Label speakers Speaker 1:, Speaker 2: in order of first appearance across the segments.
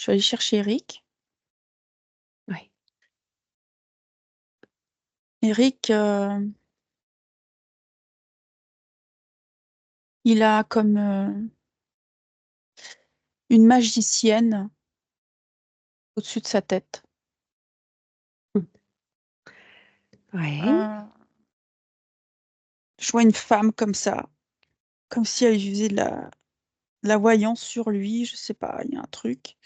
Speaker 1: Je suis allée chercher Eric.
Speaker 2: Ouais.
Speaker 1: Eric, il a comme une magicienne au-dessus de sa tête.
Speaker 2: Mmh. Ouais.
Speaker 1: Euh, je vois une femme comme ça, comme si elle faisait de la voyance sur lui, je sais pas, il y a un truc.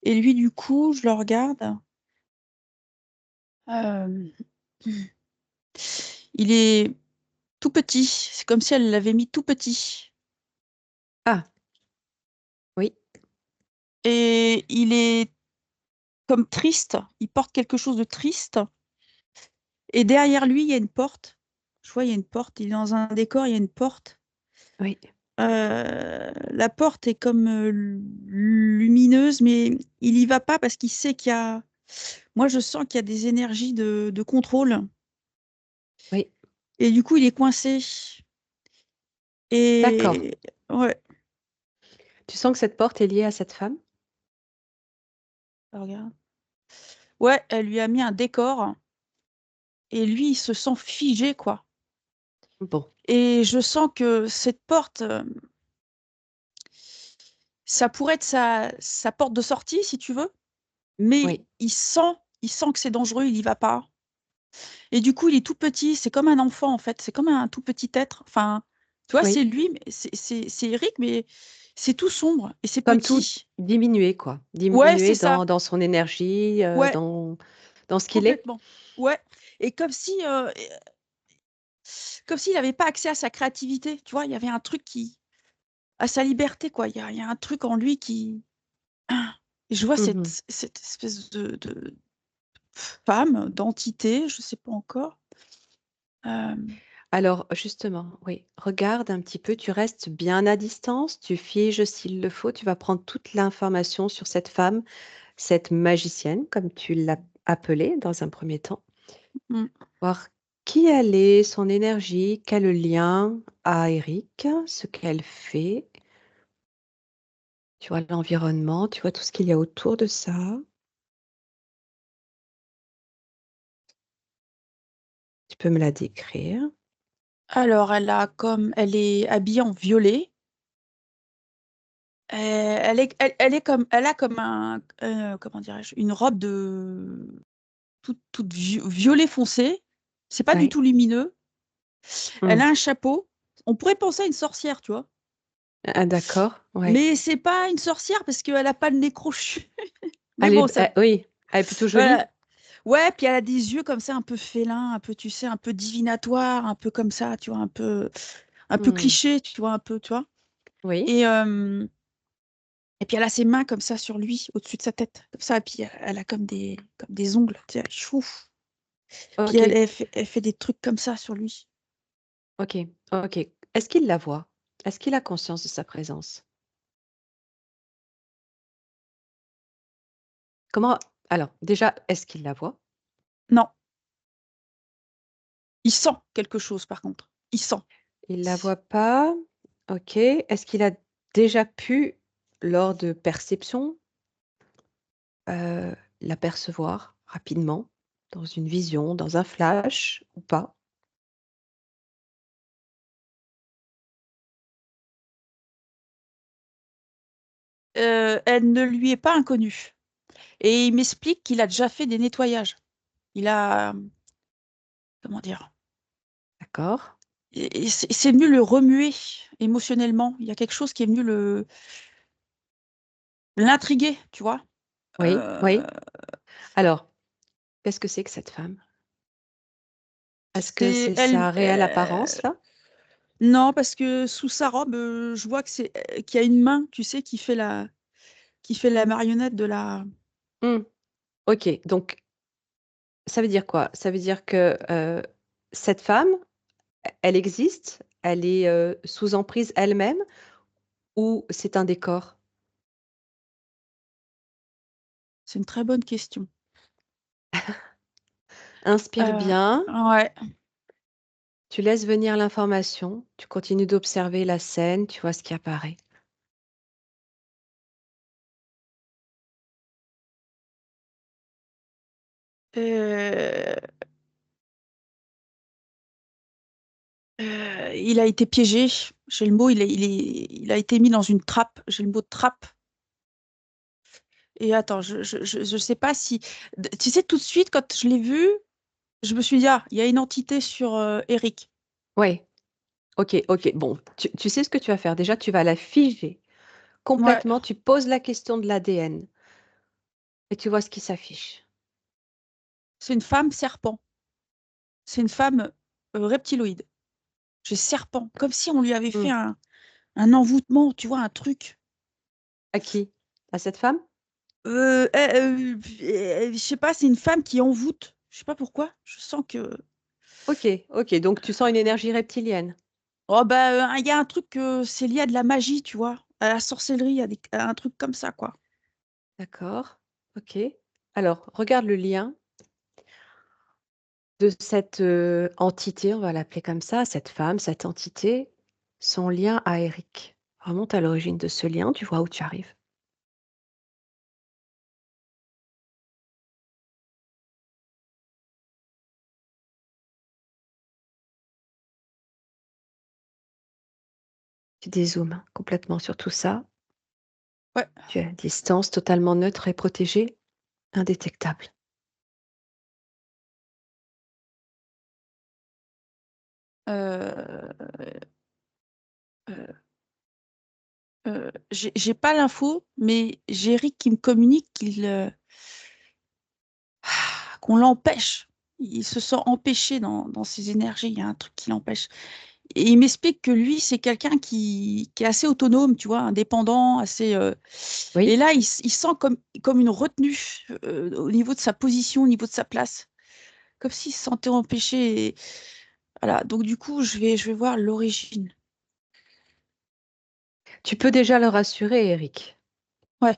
Speaker 1: Et lui, du coup, je le regarde. euh, il est tout petit. C'est comme si elle l'avait mis tout petit.
Speaker 2: Ah, oui.
Speaker 1: Et il est comme triste. Il porte quelque chose de triste. Et derrière lui, il y a une porte. Je vois, il y a une porte. Il est dans un décor, il y a une porte.
Speaker 2: Oui.
Speaker 1: La porte est comme lumineuse, mais il y va pas parce qu'il sait qu'il y a. Moi, je sens qu'il y a des énergies de contrôle.
Speaker 2: Oui.
Speaker 1: Et du coup, il est coincé.
Speaker 2: D'accord.
Speaker 1: Et ouais,
Speaker 2: Tu sens que cette porte est liée à cette femme?
Speaker 1: regarde. Ouais, elle lui a mis un décor et lui, il se sent figé, quoi.
Speaker 2: Bon.
Speaker 1: Et je sens que cette porte, ça pourrait être sa porte de sortie, si tu veux, mais
Speaker 2: Oui.
Speaker 1: il sent que c'est dangereux, il y va pas. Et du coup, il est tout petit, c'est comme un enfant en fait, c'est comme un tout petit être. Enfin, tu vois,
Speaker 2: Oui.
Speaker 1: c'est lui, mais c'est Eric, mais c'est tout sombre et c'est
Speaker 2: Comme tout
Speaker 1: petit.
Speaker 2: diminué, quoi.
Speaker 1: Ouais, c'est
Speaker 2: Diminué
Speaker 1: ça.
Speaker 2: dans son énergie,
Speaker 1: Ouais,
Speaker 2: dans ce qu'il est?
Speaker 1: complètement. Ouais. Et comme s'il n'avait pas accès à sa créativité. Tu vois, il y avait un truc à sa liberté, quoi. Il y a un truc en lui qui. Et je vois
Speaker 2: Mmh.
Speaker 1: cette espèce de femme, d'entité, je sais pas encore. Euh,
Speaker 2: Alors justement, oui, regarde un petit peu, tu restes bien à distance, tu figes s'il le faut, tu vas prendre toute l'information sur cette femme, cette magicienne, comme tu l'as appelée dans un premier temps.
Speaker 1: mm.
Speaker 2: Voir qui elle est, son énergie, quel lien à Eric, ce qu'elle fait. Tu vois l'environnement, tu vois tout ce qu'il y a autour de ça. Tu peux me la décrire.
Speaker 1: Alors, elle est habillée en violet. Elle a comme comment dirais-je, une robe de toute violet foncé. C'est pas du
Speaker 2: Oui.
Speaker 1: tout lumineux. Elle
Speaker 2: Hmm.
Speaker 1: a un chapeau. On pourrait penser à une sorcière, tu vois.
Speaker 2: Ah, d'accord, ouais.
Speaker 1: Mais c'est pas une sorcière parce qu'elle a pas le nez crochu. Mais
Speaker 2: Elle
Speaker 1: bon,
Speaker 2: est,
Speaker 1: ça,
Speaker 2: oui, elle est plutôt jolie.
Speaker 1: voilà. Ouais, puis elle a des yeux comme ça, un peu félins, un peu, tu sais, un peu divinatoire, un peu comme ça, tu vois, un peu
Speaker 2: Hmm.
Speaker 1: cliché, tu vois, un peu, tu vois.
Speaker 2: Oui,
Speaker 1: Et, euh, et puis elle a ses mains comme ça sur lui, au-dessus de sa tête, comme ça. Et puis elle a comme des ongles, tu sais, chouf. Puis
Speaker 2: ok,
Speaker 1: elle fait des trucs comme ça sur lui.
Speaker 2: ok, ok. Est-ce qu'il la voit? Est-ce qu'il a conscience de sa présence? Comment? Alors, déjà, est-ce qu'il la voit?
Speaker 1: Non, il sent quelque chose par contre. Il sent.
Speaker 2: Il la voit pas. Ok. Est-ce qu'il a déjà pu, lors de perception, euh, l'apercevoir rapidement, dans une vision, dans un flash ou pas?
Speaker 1: Elle ne lui est pas inconnue. Et il m'explique qu'il a déjà fait des nettoyages. Il a, comment dire,
Speaker 2: D'accord?
Speaker 1: et c'est venu le remuer émotionnellement. Il y a quelque chose qui est venu l'intriguer, tu vois.
Speaker 2: Oui,
Speaker 1: Euh,
Speaker 2: oui. Alors, qu'est-ce que c'est que cette femme? Est-ce que
Speaker 1: c'est
Speaker 2: c'est
Speaker 1: elle.
Speaker 2: sa réelle apparence là?
Speaker 1: Non, parce que sous sa robe, je vois qu'il y a une main, tu sais, qui fait la marionnette de la.
Speaker 2: Hmm. Ok, donc ça veut dire quoi? Ça veut dire que cette femme, elle existe, elle est sous emprise elle-même ou c'est un décor?
Speaker 1: C'est une très bonne question.
Speaker 2: Inspire bien,
Speaker 1: Ouais.
Speaker 2: tu laisses venir l'information, tu continues d'observer la scène, tu vois ce qui apparaît.
Speaker 1: Euh, il a été piégé. J'ai le mot, il a été mis dans une trappe. J'ai le mot trappe. Et attends, je sais pas si. Tu sais, tout de suite, quand je l'ai vu, je me suis dit, ah, il y a une entité sur Eric.
Speaker 2: Oui. Ok, ok. Bon, tu sais ce que tu vas faire. Déjà, tu vas la figer
Speaker 1: Ouais,
Speaker 2: complètement. Tu poses la question de l'ADN et tu vois ce qui s'affiche.
Speaker 1: c'est une femme serpent. C'est une femme reptiloïde. J'ai serpent. Comme si on lui avait
Speaker 2: Hmm.
Speaker 1: fait un envoûtement, tu vois, un truc.
Speaker 2: À qui? À cette femme?
Speaker 1: Je sais pas, c'est une femme qui envoûte. Je sais pas pourquoi. Je sens que.
Speaker 2: Ok, ok. Donc, tu sens une énergie reptilienne.
Speaker 1: Oh, bah, il y a un truc, c'est lié à de la magie, tu vois. À la sorcellerie, à un truc comme ça, quoi.
Speaker 2: D'accord. Ok. Alors, regarde le lien de cette entité, on va l'appeler comme ça, cette femme, cette entité, son lien à Eric. Remonte à l'origine de ce lien, tu vois où tu arrives. Tu dézoomes complètement sur tout ça.
Speaker 1: Ouais.
Speaker 2: Tu es à distance, totalement neutre et protégé, indétectable.
Speaker 1: Euh, euh, j'ai pas l'info, mais j'ai Eric qui me communique qu'on l'empêche. Il se sent empêché dans ses énergies. Il y a un truc qui l'empêche. Et il m'explique que lui, c'est quelqu'un qui est assez autonome, tu vois, indépendant, assez. Et
Speaker 2: Oui?
Speaker 1: là, il sent comme une retenue au niveau de sa position, au niveau de sa place, comme s'il se sentait empêché. Voilà. Donc du coup, je vais voir l'origine.
Speaker 2: Tu peux déjà le rassurer, Eric.
Speaker 1: Ouais.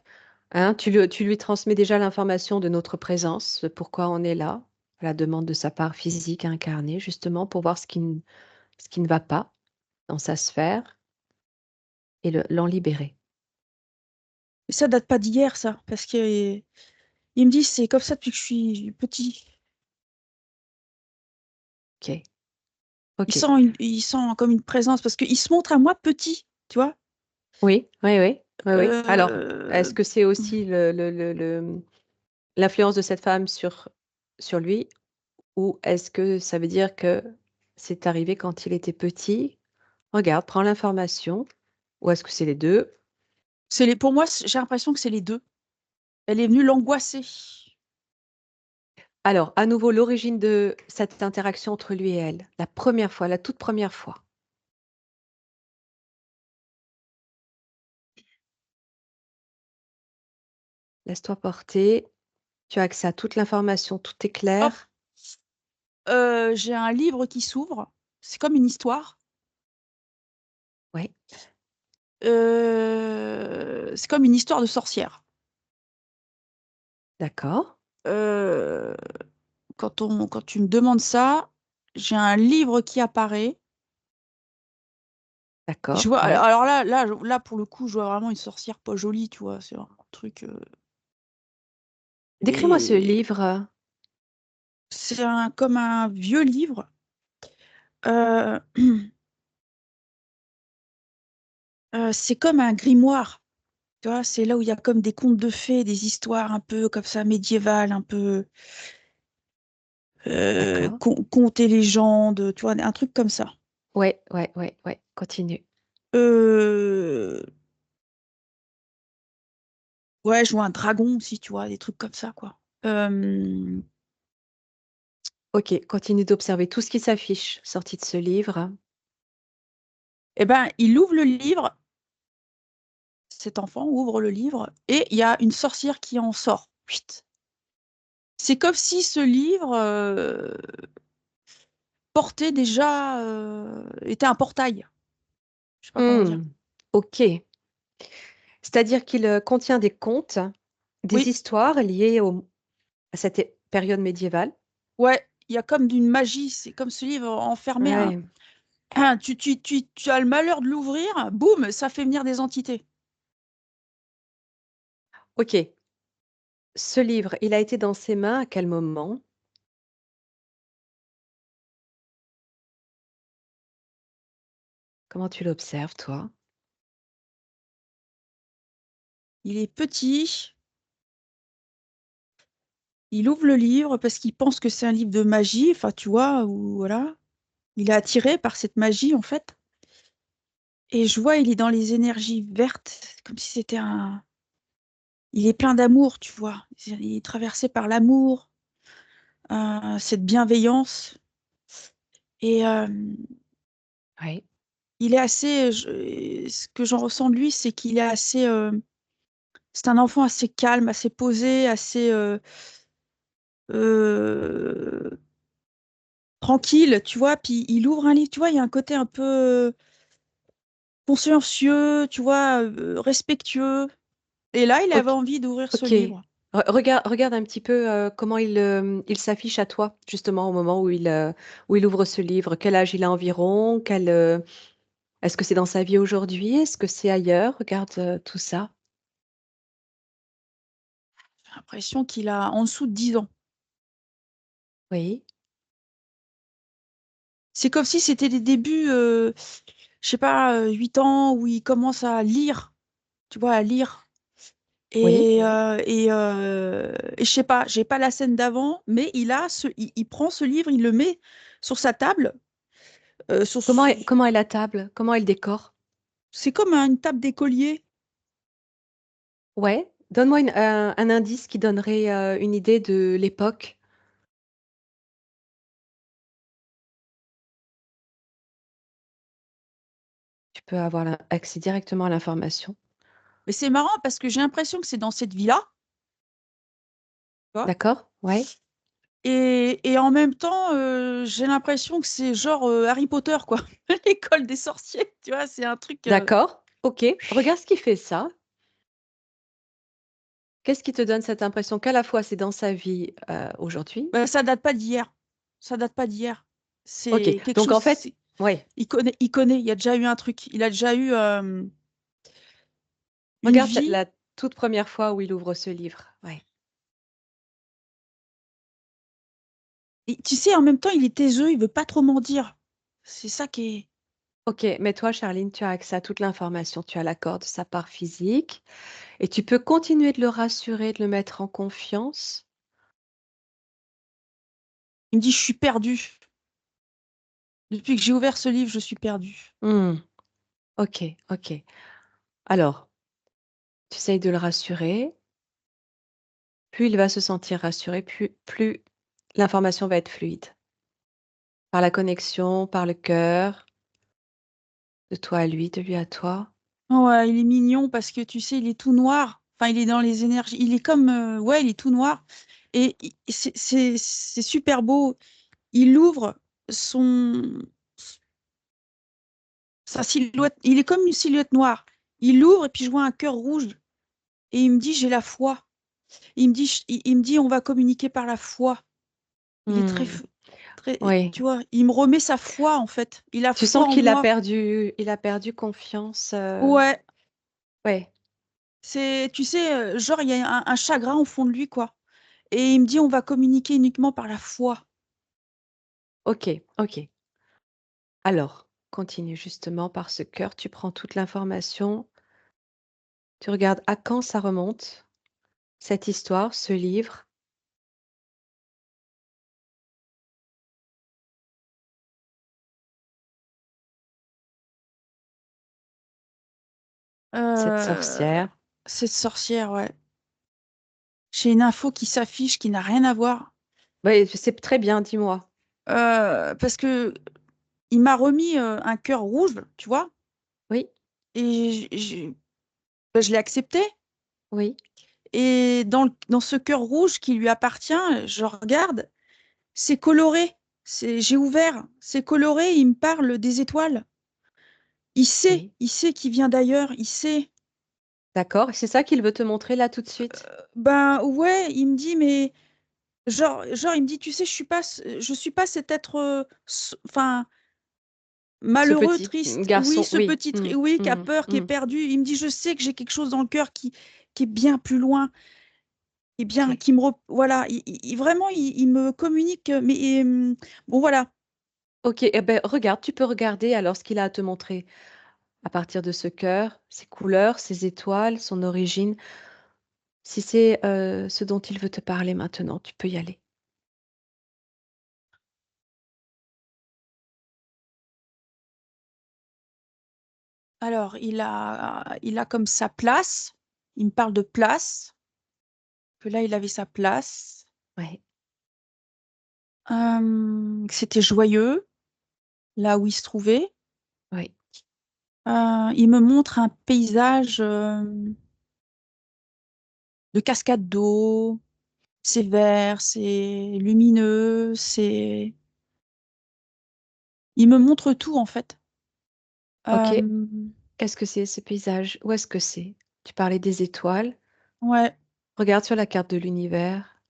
Speaker 2: Hein, tu lui transmets déjà l'information de notre présence, de pourquoi on est là, à la demande de sa part physique incarnée, justement pour voir ce qui ne va pas dans sa sphère et l'en libérer.
Speaker 1: Et ça date pas d'hier, ça, parce que il me dit c'est comme ça depuis que je suis petit.
Speaker 2: Ok,
Speaker 1: Il
Speaker 2: ok.
Speaker 1: sent, il sent comme une présence parce qu'il se montre à moi petit, tu vois.
Speaker 2: Oui, oui, oui, oui, oui. Alors,
Speaker 1: Euh,
Speaker 2: est-ce que c'est aussi l'influence de cette femme sur lui, ou est-ce que ça veut dire que c'est arrivé quand il était petit? Regarde, prends l'information, ou est-ce que c'est les deux?
Speaker 1: pour moi, j'ai l'impression que c'est les deux. Elle est venue l'angoisser.
Speaker 2: Alors, à nouveau, l'origine de cette interaction entre lui et elle, la première fois, la toute première fois. Laisse-toi porter. Tu as accès à toute l'information, tout est
Speaker 1: Hop,
Speaker 2: clair.
Speaker 1: j'ai un livre qui s'ouvre. C'est comme une histoire.
Speaker 2: Oui,
Speaker 1: C'est comme une histoire de sorcière.
Speaker 2: d'accord,
Speaker 1: Euh, quand tu me demandes ça, j'ai un livre qui apparaît. Je
Speaker 2: d'accord,
Speaker 1: vois,
Speaker 2: ouais.
Speaker 1: alors là, pour le coup, je vois vraiment une sorcière pas jolie, tu vois. C'est vraiment un truc.
Speaker 2: Décris-moi ce
Speaker 1: Et
Speaker 2: livre.
Speaker 1: c'est comme un vieux livre. Euh, c'est comme un grimoire. Tu vois, c'est là où il y a comme des contes de fées, des histoires un peu comme ça médiévales, un peu
Speaker 2: D'accord.
Speaker 1: contes et légendes, tu vois, un truc comme ça.
Speaker 2: Ouais, ouais, ouais, ouais. Continue.
Speaker 1: Euh, ouais, je vois un dragon aussi, tu vois, des trucs comme ça, quoi.
Speaker 2: Ok, continue d'observer tout ce qui s'affiche sorti de ce livre.
Speaker 1: Eh ben, il ouvre le livre, cet enfant ouvre le livre, et il y a une sorcière qui en sort. Chut. C'est comme si ce livre portait déjà, était un portail. Je sais pas comment dire.
Speaker 2: Hmm, ok. C'est-à-dire qu'il contient des contes, des
Speaker 1: Oui,
Speaker 2: histoires liées à cette période médiévale.
Speaker 1: ouais, il y a comme d'une magie. C'est comme ce livre enfermé
Speaker 2: Ouais.
Speaker 1: tu as le malheur de l'ouvrir, boum, ça fait venir des entités.
Speaker 2: Ok. Ce livre, il a été dans ses mains à quel moment? Comment tu l'observes, toi?
Speaker 1: Il est petit, il ouvre le livre parce qu'il pense que c'est un livre de magie, enfin, tu vois, ou voilà. Il est attiré par cette magie, en fait. Et je vois, il est dans les énergies vertes, comme si c'était un... Il est plein d'amour, tu vois. Il est traversé par l'amour, cette bienveillance. Et
Speaker 2: Oui.
Speaker 1: il est assez... ce que j'en ressens de lui, c'est qu'il est assez... c'est un enfant assez calme, assez posé, assez euh, tranquille, tu vois. Puis il ouvre un livre, tu vois, il y a un côté un peu consciencieux, tu vois, respectueux. Et là, il avait
Speaker 2: Ok.
Speaker 1: envie d'ouvrir ce
Speaker 2: Ok.
Speaker 1: livre.
Speaker 2: Regarde un petit peu comment il s'affiche à toi, justement, au moment où il ouvre ce livre. Quel âge il a environ? Est-ce que c'est dans sa vie aujourd'hui? Est-ce que c'est ailleurs? Regarde tout ça.
Speaker 1: J'ai l'impression qu'il a en dessous de 10 ans.
Speaker 2: Oui.
Speaker 1: C'est comme si c'était les débuts, je sais pas, 8 ans, où il commence à lire, tu vois, à lire.
Speaker 2: Oui.
Speaker 1: Et je sais pas, j'ai pas la scène d'avant, mais il prend ce livre, il le met sur sa table. euh, sur,
Speaker 2: Comment est la table? Comment est le décor?
Speaker 1: c'est comme une table d'écolier.
Speaker 2: Ouais. Donne-moi un indice qui donnerait une idée de l'époque. Tu peux avoir accès directement à l'information.
Speaker 1: Mais c'est marrant parce que j'ai l'impression que c'est dans cette villa, tu vois.
Speaker 2: D'accord? Ouais.
Speaker 1: Et en même temps, j'ai l'impression que c'est genre Harry Potter, quoi. L'école des sorciers, tu vois, c'est un truc.
Speaker 2: D'accord. Ok. Regarde ce qui fait ça. Qu'est-ce qui te donne cette impression qu'à la fois c'est dans sa vie aujourd'hui?
Speaker 1: Bah, ça date pas d'hier. Ça date pas d'hier.
Speaker 2: Ok.
Speaker 1: C'est quelque
Speaker 2: Donc
Speaker 1: chose.
Speaker 2: en fait, ouais.
Speaker 1: Il connaît. Il y a déjà eu un truc. Il a déjà eu une
Speaker 2: Regarde
Speaker 1: vie.
Speaker 2: la toute première fois où il ouvre ce livre. Ouais.
Speaker 1: Et tu sais, en même temps, il est taiseux. Il veut pas trop m'en dire. C'est ça qui est.
Speaker 2: Ok. Mais toi, Charline, tu as accès à toute l'information. Tu as l'accord de sa part physique et tu peux continuer de le rassurer, de le mettre en confiance.
Speaker 1: Il me dit, je suis perdu. Depuis que j'ai ouvert ce livre, je suis perdu.
Speaker 2: Hmm. Ok. Ok. Alors, tu essayes de le rassurer. Plus il va se sentir rassuré, plus l'information va être fluide. Par la connexion, par le cœur, de toi à lui, de lui à toi.
Speaker 1: Ouais, il est mignon parce que tu sais, il est tout noir. Enfin, il est dans les énergies. Il est comme. Ouais, il est tout noir. Et c'est super beau. Il ouvre son. Sa silhouette. Il est comme une silhouette noire. Il l'ouvre et puis je vois un cœur rouge. Et il me dit, j'ai la foi. Il me dit, il me dit, on va communiquer par la foi. Il est
Speaker 2: Hmm.
Speaker 1: très,
Speaker 2: Oui.
Speaker 1: tu vois, il me remet sa foi en fait. Il a
Speaker 2: Tu
Speaker 1: foi
Speaker 2: sens
Speaker 1: en moi.
Speaker 2: il a perdu confiance.
Speaker 1: Ouais,
Speaker 2: Ouais.
Speaker 1: c'est, tu sais, genre il y a un chagrin au fond de lui quoi. Et il me dit, on va communiquer uniquement par la foi.
Speaker 2: Ok, ok. Alors, continue justement par ce cœur. Tu prends toute l'information. Tu regardes à quand ça remonte, cette histoire, ce livre, cette
Speaker 1: Euh,
Speaker 2: sorcière.
Speaker 1: cette sorcière, ouais. J'ai une info qui s'affiche qui n'a rien à voir.
Speaker 2: Oui, c'est très bien, dis-moi.
Speaker 1: Parce que il m'a remis un cœur rouge, tu vois,
Speaker 2: Oui,
Speaker 1: et ben, je l'ai accepté.
Speaker 2: oui,
Speaker 1: Et dans ce cœur rouge qui lui appartient, je regarde, c'est coloré. J'ai ouvert, c'est coloré, il me parle des étoiles.
Speaker 2: oui.
Speaker 1: Il sait qu'il vient d'ailleurs, il sait.
Speaker 2: D'accord. C'est ça qu'il veut te montrer là tout de suite.
Speaker 1: Ben ouais, il me dit, mais il me dit, tu sais, je suis pas cet être, enfin,
Speaker 2: Ce
Speaker 1: malheureux,
Speaker 2: petit
Speaker 1: triste. Oui,
Speaker 2: garçon,
Speaker 1: ce
Speaker 2: oui.
Speaker 1: petit,
Speaker 2: Hmm,
Speaker 1: oui, qui a
Speaker 2: hmm,
Speaker 1: peur, qui est
Speaker 2: hmm.
Speaker 1: perdu. Il me dit, je sais que j'ai quelque chose dans le cœur qui est bien plus loin. Eh bien,
Speaker 2: Ok.
Speaker 1: qui me voilà, vraiment, il me communique, mais bon voilà.
Speaker 2: OK, eh ben, regarde, tu peux regarder alors ce qu'il a à te montrer à partir de ce cœur, ses couleurs, ses étoiles, son origine. Si c'est, ce dont il veut te parler maintenant, tu peux y aller.
Speaker 1: Alors, il a comme sa place. Il me parle de place. Que là, il avait sa place.
Speaker 2: Ouais,
Speaker 1: Que c'était joyeux, là où il se trouvait.
Speaker 2: oui,
Speaker 1: Il me montre un paysage de cascade d'eau. C'est vert, c'est lumineux, c'est... Il me montre tout, en fait.
Speaker 2: OK.
Speaker 1: Euh,
Speaker 2: Est-ce que c'est ce paysage? Où est-ce que c'est? Tu parlais des étoiles.
Speaker 1: ouais,
Speaker 2: Regarde sur la carte de l'univers,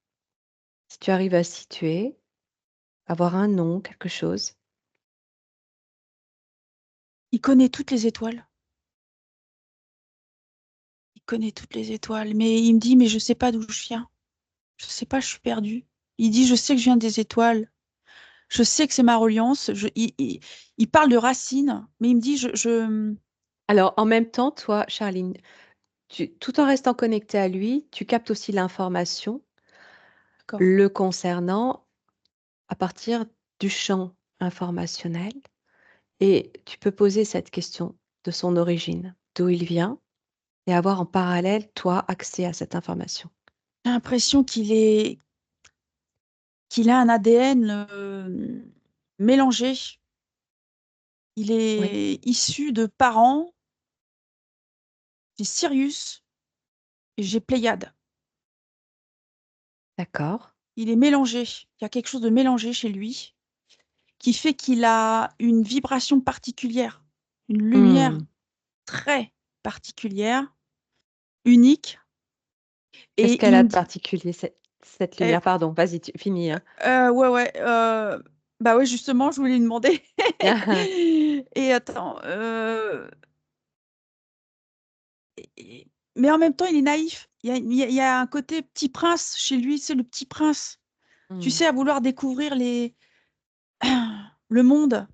Speaker 2: si tu arrives à situer, avoir un nom, quelque chose.
Speaker 1: il connaît toutes les étoiles. Il connaît toutes les étoiles. Mais il me dit, mais je sais pas d'où je viens. Je sais pas, je suis perdue. Il dit, je sais que je viens des étoiles. Je sais que c'est ma reliance. Il parle de racines, mais il me dit,
Speaker 2: Alors, en même temps, toi, Charline, tout en restant connecté à lui, tu captes aussi l'information
Speaker 1: D'accord.
Speaker 2: le concernant à partir du champ informationnel et tu peux poser cette question de son origine, d'où il vient, et avoir en parallèle, toi, accès à cette information.
Speaker 1: J'ai l'impression qu'il a un ADN mélangé. Il
Speaker 2: Oui,
Speaker 1: est issu de parents, j'ai Sirius et j'ai Pléiade.
Speaker 2: d'accord.
Speaker 1: Il est mélangé. Il y a quelque chose de mélangé chez lui qui fait qu'il a une vibration particulière, une lumière
Speaker 2: Hmm.
Speaker 1: très particulière, unique.
Speaker 2: Qu'est-ce
Speaker 1: Et
Speaker 2: qu'elle
Speaker 1: il
Speaker 2: a
Speaker 1: me
Speaker 2: de
Speaker 1: dit,
Speaker 2: particulier, cette
Speaker 1: eh,
Speaker 2: lumière? Pardon, vas-y, finis, hein.
Speaker 1: ouais, ouais, bah ouais, justement, je voulais lui demander. Et attends, mais en même temps, il est naïf. Il y a un côté petit prince chez lui, c'est le petit prince. Tu
Speaker 2: Hmm.
Speaker 1: sais, à vouloir découvrir le monde.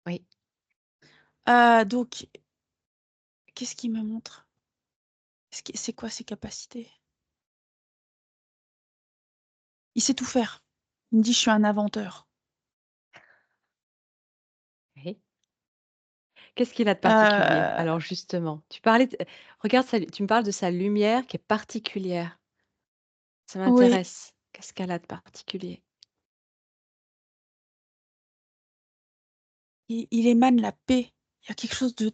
Speaker 2: Oui.
Speaker 1: Donc, qu'est-ce qu'il me montre? C'est quoi ses capacités? Il sait tout faire. Il me dit, je suis un inventeur.
Speaker 2: Oui. Qu'est-ce qu'il a de particulier?
Speaker 1: Euh,
Speaker 2: Alors justement, regarde, tu me parles de sa lumière qui est particulière. Ça
Speaker 1: oui,
Speaker 2: m'intéresse. Qu'est-ce qu'elle a de particulier?
Speaker 1: il émane la paix. Il y a quelque chose de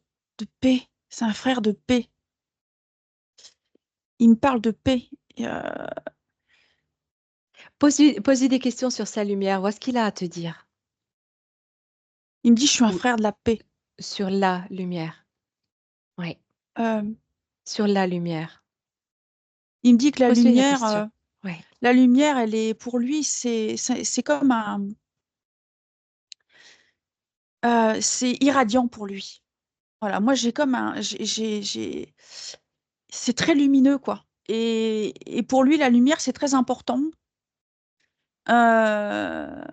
Speaker 1: paix. C'est un frère de paix. Il me parle de paix.
Speaker 2: Pose-lui des questions sur sa lumière. Vois ce qu'il a à te dire.
Speaker 1: Il me dit, je suis un
Speaker 2: Ou
Speaker 1: frère de la paix.
Speaker 2: sur la lumière. Oui,
Speaker 1: Euh,
Speaker 2: sur la lumière.
Speaker 1: il me dit que
Speaker 2: Pose-lui la question. Oui,
Speaker 1: la lumière, elle est pour lui, c'est comme c'est irradiant pour lui. Voilà, moi j'ai comme un, c'est très lumineux quoi. Et pour lui, la lumière, c'est très important euh,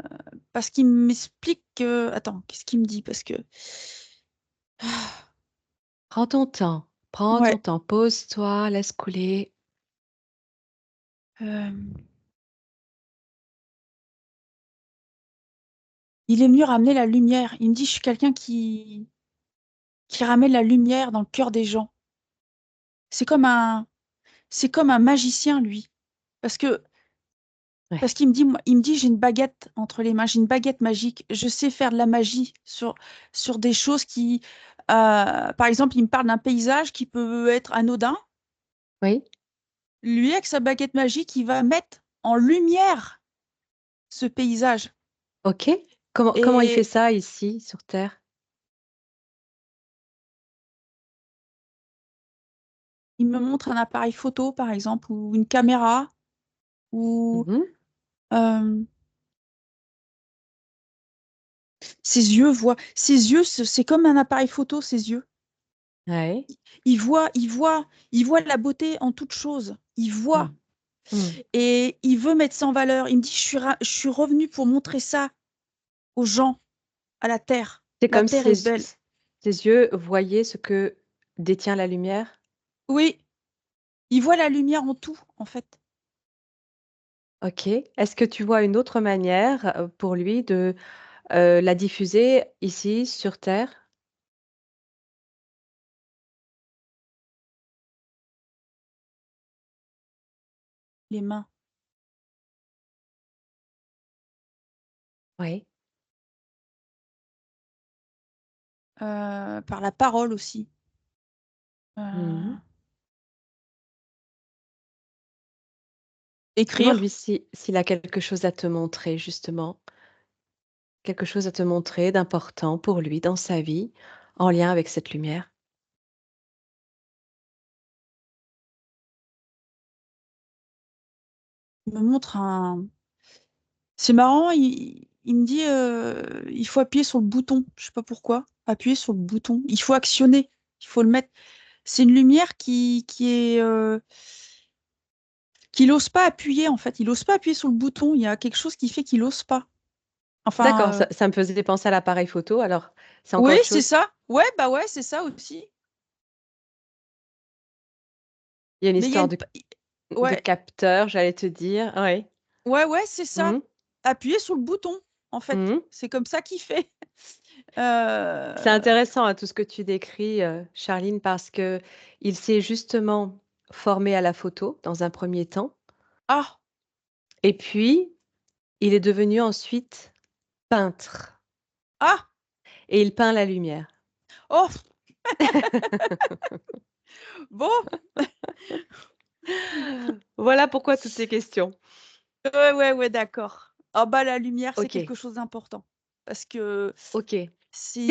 Speaker 1: parce qu'il m'explique que, attends, qu'est-ce qu'il me dit? Parce que,
Speaker 2: prends ton temps. Prends ton
Speaker 1: ouais,
Speaker 2: temps. Pose-toi, laisse couler.
Speaker 1: euh, il est venu ramener la lumière. Il me dit, je suis quelqu'un qui ramène la lumière dans le cœur des gens. C'est comme un, c'est comme un magicien lui, parce que
Speaker 2: Oui,
Speaker 1: Parce qu'il me dit, il me dit, j'ai une baguette entre les mains, j'ai une baguette magique. Je sais faire de la magie sur des choses qui, par exemple, il me parle d'un paysage qui peut être anodin.
Speaker 2: oui.
Speaker 1: Lui, avec sa baguette magique, il va mettre en lumière ce paysage.
Speaker 2: OK. Comment il fait
Speaker 1: Et
Speaker 2: ça ici, sur Terre?
Speaker 1: il me montre un appareil photo, par exemple, ou une caméra, ou
Speaker 2: Mhm.
Speaker 1: euh, ses yeux voient. Ses yeux, c'est comme un appareil photo, ses yeux.
Speaker 2: Ouais.
Speaker 1: Il voit la beauté en toute chose. Il voit.
Speaker 2: Mm. Mm.
Speaker 1: Et il veut mettre ça en valeur. Il me dit, je suis revenu pour montrer ça aux gens, à la terre.
Speaker 2: C'est
Speaker 1: La
Speaker 2: comme si
Speaker 1: terre est belle.
Speaker 2: ses yeux voyaient ce que détient la lumière?
Speaker 1: Oui, il voit la lumière en tout, en fait.
Speaker 2: OK. Est-ce que tu vois une autre manière, pour lui de, la diffuser ici sur terre?
Speaker 1: Les mains,
Speaker 2: Oui.
Speaker 1: par la parole aussi.
Speaker 2: Mmh.
Speaker 1: Heu,
Speaker 2: Demande-lui
Speaker 1: écrire.
Speaker 2: s'il a quelque chose à te montrer justement, quelque chose à te montrer d'important pour lui dans sa vie, en lien avec cette lumière.
Speaker 1: Il me montre un c'est marrant, il me dit, «Il faut appuyer sur le bouton». Je sais pas pourquoi. Appuyer sur le bouton. Il faut actionner, il faut le mettre. C'est une lumière qui est, qu'il ose pas appuyer, en fait. Il ose pas appuyer sur le bouton. Il y a quelque chose qui fait qu'il ose pas.
Speaker 2: D'accord,
Speaker 1: Enfin,
Speaker 2: ça me faisait penser à l'appareil photo, alors c'est encore
Speaker 1: oui,
Speaker 2: autre
Speaker 1: c'est
Speaker 2: chose?
Speaker 1: ça. Ouais, bah, ouais, c'est ça aussi.
Speaker 2: Il y a une
Speaker 1: Mais il y a
Speaker 2: histoire
Speaker 1: une
Speaker 2: de
Speaker 1: p i
Speaker 2: de
Speaker 1: ouais,
Speaker 2: capteur, j'allais te dire, oui.
Speaker 1: ouais, ouais, c'est ça.
Speaker 2: Mmh.
Speaker 1: Appuyer sur le bouton, en fait.
Speaker 2: Mmh.
Speaker 1: C'est comme ça qu'il fait.
Speaker 2: C'est
Speaker 1: Heu,
Speaker 2: intéressant, tout ce que tu décris, Charline, parce que il s'est justement formé à la photo dans un premier temps
Speaker 1: ah!
Speaker 2: et puis il est devenu ensuite peintre
Speaker 1: Ah!
Speaker 2: et il peint la lumière.
Speaker 1: Oh! Bon,
Speaker 2: Voilà pourquoi toutes ces questions.
Speaker 1: ouais, ouais, ouais, d'accord. Ah bah, la lumière, c'est
Speaker 2: OK,
Speaker 1: quelque chose d'important parce que
Speaker 2: OK.
Speaker 1: c'est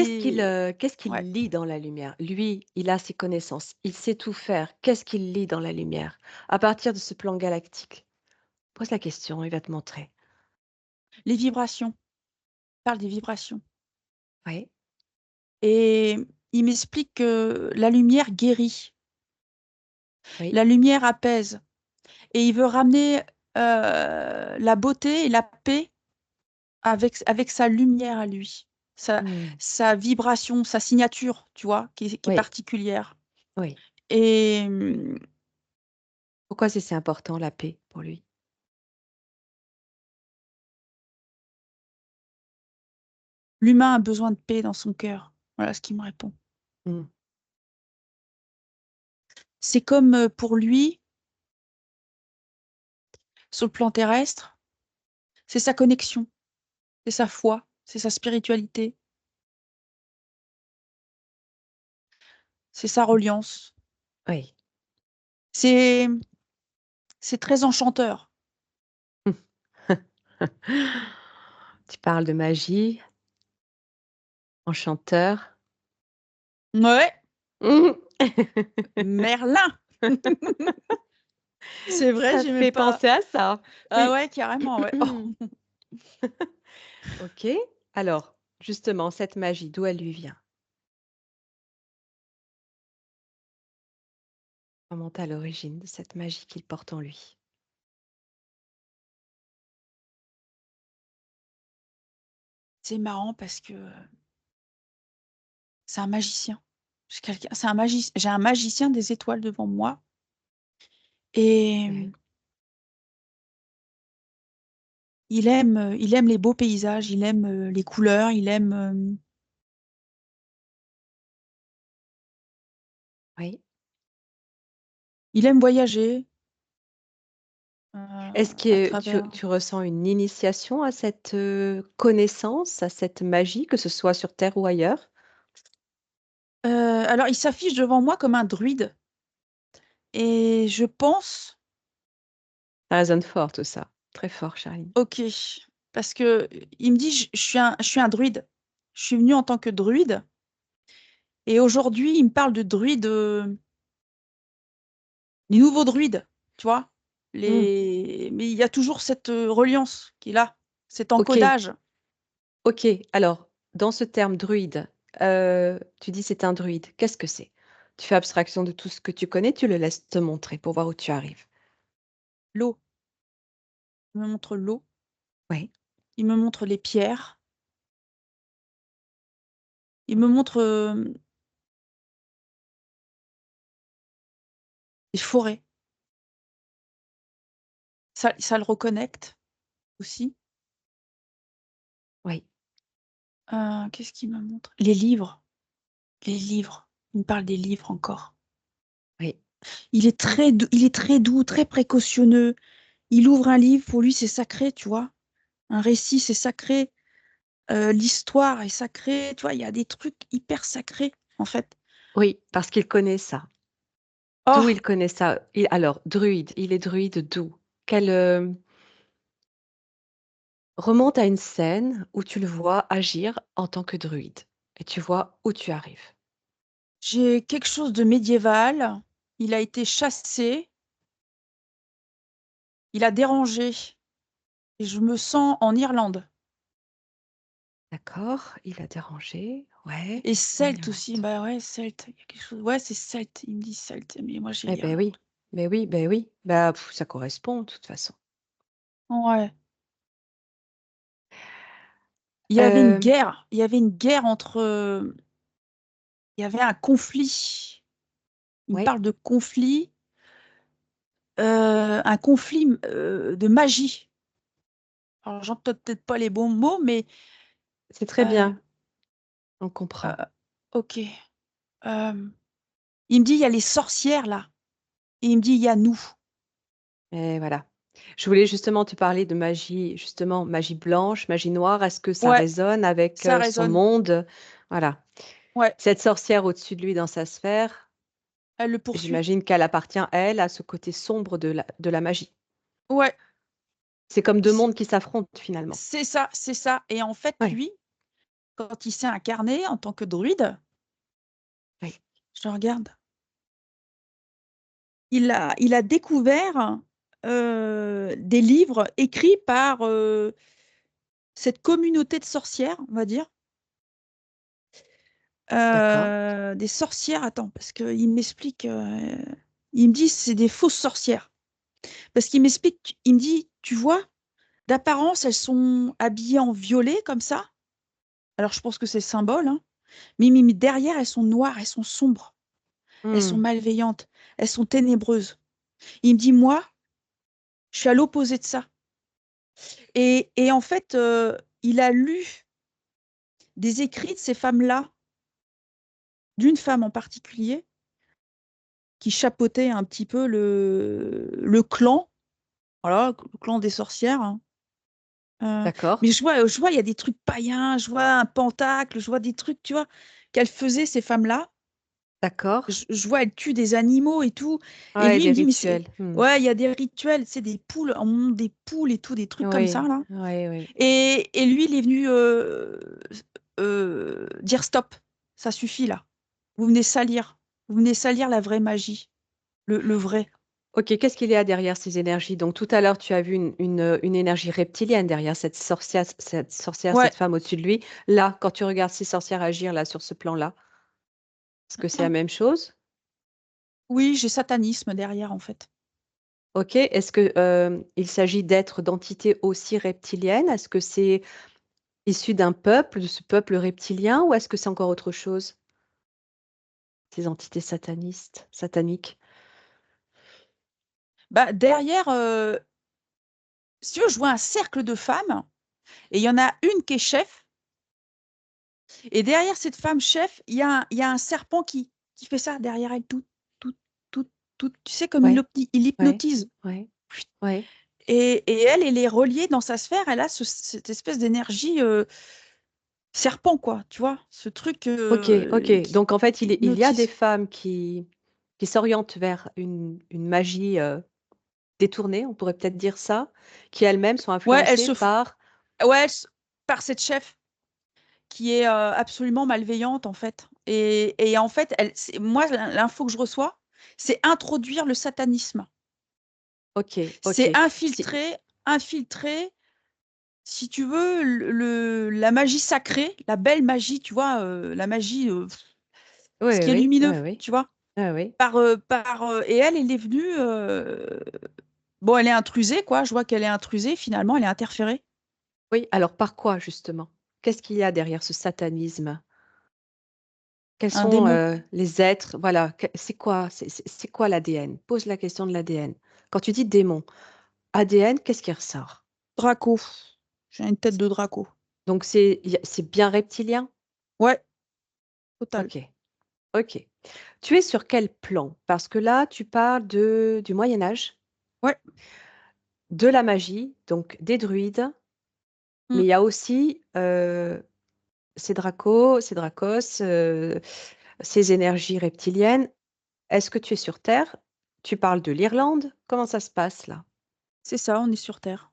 Speaker 2: Qu'est-ce
Speaker 1: ouais,
Speaker 2: qu'il lit dans la lumière? Lui, il a ses connaissances, il sait tout faire. Qu'est-ce qu'il lit dans la lumière? À partir de ce plan galactique? Pose la question, il va te montrer.
Speaker 1: les vibrations, parle des vibrations
Speaker 2: Oui,
Speaker 1: et il m'explique que la lumière guérit,
Speaker 2: oui.
Speaker 1: la lumière apaise et il veut ramener, la beauté et la paix avec sa lumière à lui, sa
Speaker 2: Mmh.
Speaker 1: sa vibration, sa signature, tu vois? Qui est
Speaker 2: Oui,
Speaker 1: particulière
Speaker 2: oui.
Speaker 1: et
Speaker 2: Pourquoi c'est si important la paix pour lui?
Speaker 1: l'humain a besoin de paix dans son cœur. Voilà ce qu'il me répond.
Speaker 2: Mmh.
Speaker 1: C'est comme, pour lui, sur le plan terrestre, c'est sa connexion, c'est sa foi, c'est sa spiritualité, c'est sa reliance.
Speaker 2: Oui.
Speaker 1: C'est c'est très enchanteur.
Speaker 2: Tu parles de magie, enchanteur.
Speaker 1: Ouais,
Speaker 2: Mmh.
Speaker 1: Merlin! C'est vrai,
Speaker 2: Ça
Speaker 1: j'ai même
Speaker 2: fait
Speaker 1: pas
Speaker 2: penser à ça.
Speaker 1: ah
Speaker 2: Oui.
Speaker 1: ouais, carrément, ouais. Oh,
Speaker 2: OK. Alors, justement, cette magie, d'où elle lui vient? Remonte à l'origine de cette magie qu'il porte en lui.
Speaker 1: c'est marrant parce que, c'est un magicien. C'est un magi j'ai un magicien des étoiles devant moi et
Speaker 2: Oui,
Speaker 1: il aime les beaux paysages, il aime, les couleurs,
Speaker 2: oui.
Speaker 1: il aime voyager,
Speaker 2: Est-ce
Speaker 1: à
Speaker 2: que tu
Speaker 1: travers
Speaker 2: tu ressens une initiation à cette, connaissance, à cette magie, que ce soit sur terre ou ailleurs?
Speaker 1: alors il s'affiche devant moi comme un druide et je pense
Speaker 2: Ça résonne fort tout ça, très fort, Charline.
Speaker 1: OK, parce que, il me dit: Je suis un druide. Je suis venu en tant que druide et aujourd'hui, il me parle de druides, les nouveaux druides, tu vois?
Speaker 2: Mmh.
Speaker 1: Mais il y a toujours cette, reliance qui est là, cet
Speaker 2: OK,
Speaker 1: encodage.
Speaker 2: OK. Alors, dans ce terme druide, tu dis: «C'est un druide». Qu'est-ce que c'est? Tu fais abstraction de tout ce que tu connais, tu le laisses te montrer pour voir où tu arrives.
Speaker 1: L'eau, il me montre l'eau,
Speaker 2: Oui.
Speaker 1: il me montre les pierres, Il me montre des forêts. Ça le reconnecte aussi.
Speaker 2: Oui,
Speaker 1: Qu'est-ce qu'il me montre? Les livres. Les livres. Il me parle des livres encore.
Speaker 2: oui,
Speaker 1: Il est très doux, très précautionneux. Il ouvre un livre, pour lui, c'est sacré, tu vois. Un récit, c'est sacré. L'histoire est sacrée. Tu vois, il y a des trucs hyper sacrés, en fait.
Speaker 2: oui, parce qu'il connaît ça. D'où
Speaker 1: Oh,
Speaker 2: il connaît ça? Alors, druide, il est druide d'où? Quel, remonte à une scène où tu le vois agir en tant que druide et tu vois où tu arrives.
Speaker 1: j'ai quelque chose de médiéval. Il a été chassé. Il a dérangé. Et je me sens en Irlande.
Speaker 2: D'accord? Il a dérangé. Ouais.
Speaker 1: Et
Speaker 2: En
Speaker 1: celte aussi.
Speaker 2: Irlande.
Speaker 1: Bah ouais, celte. Il y a quelque chose. Ouais, c'est celte. Il me dit celte. Mais moi, j'ai
Speaker 2: Eh ben
Speaker 1: l'Irlande.
Speaker 2: oui. Mais oui, ben oui. Bah, ça correspond de toute façon.
Speaker 1: Ouais. Il y avait une
Speaker 2: Euh,
Speaker 1: guerre. Il y avait une guerre entre. Il y avait un conflit. Il me
Speaker 2: ouais,
Speaker 1: parle de conflit. Un conflit de magie. Alors, j'emploie peut-être pas les bons mots, mais
Speaker 2: c'est très
Speaker 1: euh,
Speaker 2: bien. On
Speaker 1: euh,
Speaker 2: comprend.
Speaker 1: ok. Il me dit, il y a les sorcières là. Et il me dit, il y a nous.
Speaker 2: Et voilà. Je voulais justement te parler de magie, justement, magie blanche, magie noire. Est-ce que ça
Speaker 1: Ouais,
Speaker 2: résonne avec
Speaker 1: ça
Speaker 2: son
Speaker 1: résonne.
Speaker 2: monde? Voilà.
Speaker 1: Ouais,
Speaker 2: Cette sorcière au-dessus de lui dans sa sphère,
Speaker 1: elle le poursuit.
Speaker 2: j'imagine qu'elle appartient, elle, à ce côté sombre de la magie.
Speaker 1: Ouais,
Speaker 2: C'est comme deux
Speaker 1: c'est
Speaker 2: mondes qui s'affrontent finalement.
Speaker 1: c'est ça, c'est ça. Et en fait,
Speaker 2: Oui,
Speaker 1: lui, quand il s'est incarné en tant que druide,
Speaker 2: oui.
Speaker 1: je le regarde, il a découvert des livres écrits par cette communauté de sorcières, on va dire.
Speaker 2: D'accord,
Speaker 1: Des sorcières, attends, parce qu'il m'explique, il me dit c'est des fausses sorcières. Parce qu'il m'explique, il me dit, tu vois, d'apparence, elles sont habillées en violet comme ça. Alors je pense que c'est le symbole, hein. Mais derrière, elles sont noires, elles sont sombres, elles sont
Speaker 2: Hmm,
Speaker 1: malveillantes, elles sont ténébreuses. Il me dit, moi, je suis à l'opposé de ça. Et en fait, il a lu des écrits de ces femmes-là, d'une femme en particulier, qui chapeautait un petit peu le clan, voilà, le clan des sorcières, hein.
Speaker 2: d'accord,
Speaker 1: Mais je vois, il y a des trucs païens, je vois un pentacle, je vois des trucs, tu vois, qu'elles faisaient, ces femmes-là.
Speaker 2: d'accord.
Speaker 1: Je vois, elles tuent des animaux et tout. Et
Speaker 2: Ouais,
Speaker 1: lui, il
Speaker 2: des
Speaker 1: me dit, mais c'est.
Speaker 2: rituels. Hmm.
Speaker 1: Ouais, il y a des rituels, c'est des poules, on monte des poules et tout, des trucs comme ça,
Speaker 2: Oui,
Speaker 1: là.
Speaker 2: oui, oui.
Speaker 1: Et lui, il est venu dire stop, ça suffit, là. Vous venez salir. Vous venez salir la vraie magie, le vrai.
Speaker 2: Ok, qu'est-ce qu'il y a derrière ces énergies? Donc tout à l'heure, tu as vu une énergie reptilienne derrière
Speaker 1: Ouais.
Speaker 2: cette femme au-dessus de lui. Là, quand tu regardes ces sorcières agir là sur ce plan-là, est-ce que c'est la même chose?
Speaker 1: Oui, j'ai satanisme derrière, en fait.
Speaker 2: Ok, est-ce que il s'agit d'êtres, d'entités aussi reptiliennes? Est-ce que c'est issu d'un peuple, de ce peuple reptilien, ou est-ce que c'est encore autre chose, ces entités satanistes, sataniques?
Speaker 1: Bah, derrière, si tu veux, je vois un cercle de femmes, et il y en a une qui est chef, et derrière cette femme chef, il y a un serpent qui fait ça derrière elle, tout, tout, tout, tu sais, comme
Speaker 2: Ouais,
Speaker 1: il
Speaker 2: ouais,
Speaker 1: hypnotise.
Speaker 2: ouais, ouais.
Speaker 1: Et elle est reliée dans sa sphère, elle a cette espèce d'énergie serpent, quoi, tu vois, ce truc
Speaker 2: Ok, ok.
Speaker 1: qui
Speaker 2: Donc en fait, il y a des
Speaker 1: hypnotise.
Speaker 2: femmes qui s'orientent vers une magie détournée, on pourrait peut-être dire ça, qui elles-mêmes sont
Speaker 1: Ouais,
Speaker 2: influencées par...
Speaker 1: ouais, par cette chef qui est absolument malveillante, en fait. Et en fait, moi, l'info que je reçois, c'est introduire le satanisme.
Speaker 2: Ok,
Speaker 1: C'est
Speaker 2: ok. Si...
Speaker 1: infiltrer, si tu veux, la magie sacrée, la belle magie, tu vois, la magie,
Speaker 2: Oui,
Speaker 1: ce qui est
Speaker 2: oui,
Speaker 1: lumineux,
Speaker 2: oui, oui,
Speaker 1: tu vois.
Speaker 2: oui, oui.
Speaker 1: Et elle est venue, bon, elle est intrusée, quoi. Je vois qu'elle est intrusée, finalement, elle est interférée.
Speaker 2: Oui, alors par quoi justement? Qu'est-ce qu'il y a derrière ce satanisme? Quels
Speaker 1: un
Speaker 2: sont
Speaker 1: démon.
Speaker 2: les êtres? Voilà, c'est quoi, c'est quoi l'ADN? Pose la question de l'ADN. Quand tu dis démon, ADN, qu'est-ce qui ressort?
Speaker 1: Draco. J'ai une tête de Draco.
Speaker 2: Donc, c'est bien reptilien?
Speaker 1: Ouais, total.
Speaker 2: Ok, ok. Tu es sur quel plan? Parce que là, tu parles du Moyen Âge,
Speaker 1: Ouais.
Speaker 2: de la magie, donc des druides, mais
Speaker 1: Mm.
Speaker 2: il y a aussi ces dracos, ces dracos, ces énergies reptiliennes. Est-ce que tu es sur Terre? Tu parles de l'Irlande? Comment ça se passe là?
Speaker 1: C'est ça, on est sur Terre.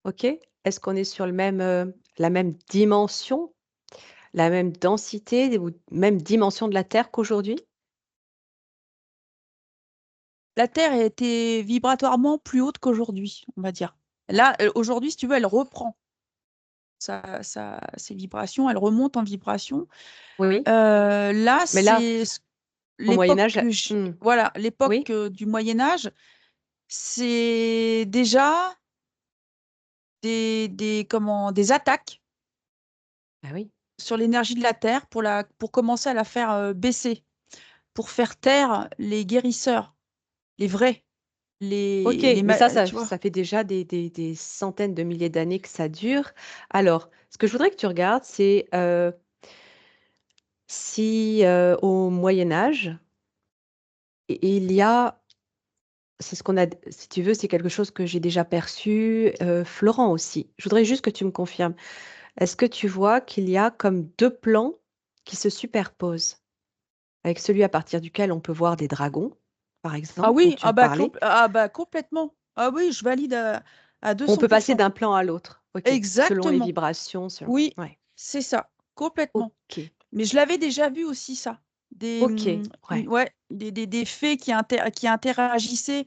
Speaker 2: Ok? Est-ce qu'on est sur la même dimension, la même densité ou même dimension de la Terre qu'aujourd'hui?
Speaker 1: La Terre était vibratoirement plus haute qu'aujourd'hui, on va dire. Là, aujourd'hui, si tu veux, elle reprend ses vibrations, elle remonte en vibration.
Speaker 2: Oui.
Speaker 1: Là,
Speaker 2: Mais là,
Speaker 1: c'est
Speaker 2: au Moyen
Speaker 1: l'époque
Speaker 2: Âge,
Speaker 1: voilà, l'époque
Speaker 2: oui.
Speaker 1: du Moyen Âge, c'est déjà des attaques
Speaker 2: Ah oui.
Speaker 1: sur l'énergie de la Terre pour commencer à la faire baisser, pour faire taire les guérisseurs, les vrais,
Speaker 2: Ok, mais
Speaker 1: tu vois.
Speaker 2: ça fait déjà des centaines de milliers d'années que ça dure. Alors, ce que je voudrais que tu regardes, c'est si au Moyen Âge, il y a, c'est ce qu'on a, si tu veux, c'est quelque chose que j'ai déjà perçu, Florent aussi. Je voudrais juste que tu me confirmes. Est-ce que tu vois qu'il y a comme deux plans qui se superposent, avec celui à partir duquel on peut voir des dragons, par
Speaker 1: Ah
Speaker 2: exemple, dont
Speaker 1: oui,
Speaker 2: tu as parlé.
Speaker 1: ah bah complètement. Ah oui, je valide à
Speaker 2: On peut passer
Speaker 1: 200%.
Speaker 2: d'un plan à l'autre, ok, selon les
Speaker 1: Exactement.
Speaker 2: vibrations, selon.
Speaker 1: Oui,
Speaker 2: Ouais.
Speaker 1: c'est ça, complètement.
Speaker 2: Ok,
Speaker 1: Mais je l'avais déjà vu aussi ça.
Speaker 2: ok, ouais,
Speaker 1: Ouais, des fées qui interagissaient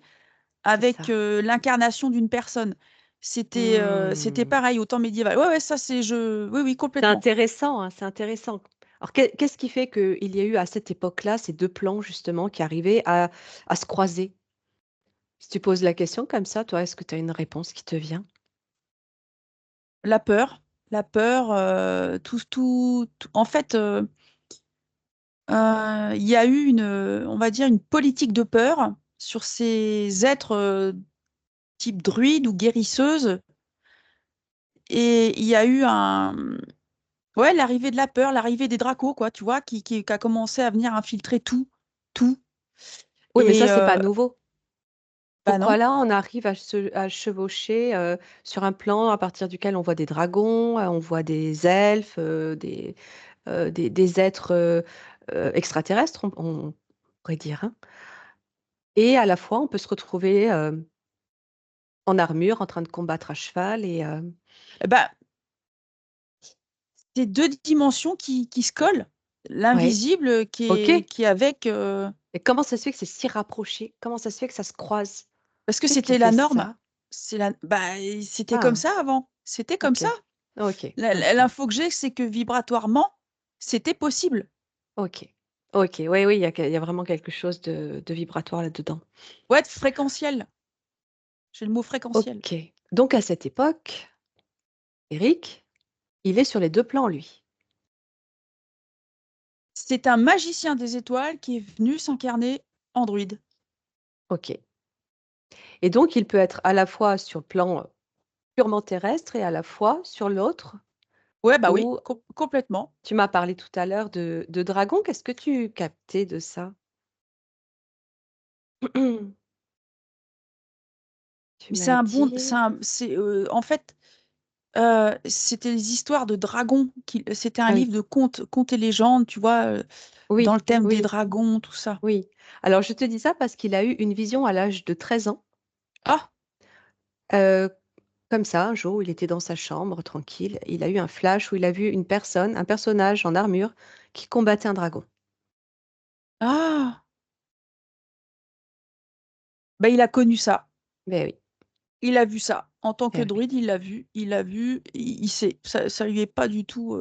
Speaker 2: c'est
Speaker 1: avec
Speaker 2: ça.
Speaker 1: l'incarnation d'une personne. C'était
Speaker 2: Hmm.
Speaker 1: pareil au temps médiéval. Ouais, ouais, ça oui, oui,
Speaker 2: C'est
Speaker 1: complètement.
Speaker 2: intéressant, hein, c'est intéressant. Alors, qu'est-ce qui fait qu'il y a eu à cette époque-là ces deux plans justement qui arrivaient à se croiser? Si tu poses la question comme ça, toi, est-ce que tu as une réponse qui te vient?
Speaker 1: La peur, en fait, il y a eu on va dire, une politique de peur sur ces êtres type druide ou guérisseuse. Et il y a eu ouais, l'arrivée de la peur, l'arrivée des dracos, quoi, tu vois, qui a commencé à venir infiltrer tout, tout.
Speaker 2: Oui, mais ça,
Speaker 1: Et
Speaker 2: c'est pas nouveau.
Speaker 1: bah
Speaker 2: Pourquoi
Speaker 1: non.
Speaker 2: là, on arrive à chevaucher sur un plan à partir duquel on voit des dragons, on voit des elfes, des êtres extraterrestres, on pourrait dire, hein. Et à la fois, on peut se retrouver en armure, en train de combattre à cheval.
Speaker 1: Bah, c'est deux dimensions qui se collent.
Speaker 2: Ouais,
Speaker 1: L'invisible
Speaker 2: ok.
Speaker 1: qui est avec.
Speaker 2: Et comment ça se fait que c'est si rapproché? Comment ça se fait que ça se croise?
Speaker 1: Parce que
Speaker 2: Qu'est-ce qui
Speaker 1: c'était
Speaker 2: fait
Speaker 1: la norme.
Speaker 2: ça?
Speaker 1: Bah, c'était comme
Speaker 2: Ah,
Speaker 1: ça avant. C'était comme
Speaker 2: ok,
Speaker 1: ça.
Speaker 2: ok, ok,
Speaker 1: L'info que j'ai, c'est que vibratoirement, c'était possible.
Speaker 2: ok, ok. Oui, oui, il y a vraiment quelque chose de vibratoire là-dedans.
Speaker 1: Ouais, fréquentiel. J'ai le mot fréquentiel.
Speaker 2: Ok. Donc à cette époque, Eric, il est sur les deux plans, lui.
Speaker 1: C'est un magicien des étoiles qui est venu s'incarner en druide.
Speaker 2: Ok. Et donc, il peut être à la fois sur le plan purement terrestre et à la fois sur l'autre,
Speaker 1: Ouais, bah oui,
Speaker 2: où
Speaker 1: complètement.
Speaker 2: tu m'as parlé tout à l'heure de dragon. Qu'est-ce que tu captais de ça? Tu
Speaker 1: Mais c'est
Speaker 2: m'as
Speaker 1: un bon,
Speaker 2: dit...
Speaker 1: en fait, c'était les histoires de dragons. C'était un
Speaker 2: Ah oui,
Speaker 1: livre de contes et légendes, tu vois, dans
Speaker 2: oui,
Speaker 1: le thème des
Speaker 2: oui,
Speaker 1: dragons, tout ça.
Speaker 2: oui. Alors, je te dis ça parce qu'il a eu une vision à l'âge de 13 ans.
Speaker 1: Ah,
Speaker 2: Euh, Comme ça, un jour, où il était dans sa chambre, tranquille. Il a eu un flash où il a vu une personne, un personnage en armure qui combattait un dragon.
Speaker 1: ah, bah il a connu ça.
Speaker 2: Ben oui,
Speaker 1: Il a vu ça. En tant que
Speaker 2: ben oui.
Speaker 1: druide, il l'a vu, il sait. Ça lui est pas du tout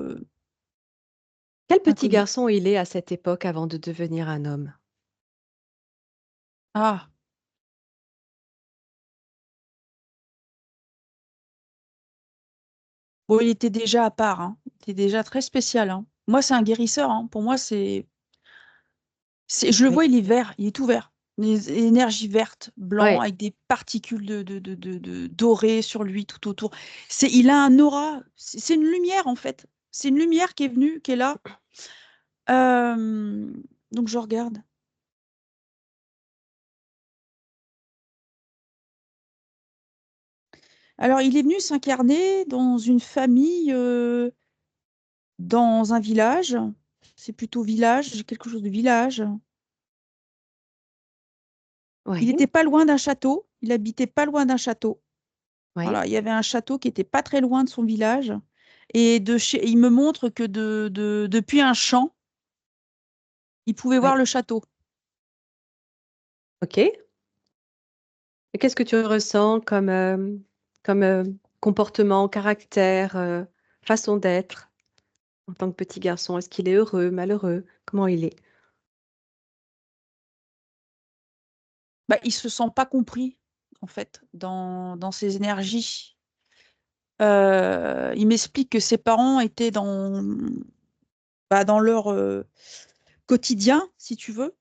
Speaker 2: Quel petit
Speaker 1: inconnu.
Speaker 2: garçon il est à cette époque avant de devenir un homme?
Speaker 1: Ah, bon, il était déjà à part, hein. Il était déjà très spécial, hein. Moi, c'est un guérisseur, hein. Pour moi, je le
Speaker 2: Oui.
Speaker 1: vois, il est vert, il est tout vert. Des énergies vertes, blanc,
Speaker 2: Ouais.
Speaker 1: avec des particules dorées sur lui tout autour. Il a un aura, c'est une lumière en fait. C'est une lumière qui est venue, qui est là. Euh, donc je regarde. Alors il est venu s'incarner dans une famille, dans un village. C'est plutôt village, quelque chose de village. Il
Speaker 2: Oui.
Speaker 1: n'était pas loin d'un château. Il habitait pas loin d'un château.
Speaker 2: Oui.
Speaker 1: Voilà, il y avait un château qui était pas très loin de son village. Et il me montre que depuis un champ, il pouvait voir
Speaker 2: Oui.
Speaker 1: le château.
Speaker 2: Ok. Et qu'est-ce que tu ressens comme comportement, caractère, façon d'être en tant que petit garçon? Est-ce qu'il est heureux, malheureux? Comment il est?
Speaker 1: Bah, il se sent pas compris, en fait, dans ses énergies. Il m'explique que ses parents étaient dans leur quotidien, si tu veux.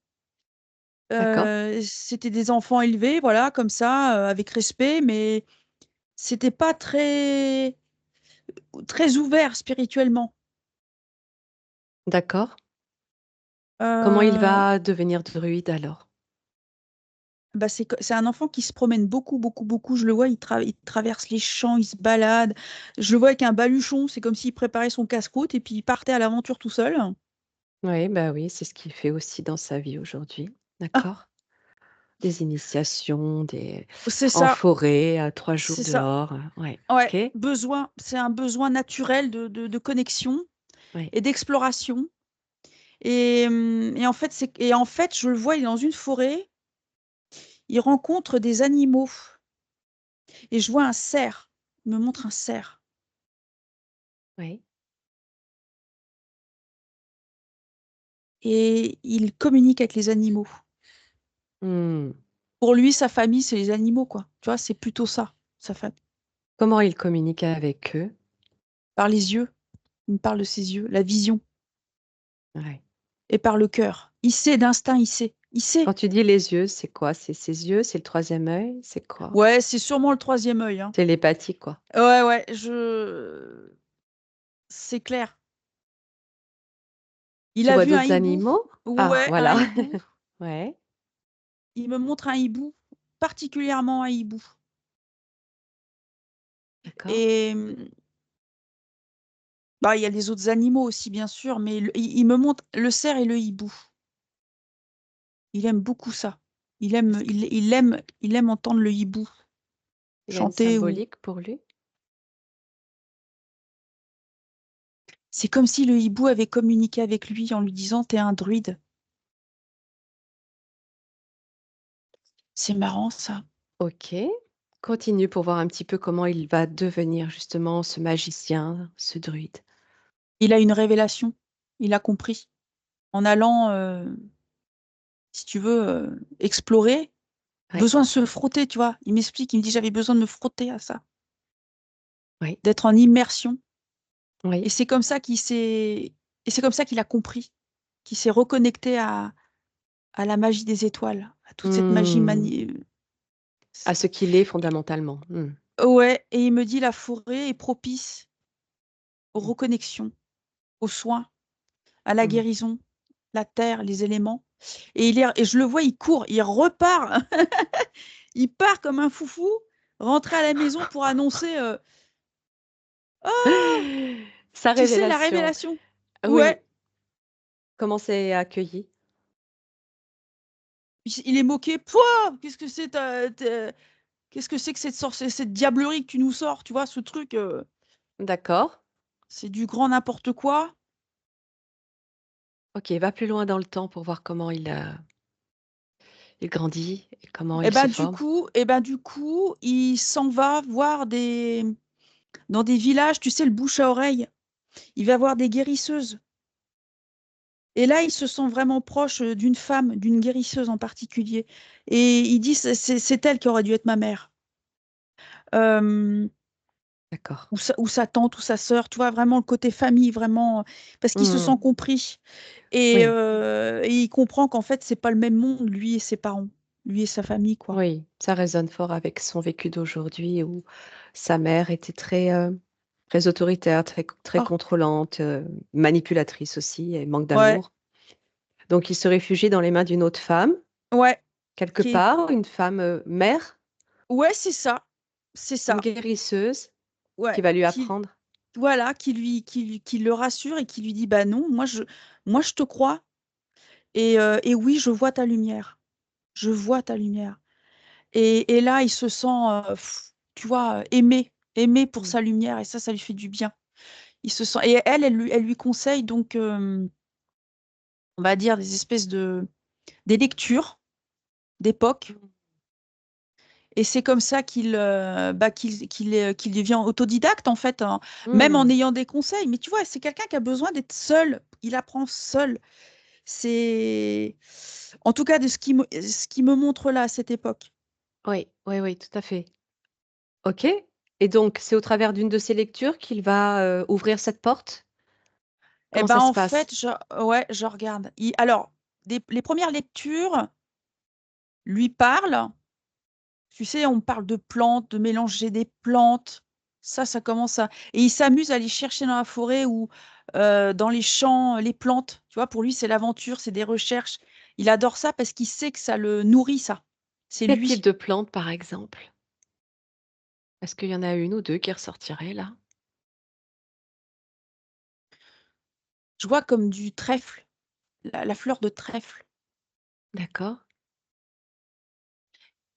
Speaker 2: D'accord.
Speaker 1: C'était des enfants élevés, voilà, comme ça, avec respect, mais c'était pas très ouvert spirituellement.
Speaker 2: D'accord. Comment il
Speaker 1: Euh,
Speaker 2: va devenir druide alors?
Speaker 1: Bah c'est un enfant qui se promène beaucoup, beaucoup, beaucoup. Je le vois, il traverse les champs, il se balade. Je le vois avec un baluchon, c'est comme s'il préparait son casse-croûte et puis il partait à l'aventure tout seul.
Speaker 2: Oui, bah oui, c'est ce qu'il fait aussi dans sa vie aujourd'hui.
Speaker 1: Ah,
Speaker 2: D'accord. Des initiations, des
Speaker 1: c'est
Speaker 2: en
Speaker 1: ça,
Speaker 2: forêt, 3 jours
Speaker 1: c'est ça.
Speaker 2: dehors, ouais,
Speaker 1: Ouais,
Speaker 2: OK.
Speaker 1: c'est un besoin naturel de connexion
Speaker 2: Oui,
Speaker 1: et d'exploration. Et en fait, je le vois, il est dans une forêt, il rencontre des animaux. Et je vois un cerf. Il me montre un cerf.
Speaker 2: oui.
Speaker 1: Et il communique avec les animaux.
Speaker 2: Mmh.
Speaker 1: Pour lui, sa famille, c'est les animaux, quoi. Tu vois, c'est plutôt ça, sa famille.
Speaker 2: Comment il communique avec eux?
Speaker 1: Par les yeux, il me parle de ses yeux, la vision,
Speaker 2: Ouais.
Speaker 1: et par le cœur. Il sait d'instinct, il sait. Il
Speaker 2: Quand
Speaker 1: sait.
Speaker 2: tu dis les yeux, c'est quoi? C'est ses yeux? C'est le troisième œil? C'est quoi?
Speaker 1: Ouais, c'est sûrement le troisième œil, hein.
Speaker 2: Télépathie, quoi.
Speaker 1: Ouais, ouais, c'est clair. Il
Speaker 2: Tu
Speaker 1: a
Speaker 2: vois
Speaker 1: vu un
Speaker 2: d'autres
Speaker 1: hibou.
Speaker 2: animaux? Ah,
Speaker 1: Ouais, un
Speaker 2: voilà.
Speaker 1: hibou.
Speaker 2: Ouais,
Speaker 1: Il me montre un hibou, particulièrement un hibou.
Speaker 2: d'accord.
Speaker 1: Et bah, il y a les autres animaux aussi, bien sûr, mais il me montre le cerf et le hibou. Il aime beaucoup ça.
Speaker 2: Est-ce
Speaker 1: Il aime entendre le hibou
Speaker 2: qu'il a une
Speaker 1: chanter ou
Speaker 2: symbolique pour lui?
Speaker 1: c'est comme si le hibou avait communiqué avec lui en lui disant t'es un druide. C'est marrant ça.
Speaker 2: OK. Continue pour voir un petit peu comment il va devenir justement ce magicien, ce druide.
Speaker 1: Il a une révélation. Il a compris. En allant, si tu veux, explorer,
Speaker 2: Ouais,
Speaker 1: besoin de se frotter, tu vois. Il m'explique, il me dit j'avais besoin de me frotter à ça,
Speaker 2: oui,
Speaker 1: d'être en immersion. Et
Speaker 2: oui.
Speaker 1: c'est comme ça et c'est comme ça qu'il a compris, qu'il s'est reconnecté à la magie des étoiles, à toute cette magie
Speaker 2: Mmh. À ce qu'il est fondamentalement. Mmh.
Speaker 1: Ouais, et il me dit la forêt est propice aux
Speaker 2: Mmh.
Speaker 1: reconnexions, aux soins, à la
Speaker 2: Mmh.
Speaker 1: guérison, la terre, les éléments. Et je le vois, il court, il repart, il part comme un foufou, rentrer à la maison pour annoncer, oh,
Speaker 2: Sa
Speaker 1: tu sais, la
Speaker 2: révélation.
Speaker 1: révélation.
Speaker 2: Oui.
Speaker 1: Ouais,
Speaker 2: Comment c'est accueilli?
Speaker 1: il est moqué. Pouah, qu'est-ce que c'est que cette diablerie que tu nous sors, tu vois, ce truc,
Speaker 2: D'accord.
Speaker 1: c'est du grand n'importe quoi.
Speaker 2: OK, va plus loin dans le temps pour voir comment il grandit et comment il se forme.
Speaker 1: Et ben du coup, il s'en va voir dans des villages, tu sais, le bouche à oreille. Il va voir des guérisseuses. Et là, il se sent vraiment proche d'une femme, d'une guérisseuse en particulier. Et il dit, c'est elle qui aurait dû être ma mère. Euh,
Speaker 2: D'accord.
Speaker 1: ou sa tante ou sa sœur, tu vois, vraiment le côté famille, vraiment, parce qu'il se sent
Speaker 2: Mmh.
Speaker 1: compris.
Speaker 2: Oui,
Speaker 1: Et il comprend qu'en fait, c'est pas le même monde, lui et ses parents, lui et sa famille, quoi.
Speaker 2: oui, ça résonne fort avec son vécu d'aujourd'hui où sa mère était très autoritaire, très
Speaker 1: Ah,
Speaker 2: contrôlante, manipulatrice aussi et manque
Speaker 1: ouais,
Speaker 2: d'amour. Donc il se réfugie dans les mains d'une autre femme,
Speaker 1: ouais,
Speaker 2: quelque
Speaker 1: qui est-
Speaker 2: part, une femme, mère,
Speaker 1: ouais, c'est ça, c'est
Speaker 2: une
Speaker 1: ça,
Speaker 2: guérisseuse qui
Speaker 1: ouais,
Speaker 2: va lui apprendre.
Speaker 1: voilà, qui le rassure et qui lui dit, bah non, moi, je te crois, et oui, je vois ta lumière, je vois ta lumière. Et là, il se sent, tu vois, aimé pour
Speaker 2: Mmh.
Speaker 1: sa lumière, et ça lui fait du bien. Il se sent, et elle lui conseille donc, on va dire, des espèces des lectures d'époque.
Speaker 2: Mmh.
Speaker 1: Et c'est comme ça qu'il devient autodidacte, en fait, hein, même en
Speaker 2: Mmh.
Speaker 1: ayant des conseils. Mais tu vois, c'est quelqu'un qui a besoin d'être seul. Il apprend seul. C'est, en tout cas, de ce qui me montre là, à cette époque.
Speaker 2: Oui, oui, oui, tout à fait. OK, et donc c'est au travers d'une de ces lectures qu'il va, ouvrir cette porte?
Speaker 1: Eh
Speaker 2: Comment
Speaker 1: ben,
Speaker 2: ça se
Speaker 1: en
Speaker 2: passe?
Speaker 1: fait, ouais, je regarde. Alors, les premières lectures lui parlent. Tu sais, on parle de plantes, de mélanger des plantes. Ça commence à... Et il s'amuse à aller chercher dans la forêt ou dans les champs les plantes. Tu vois, pour lui, c'est l'aventure, c'est des recherches. Il adore ça parce qu'il sait que ça le nourrit, ça. C'est
Speaker 2: Quel type
Speaker 1: lui.
Speaker 2: de plante, par exemple? Est-ce qu'il y en a une ou 2 qui ressortiraient là?
Speaker 1: Je vois comme du trèfle, la fleur de trèfle.
Speaker 2: D'accord.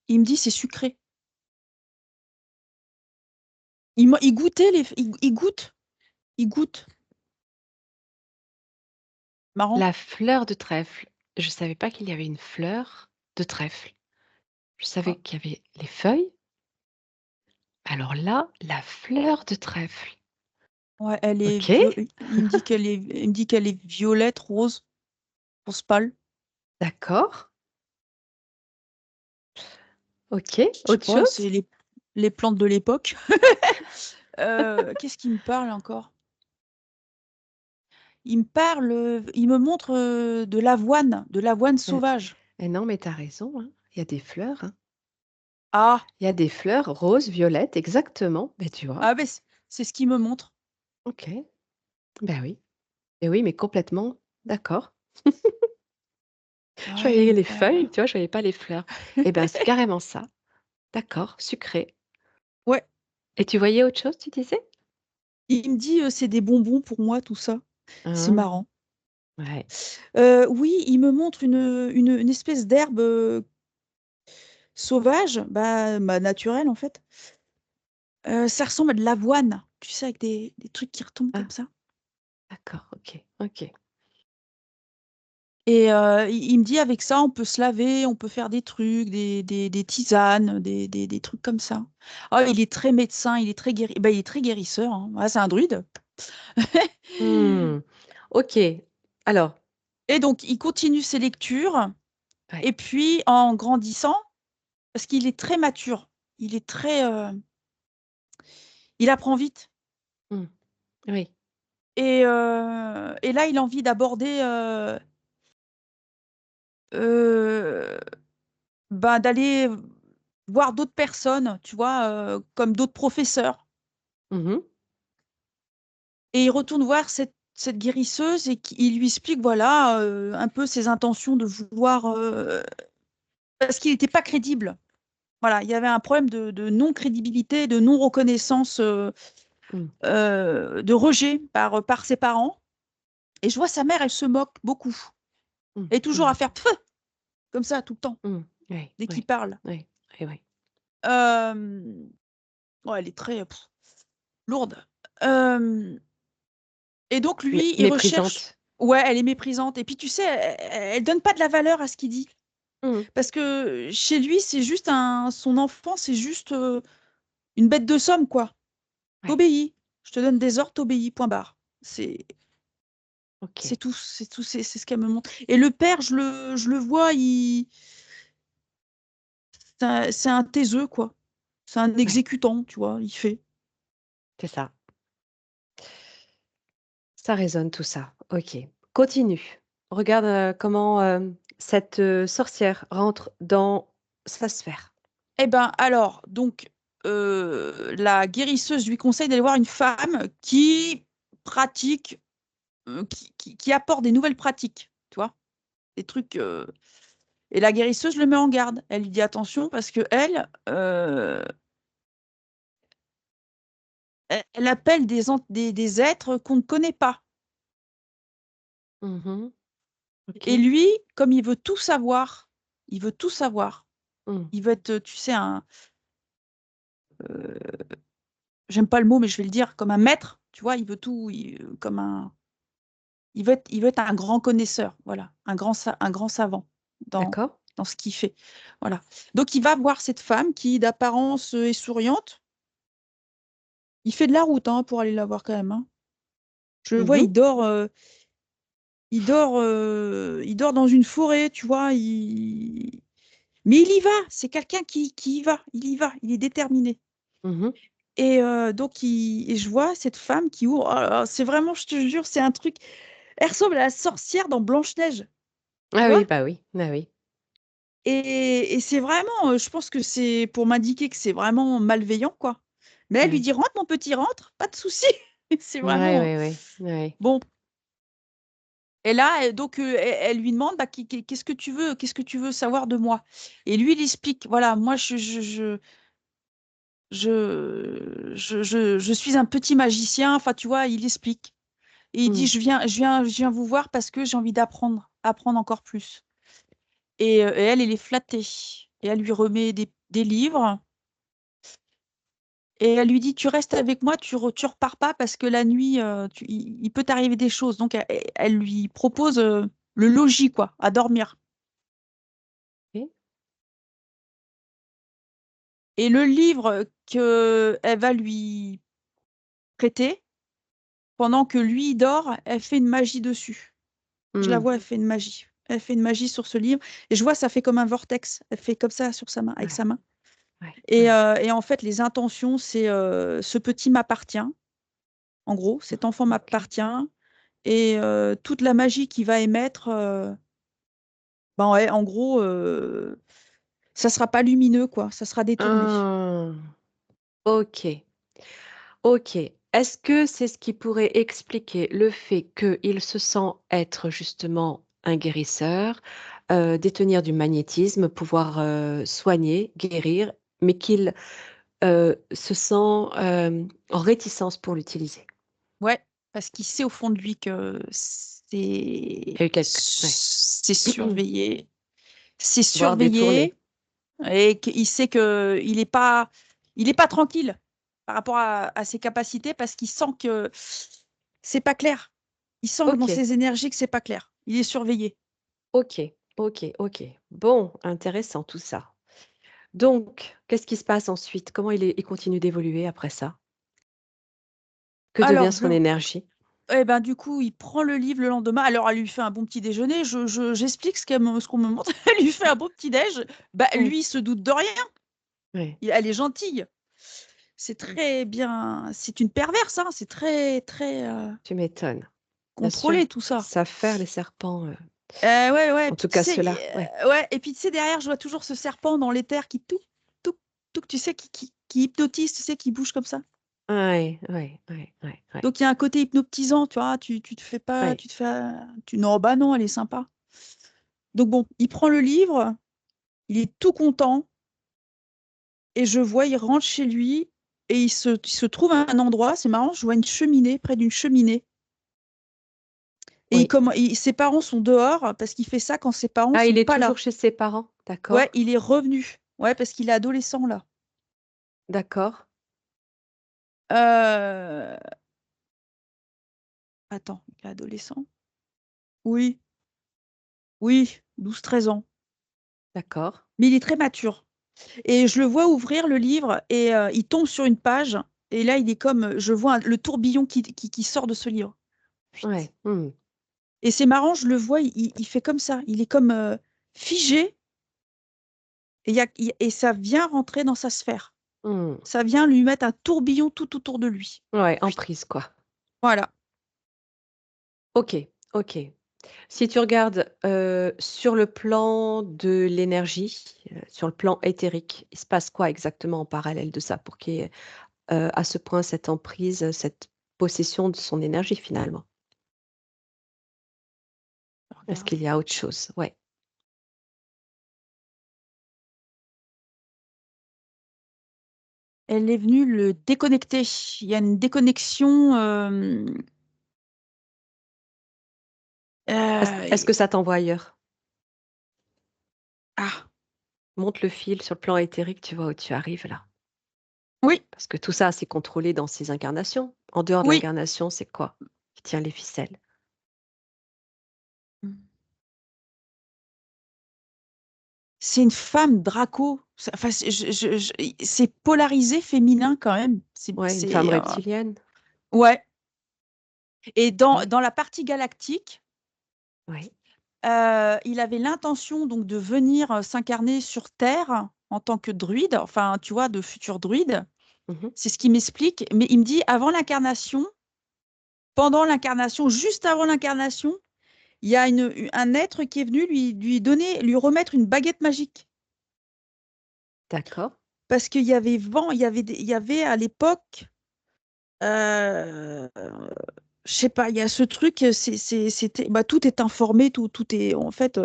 Speaker 1: Il me dit, c'est sucré. Il goûtait il goûte. Marrant.
Speaker 2: La fleur de trèfle. Je savais pas qu'il y avait une fleur de trèfle. Je savais
Speaker 1: Ah,
Speaker 2: qu'il y avait les feuilles. Alors là, la fleur de trèfle.
Speaker 1: ouais,
Speaker 2: OK,
Speaker 1: il me dit qu'elle est violette, rose pâle.
Speaker 2: d'accord. OK,
Speaker 1: Je sais
Speaker 2: autre
Speaker 1: pas,
Speaker 2: chose?
Speaker 1: c'est les plantes de l'époque. Qu'est-ce qu'il me parle encore? Il me montre de l'avoine
Speaker 2: Heu,
Speaker 1: sauvage.
Speaker 2: non, mais tu as raison, hein, il y a des fleurs, hein.
Speaker 1: Ah,
Speaker 2: Il y a des fleurs roses, violettes, exactement. Beh, tu vois?
Speaker 1: ah ben c'est ce qu'il me montre.
Speaker 2: OK. Ben oui. Et oui, mais complètement d'accord. Je voyais
Speaker 1: Ouais,
Speaker 2: les feuilles, tu vois? Je voyais pas les fleurs. Et ben, c'est carrément ça. D'accord, sucré.
Speaker 1: ouais.
Speaker 2: Et tu voyais autre chose, tu disais?
Speaker 1: Il me dit c'est des bonbons pour moi, tout ça. C'est
Speaker 2: Ah,
Speaker 1: marrant.
Speaker 2: ouais.
Speaker 1: Oui, il me montre une espèce d'herbe sauvage, bah, naturelle en fait. Ça ressemble à de l'avoine, tu sais, avec des trucs qui retombent
Speaker 2: Ah,
Speaker 1: comme ça.
Speaker 2: d'accord, OK, OK.
Speaker 1: Et il me dit, avec ça, on peut se laver, on peut faire des trucs, des tisanes, des trucs comme ça. Ah, il est très médecin, il est très bah, il est très guérisseur, hein. Ah, c'est un druide.
Speaker 2: Mmh. OK. Alors,
Speaker 1: Et donc, il continue ses lectures.
Speaker 2: ouais.
Speaker 1: Et puis, en grandissant, parce qu'il est très mature, il est très, il apprend vite.
Speaker 2: Mmh. Oui.
Speaker 1: Et là, il a envie d'aborder, euh, ben, d'aller voir d'autres personnes, tu vois, comme d'autres professeurs.
Speaker 2: Mmh.
Speaker 1: Et il retourne voir cette guérisseuse et il lui explique, voilà, un peu ses intentions de vouloir, parce qu'il n'était pas crédible. Voilà, il y avait un problème de non-crédibilité, de non-reconnaissance,
Speaker 2: Mmh.
Speaker 1: de rejet par ses parents. Et je vois sa mère, elle se moque beaucoup.
Speaker 2: Mmh.
Speaker 1: Elle est toujours
Speaker 2: Mmh.
Speaker 1: à faire pfff comme ça tout le temps,
Speaker 2: Mmh. Oui,
Speaker 1: dès qu'il
Speaker 2: oui,
Speaker 1: parle.
Speaker 2: oui, oui, oui.
Speaker 1: Euh, ouais, elle est très lourde. Euh, et donc, lui, il recherche.
Speaker 2: Méprisante.
Speaker 1: Ouais, elle est méprisante. Et puis, tu sais, elle donne pas de la valeur à ce qu'il dit.
Speaker 2: Mmh.
Speaker 1: Parce que chez lui, c'est juste son enfant, c'est juste une bête de somme, quoi.
Speaker 2: Ouais,
Speaker 1: T'obéis. Je te donne des ordres, t'obéis, point barre. C'est, c'est
Speaker 2: OK.
Speaker 1: tout, c'est ce qu'elle me montre. Et le père, je le vois, c'est un taiseux, quoi. C'est un
Speaker 2: Ouais.
Speaker 1: exécutant, tu vois, il fait.
Speaker 2: c'est ça. Ça résonne tout ça. OK. Continue. Regarde, comment, cette, sorcière rentre dans sa sphère.
Speaker 1: Eh ben, alors, donc, la guérisseuse lui conseille d'aller voir une femme qui pratique, qui apporte des nouvelles pratiques, tu vois? Des trucs, et la guérisseuse le met en garde. Elle lui dit: «Attention» parce qu'elle, elle appelle des êtres qu'on ne connaît pas.
Speaker 2: Mmh.
Speaker 1: Et
Speaker 2: OK.
Speaker 1: lui, comme il veut tout savoir.
Speaker 2: Mmh.
Speaker 1: Il veut être, tu sais, j'aime pas le mot, mais je vais le dire, comme un maître, tu vois? Il veut tout, comme il veut être un grand connaisseur, voilà, un grand savant dans
Speaker 2: D'accord.
Speaker 1: dans ce qu'il fait, voilà. Donc il va voir cette femme qui, d'apparence, est souriante. Il fait de la route, hein, pour aller la voir quand même, hein. Je le vois,
Speaker 2: Mmh.
Speaker 1: il dort dans une forêt, tu vois? Mais il y va, c'est quelqu'un qui y va, il est déterminé.
Speaker 2: Mmh.
Speaker 1: Et donc je vois cette femme qui ouvre, oh là là, c'est vraiment, je te jure, c'est un truc, elle ressemble à la sorcière dans Blanche-Neige, tu
Speaker 2: Ah
Speaker 1: vois?
Speaker 2: oui, bah oui, bah oui.
Speaker 1: Et c'est vraiment, je pense que c'est pour m'indiquer que c'est vraiment malveillant, quoi. Mais elle lui
Speaker 2: Ouais.
Speaker 1: dit: «Rentre mon petit, rentre, pas de souci». C'est
Speaker 2: Ouais,
Speaker 1: vraiment,
Speaker 2: ouais, ouais, ouais.
Speaker 1: bon. Et là, donc elle lui demande: «Bah, qu'est-ce que tu veux? Qu'est-ce que tu veux savoir de moi?» Et lui, il explique: «Voilà, moi je suis un petit magicien», enfin, tu vois? Il explique. Et il dit:
Speaker 2: Mmh.
Speaker 1: Je viens vous voir parce que j'ai envie apprendre encore plus». Et elle est flattée et elle lui remet des livres et elle lui dit: «Tu restes avec moi, tu repars pas parce que la nuit, il peut t'arriver des choses». Donc elle lui propose, le logis, quoi, à dormir.
Speaker 2: OK.
Speaker 1: Et le livre qu'elle va lui prêter, pendant que lui, il dort, elle fait une magie dessus. Je la
Speaker 2: Mmh.
Speaker 1: vois, elle fait une magie. Elle fait une magie sur ce livre et je vois, ça fait comme un vortex. Elle fait comme ça sur sa main, avec
Speaker 2: Ouais,
Speaker 1: sa main.
Speaker 2: ouais, ouais.
Speaker 1: Et en fait, les intentions, c'est, «Ce petit m'appartient». En gros, cet enfant
Speaker 2: OK.
Speaker 1: m'appartient. Et toute la magie qu'il va émettre, ben, ouais, en gros, ça sera pas lumineux, quoi, ça sera détourné.
Speaker 2: Ah! OK. OK. Est-ce que c'est ce qui pourrait expliquer le fait qu'il se sent être justement un guérisseur, détenir du magnétisme, pouvoir, soigner, guérir, mais qu'il, se sent, en réticence pour l'utiliser?
Speaker 1: Ouais, parce qu'il sait au fond de lui que
Speaker 2: Il y a eu quelque ouais.
Speaker 1: c'est
Speaker 2: Voire détourné.
Speaker 1: surveillé et qu'il sait qu'il est pas tranquille par rapport à ses capacités parce qu'il sent que c'est pas clair. Il sent que dans
Speaker 2: OK,
Speaker 1: ses énergies que c'est pas clair. Il est surveillé.
Speaker 2: OK, OK, OK. Bon, intéressant tout ça. Donc, qu'est-ce qui se passe ensuite? Comment il continue d'évoluer après ça? Que devient
Speaker 1: Alors je
Speaker 2: son
Speaker 1: le
Speaker 2: énergie?
Speaker 1: Et ben, du coup, il prend le livre le lendemain. Alors, elle lui fait un bon petit déjeuner. J'explique ce qu'on me montre. Elle lui fait un bon petit déj. Bah,
Speaker 2: Mmh.
Speaker 1: lui, il se doute de rien.
Speaker 2: Ouais.
Speaker 1: Elle est gentille. C'est très bien. C'est une perverse, hein. C'est très, très
Speaker 2: Tu m'étonnes. Bien sûr.
Speaker 1: contrôlé, tout ça.
Speaker 2: Savent faire les serpents,
Speaker 1: Ouais, ouais.
Speaker 2: en
Speaker 1: Puis
Speaker 2: tout
Speaker 1: tu
Speaker 2: cas
Speaker 1: sais,
Speaker 2: ceux-là, ouais.
Speaker 1: ouais. Et puis tu sais, derrière, je vois toujours ce serpent dans l'éther qui touc, touc, touc, tu sais, qui hypnotise, tu sais, qui bouge comme ça.
Speaker 2: Ouais, ouais, ouais, ouais, ouais,
Speaker 1: Donc, il y a un côté hypnotisant, tu vois. Tu te fais pas,
Speaker 2: ouais.
Speaker 1: tu te fais, non, bah non, elle est sympa. Donc, bon, il prend le livre. Il est tout content et je vois, il rentre chez lui et il se trouve à un endroit, c'est marrant, je vois une cheminée, près d'une cheminée. Et
Speaker 2: Oui.
Speaker 1: ses parents sont dehors parce qu'il fait ça quand ses parents
Speaker 2: Ah,
Speaker 1: sont
Speaker 2: il est
Speaker 1: pas
Speaker 2: toujours
Speaker 1: là.
Speaker 2: chez ses parents?
Speaker 1: Ouais,
Speaker 2: D'accord,
Speaker 1: il est revenu. Ouais, parce qu'il est adolescent là.
Speaker 2: d'accord.
Speaker 1: Euh, Attends, il est adolescent? Oui, oui, 12, 13 ans.
Speaker 2: D'accord.
Speaker 1: Mais il est très mature. Et je le vois ouvrir le livre et il tombe sur une page. Et là, il est comme, je vois le tourbillon qui sort de ce livre.
Speaker 2: Ouais. Mmh.
Speaker 1: Et c'est marrant, je le vois, il fait comme ça. Il est comme, figé et ça vient rentrer dans sa sphère.
Speaker 2: Mmh.
Speaker 1: Ça vient lui mettre un tourbillon tout autour de lui.
Speaker 2: Ouais, emprise, quoi.
Speaker 1: Voilà.
Speaker 2: OK, OK. Si tu regardes, sur le plan de l'énergie, sur le plan éthérique, il se passe quoi exactement en parallèle de ça pour qu'il y ait, à ce point cette emprise, cette possession de son énergie finalement? Est-ce
Speaker 1: Regarde.
Speaker 2: qu'il y a autre chose? Ouais.
Speaker 1: Elle est venue le déconnecter. Il y a une déconnexion.
Speaker 2: Est-ce que
Speaker 1: Et-
Speaker 2: ça t'envoie ailleurs?
Speaker 1: Ah,
Speaker 2: Monte le fil sur le plan éthérique, tu vois où tu arrives là.
Speaker 1: oui,
Speaker 2: Parce que tout ça, c'est contrôlé dans ces incarnations. En dehors de
Speaker 1: oui.
Speaker 2: l'incarnation, c'est quoi qui tient les ficelles?
Speaker 1: C'est une femme Draco. Enfin, c'est polarisé féminin quand même.
Speaker 2: Ouais, une femme reptilienne?
Speaker 1: Ouais. Et
Speaker 2: Mmh.
Speaker 1: dans la partie galactique,
Speaker 2: Oui.
Speaker 1: il avait l'intention donc de venir s'incarner sur Terre en tant que druide, enfin, tu vois, de futur druide.
Speaker 2: Mmh.
Speaker 1: C'est ce qu'il m'explique. Mais il me dit, avant l'incarnation, pendant l'incarnation, juste avant l'incarnation, il y a un être qui est venu lui donner, lui remettre une baguette magique.
Speaker 2: D'accord.
Speaker 1: Parce qu'il y avait vent, il y avait à l'époque, euh, je sais pas, il y a ce truc, c'était, bah, tout est informé, tout est, en fait,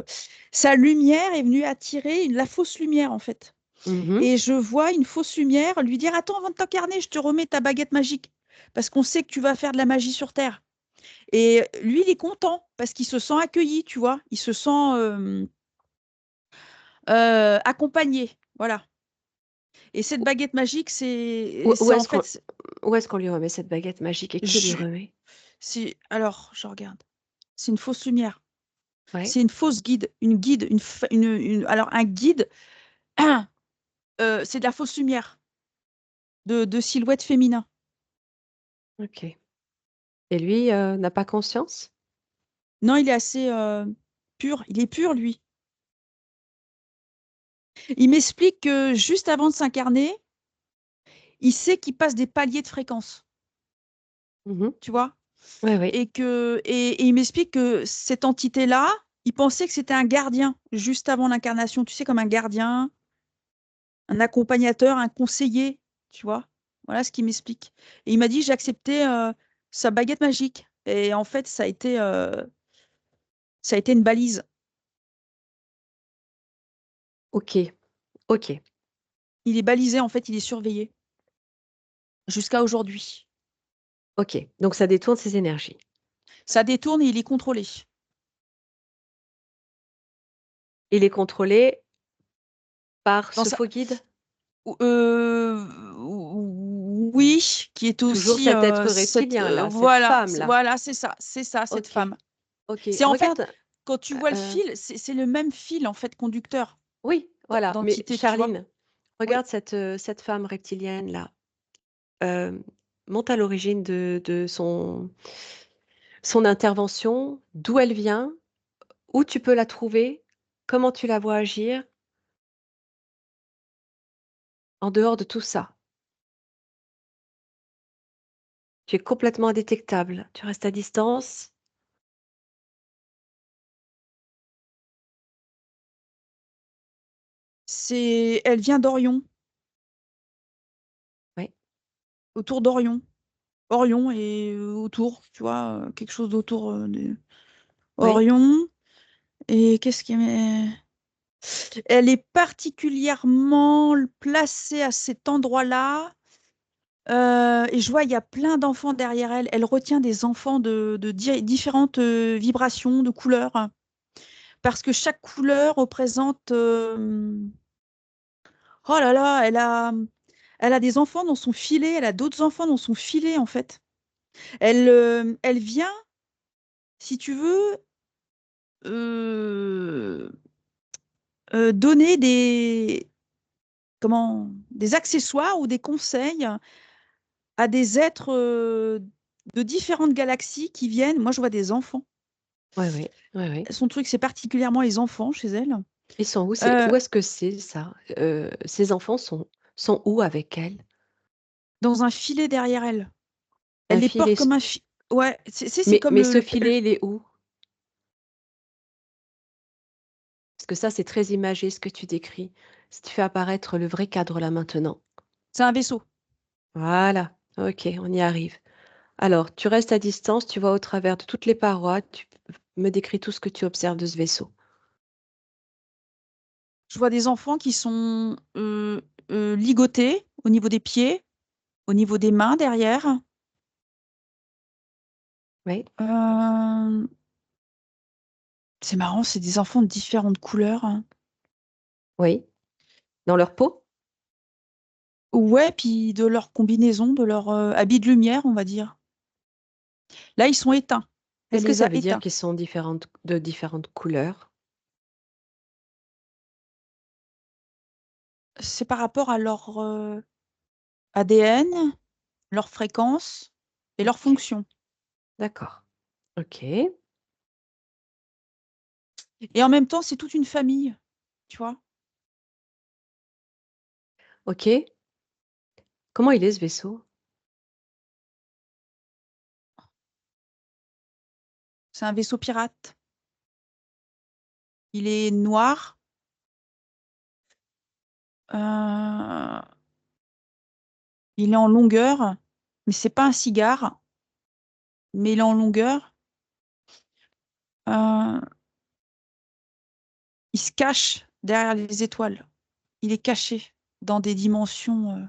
Speaker 1: sa lumière est venue attirer la fausse lumière, en fait.
Speaker 2: Mmh.
Speaker 1: Et je vois une fausse lumière lui dire, attends, avant de t'incarner, je te remets ta baguette magique, parce qu'on sait que tu vas faire de la magie sur Terre. Et lui, il est content, parce qu'il se sent accueilli, tu vois, il se sent accompagné, voilà. Et cette baguette magique,
Speaker 2: Où
Speaker 1: c'est en
Speaker 2: est-ce qu'on
Speaker 1: fait,
Speaker 2: où est-ce qu'on lui remet cette baguette magique et qui lui
Speaker 1: je,
Speaker 2: remet?
Speaker 1: alors, je regarde. C'est une fausse lumière.
Speaker 2: Ouais,
Speaker 1: C'est une fausse guide, alors un guide, c'est de la fausse lumière de silhouette féminin.
Speaker 2: OK. Et lui, n'a pas conscience?
Speaker 1: Non, il est assez pur. Il est pur, lui. Il m'explique que juste avant de s'incarner, il sait qu'il passe des paliers de fréquence,
Speaker 2: Mmh.
Speaker 1: tu vois.
Speaker 2: Oui, oui.
Speaker 1: Et il m'explique que cette entité-là, il pensait que c'était un gardien juste avant l'incarnation, tu sais, comme un gardien, un accompagnateur, un conseiller, tu vois. Voilà ce qu'il m'explique. Et il m'a dit, j'ai accepté sa baguette magique. Et en fait, ça a été une balise.
Speaker 2: OK, OK,
Speaker 1: Il est balisé, en fait, il est surveillé jusqu'à aujourd'hui.
Speaker 2: OK. Donc ça détourne ses énergies.
Speaker 1: Ça détourne et il est contrôlé.
Speaker 2: Il est contrôlé par
Speaker 1: Dans
Speaker 2: ce
Speaker 1: sa...
Speaker 2: faux guide?
Speaker 1: Oui, qui est
Speaker 2: Toujours
Speaker 1: aussi
Speaker 2: cet être reptilien là, cette
Speaker 1: voilà,
Speaker 2: femme-là?
Speaker 1: voilà, c'est ça, cette
Speaker 2: OK,
Speaker 1: femme.
Speaker 2: OK.
Speaker 1: C'est en fait,
Speaker 2: Regarde,
Speaker 1: quand tu vois le
Speaker 2: heu
Speaker 1: fil, c'est le même fil en fait conducteur
Speaker 2: oui, voilà, mais
Speaker 1: d'entité, tu vois.
Speaker 2: Charline,
Speaker 1: Oui.
Speaker 2: regarde cette femme reptilienne-là, monte à l'origine de son intervention, d'où elle vient, où tu peux la trouver, comment tu la vois agir, en dehors de tout ça. Tu es complètement indétectable. Tu restes à distance.
Speaker 1: Elle vient d'Orion,
Speaker 2: Oui,
Speaker 1: autour d'Orion. Orion et autour, tu vois, quelque chose d'autour de
Speaker 2: oui,
Speaker 1: Orion. Et qu'est-ce qui est... Elle est particulièrement placée à cet endroit-là. Et je vois, il y a plein d'enfants derrière elle. Elle retient des enfants de différentes vibrations, de couleurs, parce que chaque couleur représente... Oh là là, elle a des enfants dans son filet, elle a d'autres enfants dans son filet, en fait. Elle vient, si tu veux, euh, donner des accessoires ou des conseils à des êtres de différentes galaxies qui viennent. Moi, je vois des enfants.
Speaker 2: oui, oui, oui, oui.
Speaker 1: Son truc, c'est particulièrement les enfants chez elle.
Speaker 2: Ils sont où? C'est
Speaker 1: Euh,
Speaker 2: où est-ce que c'est ça? Ces enfants sont sont où avec elle?
Speaker 1: Dans un filet derrière elle. Elle
Speaker 2: Un
Speaker 1: les
Speaker 2: filet
Speaker 1: porte
Speaker 2: s
Speaker 1: comme un filet. Ouais, c'est
Speaker 2: mais
Speaker 1: comme
Speaker 2: mais ce filet, il est où? Parce que ça, c'est très imagé ce que tu décris. Si tu fais apparaître le vrai cadre là maintenant.
Speaker 1: c'est un vaisseau.
Speaker 2: Voilà, OK, on y arrive. Alors, tu restes à distance, tu vois au travers de toutes les parois, tu me décris tout ce que tu observes de ce vaisseau.
Speaker 1: Je vois des enfants qui sont ligotés au niveau des pieds, au niveau des mains derrière.
Speaker 2: Oui,
Speaker 1: Euh, c'est marrant, c'est des enfants de différentes couleurs, hein.
Speaker 2: oui. Dans leur peau?
Speaker 1: Ouais, puis de leur combinaison, de leur habit de lumière, on va dire. Là, ils sont éteints. Elle
Speaker 2: Qu'est-ce que
Speaker 1: les
Speaker 2: ça
Speaker 1: a
Speaker 2: veut dire
Speaker 1: éteints.
Speaker 2: qu'ils sont de différentes couleurs?
Speaker 1: C'est par rapport à leur ADN, leur fréquence et leur
Speaker 2: OK,
Speaker 1: fonction.
Speaker 2: d'accord. OK,
Speaker 1: Et en même temps, c'est toute une famille, tu vois.
Speaker 2: OK. Comment il est ce vaisseau?
Speaker 1: C'est un vaisseau pirate. Il est noir. euh, il est en longueur, mais c'est pas un cigare, mais il est en longueur. Euh, il se cache derrière les étoiles. Il est caché dans des dimensions.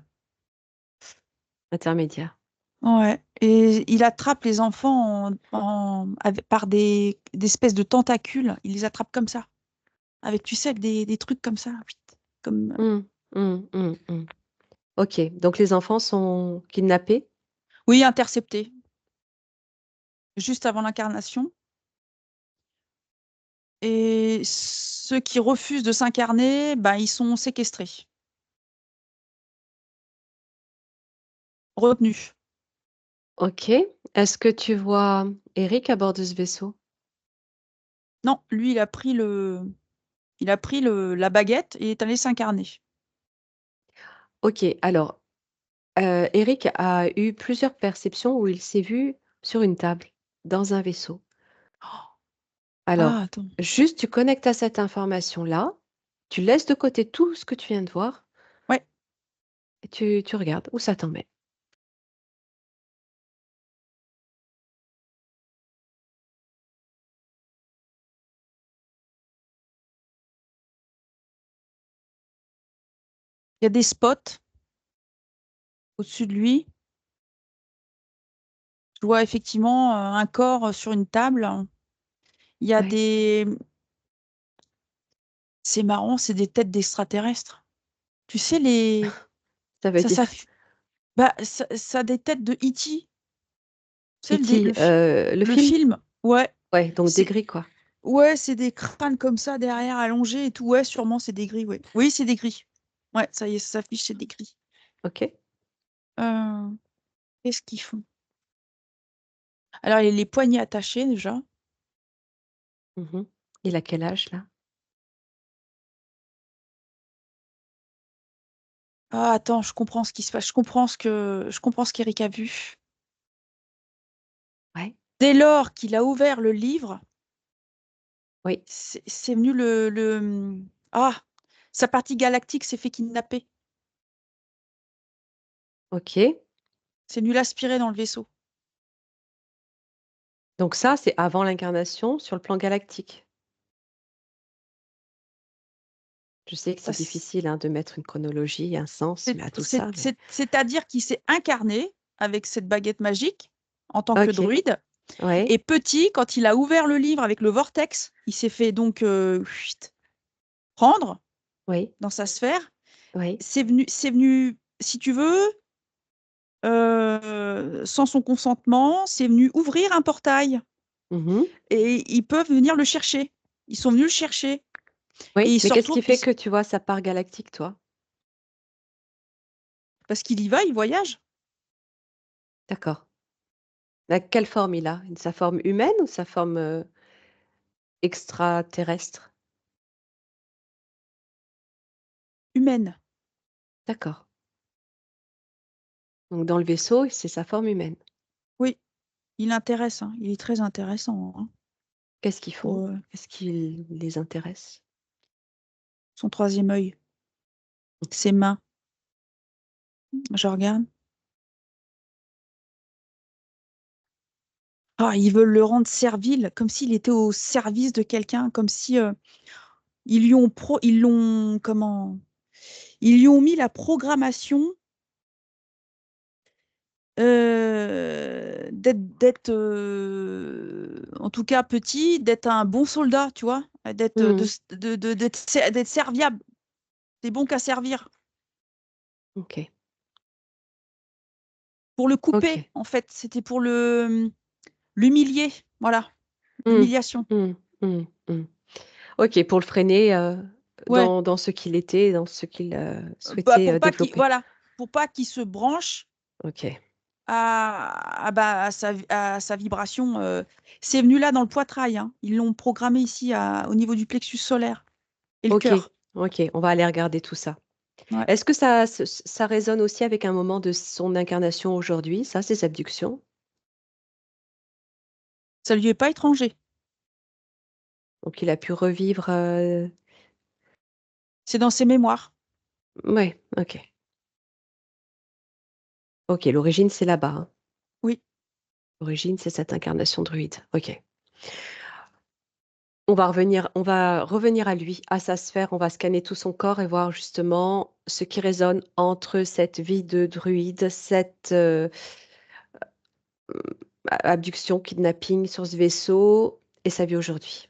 Speaker 2: Intermédiaire.
Speaker 1: Ouais. Et il attrape les enfants par des espèces de tentacules. Il les attrape comme ça. Avec, tu sais, des trucs comme ça. Comme,
Speaker 2: Mmh. Mmh, mmh, mmh. OK, donc les enfants sont kidnappés?
Speaker 1: oui, interceptés. Juste avant l'incarnation. Et ceux qui refusent de s'incarner, bah, ils sont séquestrés, retenus.
Speaker 2: OK. Est-ce que tu vois Eric à bord de ce vaisseau?
Speaker 1: Non, lui, il a pris la baguette et est allé s'incarner.
Speaker 2: OK, alors, Eric a eu plusieurs perceptions où il s'est vu sur une table, dans un vaisseau.
Speaker 1: Ah,
Speaker 2: Alors,
Speaker 1: attends.
Speaker 2: juste tu connectes à cette information-là, tu laisses de côté tout ce que tu viens de voir
Speaker 1: Ouais,
Speaker 2: et tu regardes où ça t'emmène.
Speaker 1: il y a des spots au-dessus de lui. Je vois effectivement un corps sur une table. Il y a
Speaker 2: Ouais,
Speaker 1: des... C'est marrant, c'est des têtes d'extraterrestres. Tu sais,
Speaker 2: ça veut
Speaker 1: ça,
Speaker 2: dire
Speaker 1: ça a des têtes de E.T. Tu sais,
Speaker 2: E.T., le
Speaker 1: le
Speaker 2: film?
Speaker 1: film. Ouais.
Speaker 2: Ouais, donc des
Speaker 1: C'est
Speaker 2: gris, quoi.
Speaker 1: Ouais, c'est des crânes comme ça derrière allongés et tout. Ouais, sûrement c'est des gris, ouais. Oui, c'est des gris. Ouais, ça y est, ça s'affiche, c'est des gris.
Speaker 2: OK.
Speaker 1: Euh, Qu'est-ce qu'ils font? Alors, il y a les poignets attachés déjà.
Speaker 2: Mmh. Il a quel âge, là?
Speaker 1: Ah, attends, je comprends ce qui se passe. Je comprends ce qu'Eric a vu.
Speaker 2: Ouais,
Speaker 1: Dès lors qu'il a ouvert le livre,
Speaker 2: oui,
Speaker 1: c'est venu Ah, sa partie galactique s'est fait kidnapper.
Speaker 2: OK.
Speaker 1: C'est venu l'aspirer dans le vaisseau.
Speaker 2: Donc ça, c'est avant l'incarnation sur le plan galactique. Je sais que c'est
Speaker 1: Parce-
Speaker 2: difficile, hein, de mettre une chronologie, un sens, mais à tout ça, mais
Speaker 1: C'est-à-dire qu'il s'est incarné avec cette baguette magique en tant que
Speaker 2: OK,
Speaker 1: druide.
Speaker 2: ouais,
Speaker 1: Et petit, quand il a ouvert le livre avec le vortex, il s'est fait donc prendre
Speaker 2: oui,
Speaker 1: dans sa sphère.
Speaker 2: oui.
Speaker 1: C'est venu, si tu veux, sans son consentement, c'est venu ouvrir un portail
Speaker 2: Mmh.
Speaker 1: et ils peuvent venir le chercher. Ils sont venus le chercher et
Speaker 2: Oui,
Speaker 1: ils
Speaker 2: mais
Speaker 1: se
Speaker 2: qu'est-ce
Speaker 1: retournent
Speaker 2: qui fait que tu vois sa part galactique, toi?
Speaker 1: parce qu'il y va, il voyage.
Speaker 2: D'accord. Quelle forme il a? Sa forme humaine ou sa forme, extraterrestre?
Speaker 1: Humaine.
Speaker 2: D'accord. Donc dans le vaisseau, c'est sa forme humaine.
Speaker 1: Oui, il intéresse, hein. Il est très intéressant, hein,
Speaker 2: Qu'est-ce qu'ils font?
Speaker 1: pour,
Speaker 2: Qu'est-ce qui les intéresse?
Speaker 1: son troisième œil, ses mains. Je regarde. Ah, ils veulent le rendre servile, comme s'il était au service de quelqu'un, comme si ils l'ont comment? Ils lui ont mis la programmation d'être, en tout cas petit, d'être un bon soldat, tu vois, d'être
Speaker 2: Mmh.
Speaker 1: d'être serviable. T'es bon qu'à servir.
Speaker 2: OK.
Speaker 1: Pour le couper,
Speaker 2: OK.
Speaker 1: en fait, c'était pour l'humilier, voilà,
Speaker 2: Mmh.
Speaker 1: l'humiliation.
Speaker 2: Mmh. Mmh. Mmh. OK, pour le freiner,
Speaker 1: Ouais,
Speaker 2: dans ce qu'il était, dans ce qu'il,
Speaker 1: bah,
Speaker 2: souhaitait, développer.
Speaker 1: pour pas qu'il se branche
Speaker 2: OK.
Speaker 1: à sa vibration. C'est venu là dans le poitrail, hein. Ils l'ont programmé ici au niveau du plexus solaire et le
Speaker 2: OK.
Speaker 1: cœur.
Speaker 2: OK, on va aller regarder tout ça.
Speaker 1: Ouais.
Speaker 2: Est-ce que ça résonne aussi avec un moment de son incarnation aujourd'hui, ça, ces abductions?
Speaker 1: Ça lui est pas étranger.
Speaker 2: Donc il a pu revivre,
Speaker 1: C'est dans ses mémoires.
Speaker 2: ouais, OK. OK, l'origine, c'est là-bas, hein.
Speaker 1: Oui.
Speaker 2: L'origine, c'est cette incarnation druide. OK. On va revenir à lui, à sa sphère, on va scanner tout son corps et voir justement ce qui résonne entre cette vie de druide, cette, abduction, kidnapping sur ce vaisseau et sa vie aujourd'hui.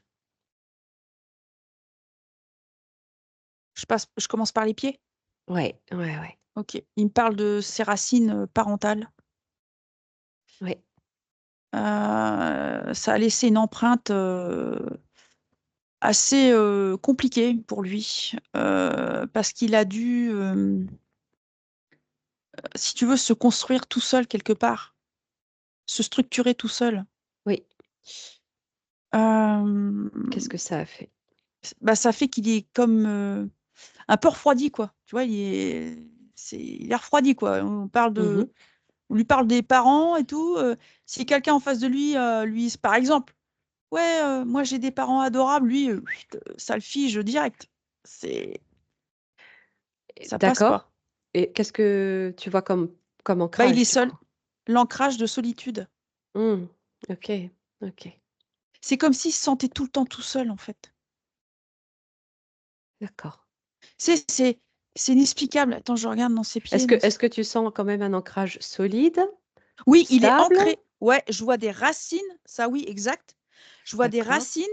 Speaker 1: Je commence par les pieds.
Speaker 2: Ouais, ouais, ouais,
Speaker 1: Ok. Il me parle de ses racines parentales.
Speaker 2: ouais.
Speaker 1: Ça a laissé une empreinte assez compliquée pour lui, parce qu'il a dû, si tu veux, se construire tout seul quelque part, se structurer tout seul.
Speaker 2: Oui,
Speaker 1: Euh,
Speaker 2: qu'est-ce que ça a fait?
Speaker 1: Bah, ça fait qu'il est comme un peu refroidi, quoi. Tu vois, il est refroidi, quoi.
Speaker 2: Mmh.
Speaker 1: On lui parle des parents et tout. Si quelqu'un en face de lui, par exemple, ouais, moi j'ai des parents adorables, lui, ça le fige direct. C'est, ça passe pas.
Speaker 2: D'accord, et qu'est-ce que tu vois comme
Speaker 1: Bah, il est
Speaker 2: ancrage du
Speaker 1: seul.
Speaker 2: coup?
Speaker 1: L'ancrage de solitude.
Speaker 2: Mmh. OK, OK,
Speaker 1: C'est comme s'il se sentait tout le temps tout seul, en fait.
Speaker 2: d'accord.
Speaker 1: C'est inexplicable. Attends, je regarde dans ses pieds.
Speaker 2: Est-ce que tu sens quand même un ancrage solide,
Speaker 1: Oui, il est
Speaker 2: stable?
Speaker 1: ancré. Ouais, je vois des racines. Ça, oui, exact. Je vois des
Speaker 2: D'accord.
Speaker 1: racines.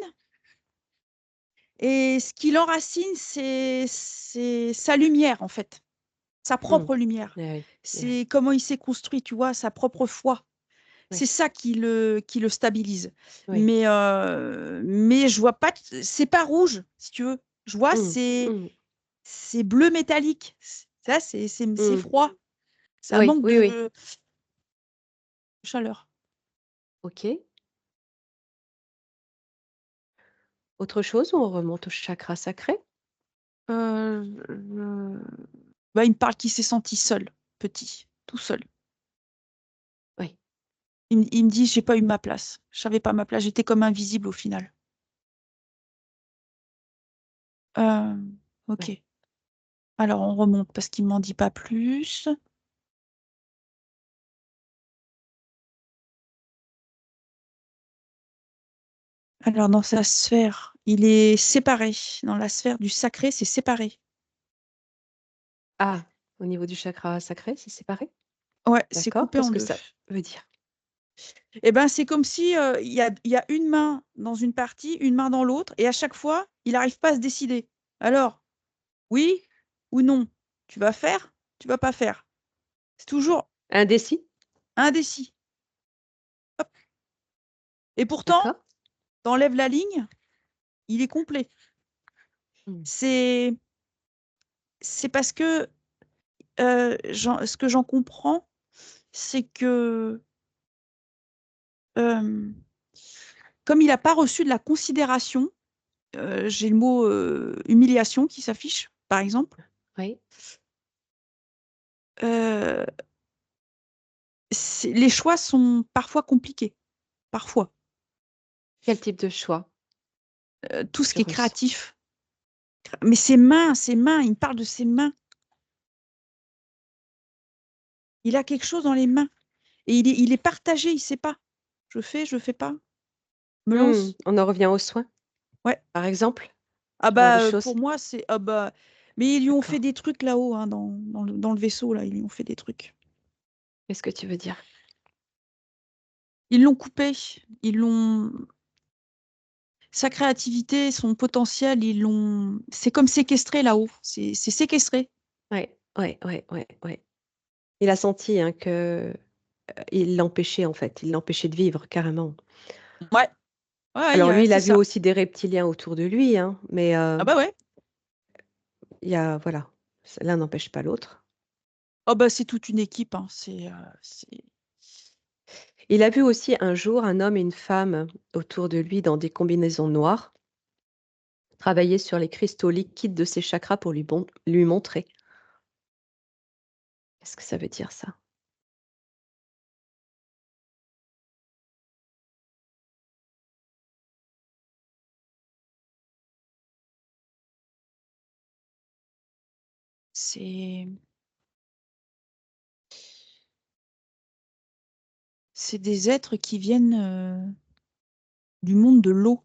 Speaker 1: Et ce qui l'enracine, c'est sa lumière, en fait. Sa
Speaker 2: Mmh.
Speaker 1: propre lumière.
Speaker 2: Eh oui, eh oui,
Speaker 1: C'est comment il s'est construit, tu vois, sa propre foi. C'est
Speaker 2: oui,
Speaker 1: ça qui le stabilise.
Speaker 2: oui.
Speaker 1: Mais je vois pas, c'est pas rouge, si tu veux. Je vois,
Speaker 2: Mmh. Mmh.
Speaker 1: c'est bleu métallique. Ça, c'est
Speaker 2: Mmh.
Speaker 1: froid. Ça
Speaker 2: Oui,
Speaker 1: manque
Speaker 2: oui, oui.
Speaker 1: de chaleur.
Speaker 2: OK. Autre chose ou on remonte au chakra sacré?
Speaker 1: Bah, il me parle qu'il s'est senti seul, petit, tout seul.
Speaker 2: Oui,
Speaker 1: Il me dit, j'ai pas eu ma place. Je savais pas ma place. J'étais comme invisible au final. Euh, ok.
Speaker 2: oui.
Speaker 1: Alors on remonte parce qu'il m'en dit pas plus. Alors dans sa sphère, il est séparé. Dans la sphère du sacré, c'est séparé.
Speaker 2: Ah, au niveau du chakra sacré, c'est séparé?
Speaker 1: Ouais, c'est
Speaker 2: D'accord,
Speaker 1: coupé en
Speaker 2: qu'est-ce que
Speaker 1: deux.
Speaker 2: ça veut dire?
Speaker 1: Et ben c'est comme si il y a une main dans une partie, une main dans l'autre, et à chaque fois, il n'arrive pas à se décider. Alors, oui ou non? Tu vas faire? Tu vas pas faire? C'est toujours
Speaker 2: Indécis?
Speaker 1: indécis. Hop. Et pourtant,
Speaker 2: D'accord.
Speaker 1: t'enlèves la ligne, il est complet.
Speaker 2: Mmh.
Speaker 1: C'est c'est parce que ce que j'en comprends, c'est que euh, comme il n'a pas reçu de la considération, j'ai le mot humiliation qui s'affiche, par exemple.
Speaker 2: Oui.
Speaker 1: euh, les choix sont parfois compliqués. Parfois.
Speaker 2: Quel type de choix
Speaker 1: Tout ce
Speaker 2: tu
Speaker 1: qui est
Speaker 2: ressens?
Speaker 1: créatif. Mais ses mains, il me parle de ses mains. Il a quelque chose dans les mains. Et il est partagé, il sait pas. Je fais pas. Me lance.
Speaker 2: On en revient aux soins,
Speaker 1: Ouais.
Speaker 2: par exemple?
Speaker 1: Ah
Speaker 2: Ce genre de
Speaker 1: bah
Speaker 2: choses?
Speaker 1: pour moi, c'est. Ah bah. Mais ils lui ont fait
Speaker 2: D'accord.
Speaker 1: des trucs là-haut, hein, dans le vaisseau, là, ils lui ont fait des trucs.
Speaker 2: Qu'est-ce que tu veux dire?
Speaker 1: Ils l'ont coupé. Ils l'ont. Sa créativité, son potentiel, ils l'ont. C'est comme séquestré là-haut. C'est séquestré.
Speaker 2: Ouais, ouais, ouais, ouais, ouais. Il a senti, hein, que, il l'empêchait, en fait, il l'empêchait de vivre, carrément.
Speaker 1: Ouais. Ouais,
Speaker 2: Alors lui, il
Speaker 1: c'est
Speaker 2: a vu
Speaker 1: ça.
Speaker 2: aussi des reptiliens autour de lui, hein, mais
Speaker 1: Ah bah ouais.
Speaker 2: il y a voilà, l'un n'empêche pas l'autre.
Speaker 1: Ah bah c'est toute une équipe, hein.
Speaker 2: Il a vu aussi un jour un homme et une femme autour de lui dans des combinaisons noires, travailler sur les cristaux liquides de ses chakras pour lui montrer. Qu'est-ce que ça veut dire ça?
Speaker 1: C'est c'est des êtres qui viennent du monde de l'eau.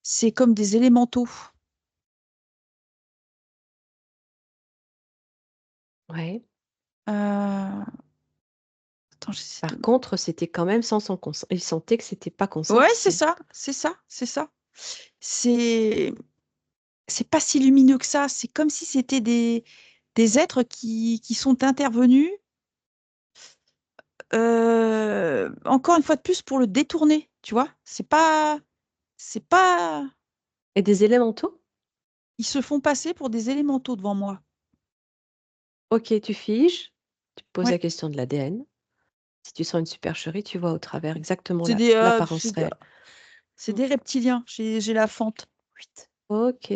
Speaker 1: C'est comme des élémentaux.
Speaker 2: Ouais.
Speaker 1: Euh, Attends, j'essaie
Speaker 2: Par
Speaker 1: de.
Speaker 2: contre, c'était quand même sans son consent il sentait que c'était pas
Speaker 1: Ouais,
Speaker 2: consenti.
Speaker 1: c'est ça, c'est ça. C'est c'est pas si lumineux que ça. C'est comme si c'était des êtres qui sont intervenus, encore une fois de plus, pour le détourner, tu vois. C'est pas,
Speaker 2: Et des élémentaux?
Speaker 1: ils se font passer pour des élémentaux devant moi.
Speaker 2: OK, tu figes, tu poses
Speaker 1: Ouais.
Speaker 2: la question de l'ADN. Si tu sens une supercherie, tu vois au travers exactement
Speaker 1: C'est des,
Speaker 2: l'apparence réelle.
Speaker 1: c'est
Speaker 2: Mmh.
Speaker 1: des reptiliens. J'ai la fente. Huit.
Speaker 2: OK.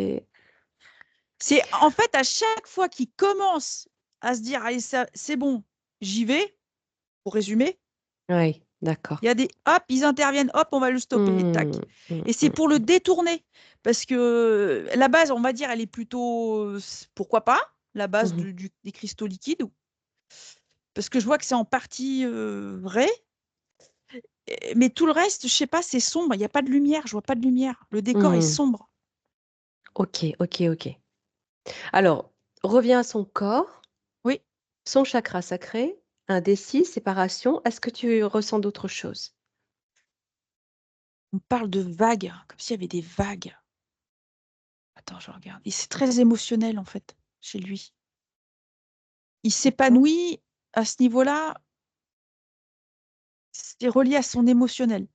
Speaker 1: C'est en fait à chaque fois qu'ils commencent à se dire, allez, ça, c'est bon, j'y vais, pour résumer,
Speaker 2: Oui, d'accord.
Speaker 1: il y a des hop, ils interviennent, hop, on va le stopper,
Speaker 2: Mmh.
Speaker 1: tac.
Speaker 2: Mmh,
Speaker 1: Et c'est
Speaker 2: mmh.
Speaker 1: pour le détourner. Parce que la base, on va dire, elle est plutôt, pourquoi pas, la base
Speaker 2: Mmh.
Speaker 1: des cristaux liquides. Parce que je vois que c'est en partie vrai. Mais tout le reste, je sais pas, c'est sombre, il n'y a pas de lumière, je vois pas de lumière. Le décor est
Speaker 2: Mmh.
Speaker 1: sombre.
Speaker 2: OK, OK, OK. Alors, reviens à son corps,
Speaker 1: Oui,
Speaker 2: son chakra sacré, indécis, séparation. Est-ce que tu ressens d'autres choses?
Speaker 1: on parle de vagues, comme s'il y avait des vagues. Attends, je regarde. Et c'est très émotionnel, en fait, chez lui. Il
Speaker 2: D'accord.
Speaker 1: s'épanouit à ce niveau-là, c'est relié à son émotionnel.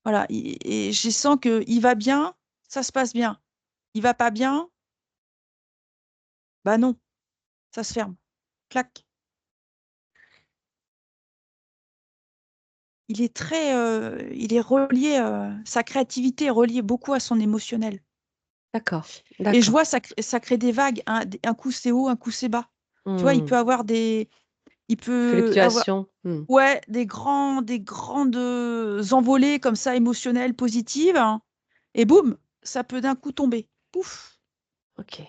Speaker 1: Voilà. Et je sens qu'il va bien, ça se passe bien. Il va pas bien, bah non, ça se ferme. Clac. Il est relié, sa créativité est reliée beaucoup à son émotionnel.
Speaker 2: D'accord,
Speaker 1: Et je
Speaker 2: d'accord.
Speaker 1: vois, ça crée des vagues. Un coup c'est haut, un coup c'est bas. Tu vois,
Speaker 2: Mmh.
Speaker 1: il peut avoir,
Speaker 2: Fluctuation. Mmh.
Speaker 1: ouais, des grandes envolées comme ça, émotionnelles, positives, hein. Et boum, ça peut d'un coup tomber. Pouf.
Speaker 2: OK.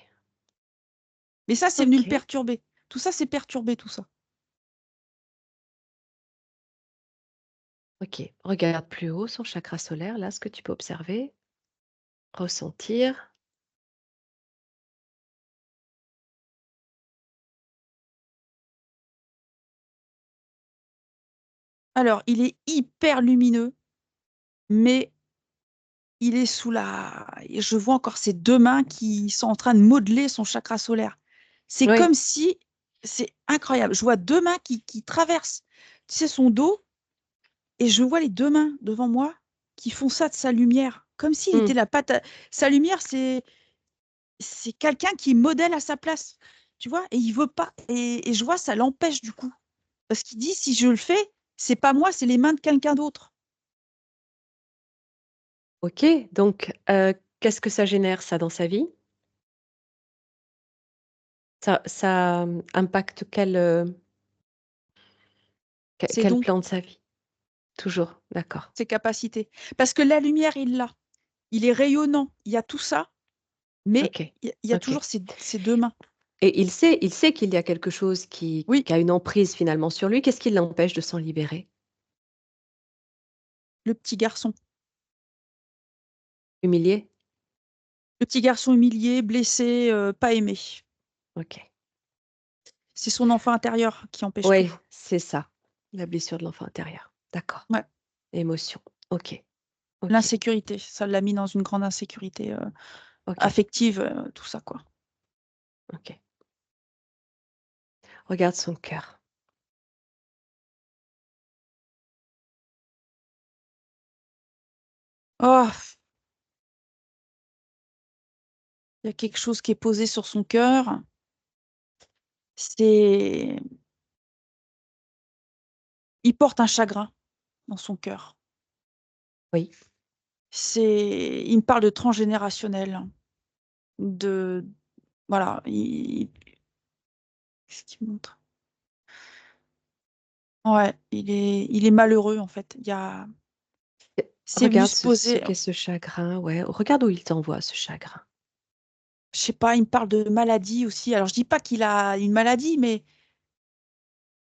Speaker 1: Mais ça, c'est venu le
Speaker 2: OK.
Speaker 1: perturber. Tout ça, c'est perturbé, tout ça.
Speaker 2: OK. Regarde plus haut, son chakra solaire, là, ce que tu peux observer, ressentir.
Speaker 1: Alors, il est hyper lumineux, mais il est sous la. Et je vois encore ses deux mains qui sont en train de modeler son chakra solaire. C'est
Speaker 2: Oui.
Speaker 1: comme si. C'est incroyable. Je vois deux mains qui traversent, tu sais, son dos, et je vois les deux mains devant moi qui font ça de sa lumière, comme s'il
Speaker 2: Mmh.
Speaker 1: était la patte. Sa lumière, c'est quelqu'un qui modèle à sa place, tu vois, et il veut pas. Et je vois, ça l'empêche du coup. Parce qu'il dit, si je le fais, c'est pas moi, c'est les mains de quelqu'un d'autre.
Speaker 2: OK, donc qu'est-ce que ça génère ça dans sa vie? Ça impacte
Speaker 1: Ses
Speaker 2: quel
Speaker 1: dons,
Speaker 2: plan de sa vie? Toujours, d'accord.
Speaker 1: ses capacités. Parce que la lumière, il l'a. Il est rayonnant. Il y a tout ça, mais
Speaker 2: OK,
Speaker 1: il y a
Speaker 2: OK.
Speaker 1: toujours ses deux mains.
Speaker 2: Et il sait qu'il y a quelque chose
Speaker 1: Oui,
Speaker 2: qui a une emprise finalement sur lui. Qu'est-ce qui l'empêche de s'en libérer?
Speaker 1: le petit garçon.
Speaker 2: Humilié?
Speaker 1: Le petit garçon humilié, blessé, pas aimé.
Speaker 2: OK.
Speaker 1: C'est son enfant intérieur qui empêche tout.
Speaker 2: Ouais, c'est ça, la blessure de l'enfant intérieur. D'accord.
Speaker 1: Ouais.
Speaker 2: Émotion. OK, OK,
Speaker 1: L'insécurité, ça l'a mis dans une grande insécurité
Speaker 2: OK,
Speaker 1: affective, tout ça, quoi.
Speaker 2: OK. Regarde son cœur.
Speaker 1: Oh, il y a quelque chose qui est posé sur son cœur. C'est... Il porte un chagrin dans son cœur.
Speaker 2: Oui.
Speaker 1: Il me parle de transgénérationnel, de... Voilà, qu'est-ce qu'il montre? Ouais, il est malheureux, en fait. C'est venu
Speaker 2: Regarde
Speaker 1: se
Speaker 2: ce
Speaker 1: poser,
Speaker 2: qu'est ce chagrin, ouais. Regarde où il t'envoie ce chagrin.
Speaker 1: je sais pas, il me parle de maladie aussi. Alors, je dis pas qu'il a une maladie, mais...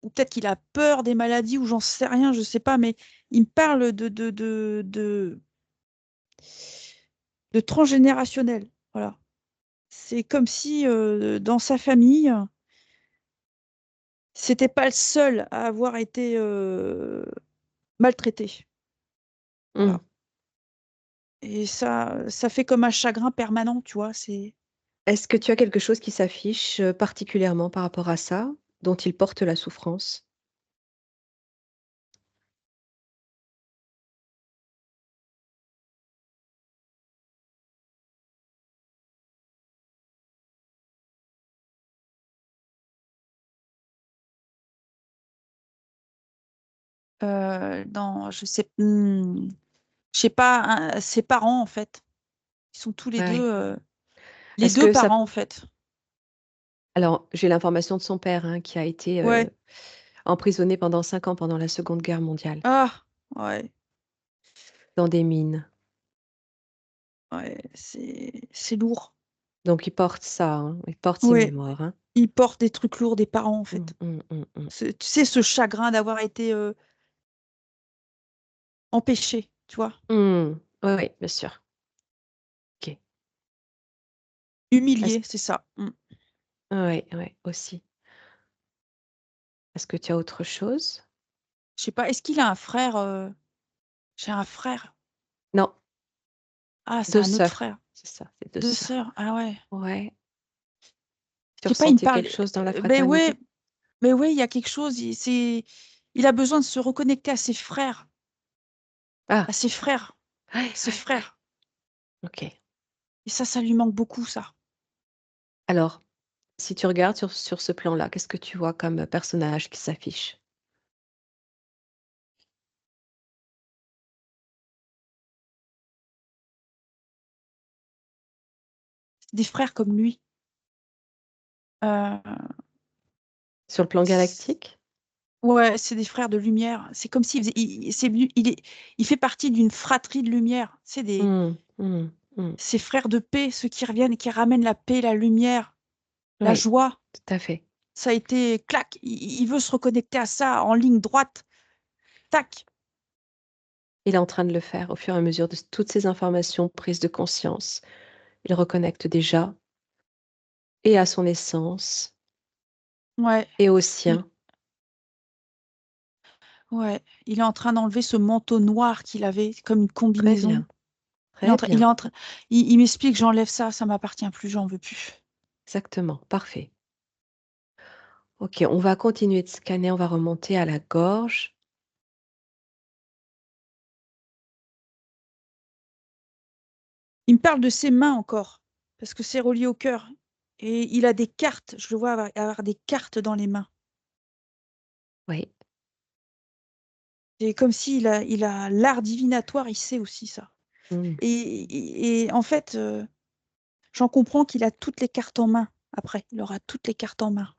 Speaker 1: Ou peut-être qu'il a peur des maladies, ou j'en sais rien, je sais pas, mais il me parle de transgénérationnel. Voilà. C'est comme si dans sa famille, c'était pas le seul à avoir été maltraité.
Speaker 2: Mmh.
Speaker 1: Voilà. Et ça fait comme un chagrin permanent, tu vois.
Speaker 2: Est-ce que tu as quelque chose qui s'affiche, particulièrement par rapport à ça, dont il porte la souffrance?
Speaker 1: Je sais pas, ses parents, en fait. Ils sont tous
Speaker 2: Ouais.
Speaker 1: les
Speaker 2: Est-ce
Speaker 1: deux
Speaker 2: que ça
Speaker 1: parents, en fait.
Speaker 2: alors, j'ai l'information de son père, hein, qui a été,
Speaker 1: Ouais.
Speaker 2: emprisonné pendant 5 ans pendant la Seconde Guerre mondiale,
Speaker 1: Ah, ouais.
Speaker 2: dans des mines.
Speaker 1: Ouais, c'est lourd.
Speaker 2: Donc il porte ça, hein, il porte ses
Speaker 1: Ouais,
Speaker 2: mémoires, hein.
Speaker 1: ils portent des trucs lourds des parents, en
Speaker 2: Mmh,
Speaker 1: fait.
Speaker 2: mmh, mmh, mmh.
Speaker 1: Tu sais, ce chagrin d'avoir été empêché, tu vois,
Speaker 2: Mmh. Oui, oui, bien sûr. OK. Est-ce
Speaker 1: humilié, c'est ça.
Speaker 2: ouais, ouais, aussi. Est-ce que tu as autre chose?
Speaker 1: Je sais pas, est-ce qu'il a un frère J'ai un frère.
Speaker 2: Non,
Speaker 1: Ah, c'est
Speaker 2: 2
Speaker 1: un autre
Speaker 2: sœurs.
Speaker 1: frère.
Speaker 2: C'est ça, c'est 2
Speaker 1: Deux
Speaker 2: sœurs.
Speaker 1: sœurs. Ah ouais.
Speaker 2: Ouais. Tu
Speaker 1: Je sais pas, il me
Speaker 2: ressentais
Speaker 1: parle.
Speaker 2: quelque chose dans la
Speaker 1: Ben ouais,
Speaker 2: fraternité?
Speaker 1: mais ouais, il y a quelque chose. Il a besoin de se reconnecter
Speaker 2: Ah!
Speaker 1: à ses frères,
Speaker 2: Ouais,
Speaker 1: ses
Speaker 2: ouais, ouais.
Speaker 1: frères.
Speaker 2: OK.
Speaker 1: Et ça lui manque beaucoup, ça.
Speaker 2: Alors, si tu regardes sur ce plan-là, qu'est-ce que tu vois comme, personnage qui s'affiche?
Speaker 1: Des frères comme lui. Euh,
Speaker 2: Sur le plan galactique?
Speaker 1: Ouais, c'est des frères de lumière. C'est comme s'il faisait, il fait partie d'une fratrie de lumière. C'est
Speaker 2: Mmh, mmh, mmh.
Speaker 1: ces frères de paix, ceux qui reviennent et qui ramènent la paix, la lumière, la
Speaker 2: Oui,
Speaker 1: joie.
Speaker 2: tout à fait.
Speaker 1: Ça a été clac. Il veut se reconnecter à ça en ligne droite. Tac.
Speaker 2: Il est en train de le faire au fur et à mesure de toutes ces informations prises de conscience. Il reconnecte déjà et à son essence
Speaker 1: Ouais.
Speaker 2: et au
Speaker 1: Il,
Speaker 2: sien.
Speaker 1: ouais. Il est en train d'enlever ce manteau noir qu'il avait, comme une
Speaker 2: Très
Speaker 1: combinaison.
Speaker 2: bien, très
Speaker 1: Il est
Speaker 2: bien.
Speaker 1: en train, il m'explique, j'enlève ça, ça m'appartient plus, j'en veux plus.
Speaker 2: Exactement, parfait. OK, on va continuer de scanner, on va remonter à la gorge.
Speaker 1: Il me parle de ses mains encore, parce que c'est relié au cœur. Et il a des cartes, je le vois avoir des cartes dans les mains.
Speaker 2: Oui.
Speaker 1: C'est comme il a l'art divinatoire, il sait aussi ça.
Speaker 2: Mmh.
Speaker 1: Et en fait, j'en comprends qu'il a toutes les cartes en main après. Il aura toutes les cartes en main.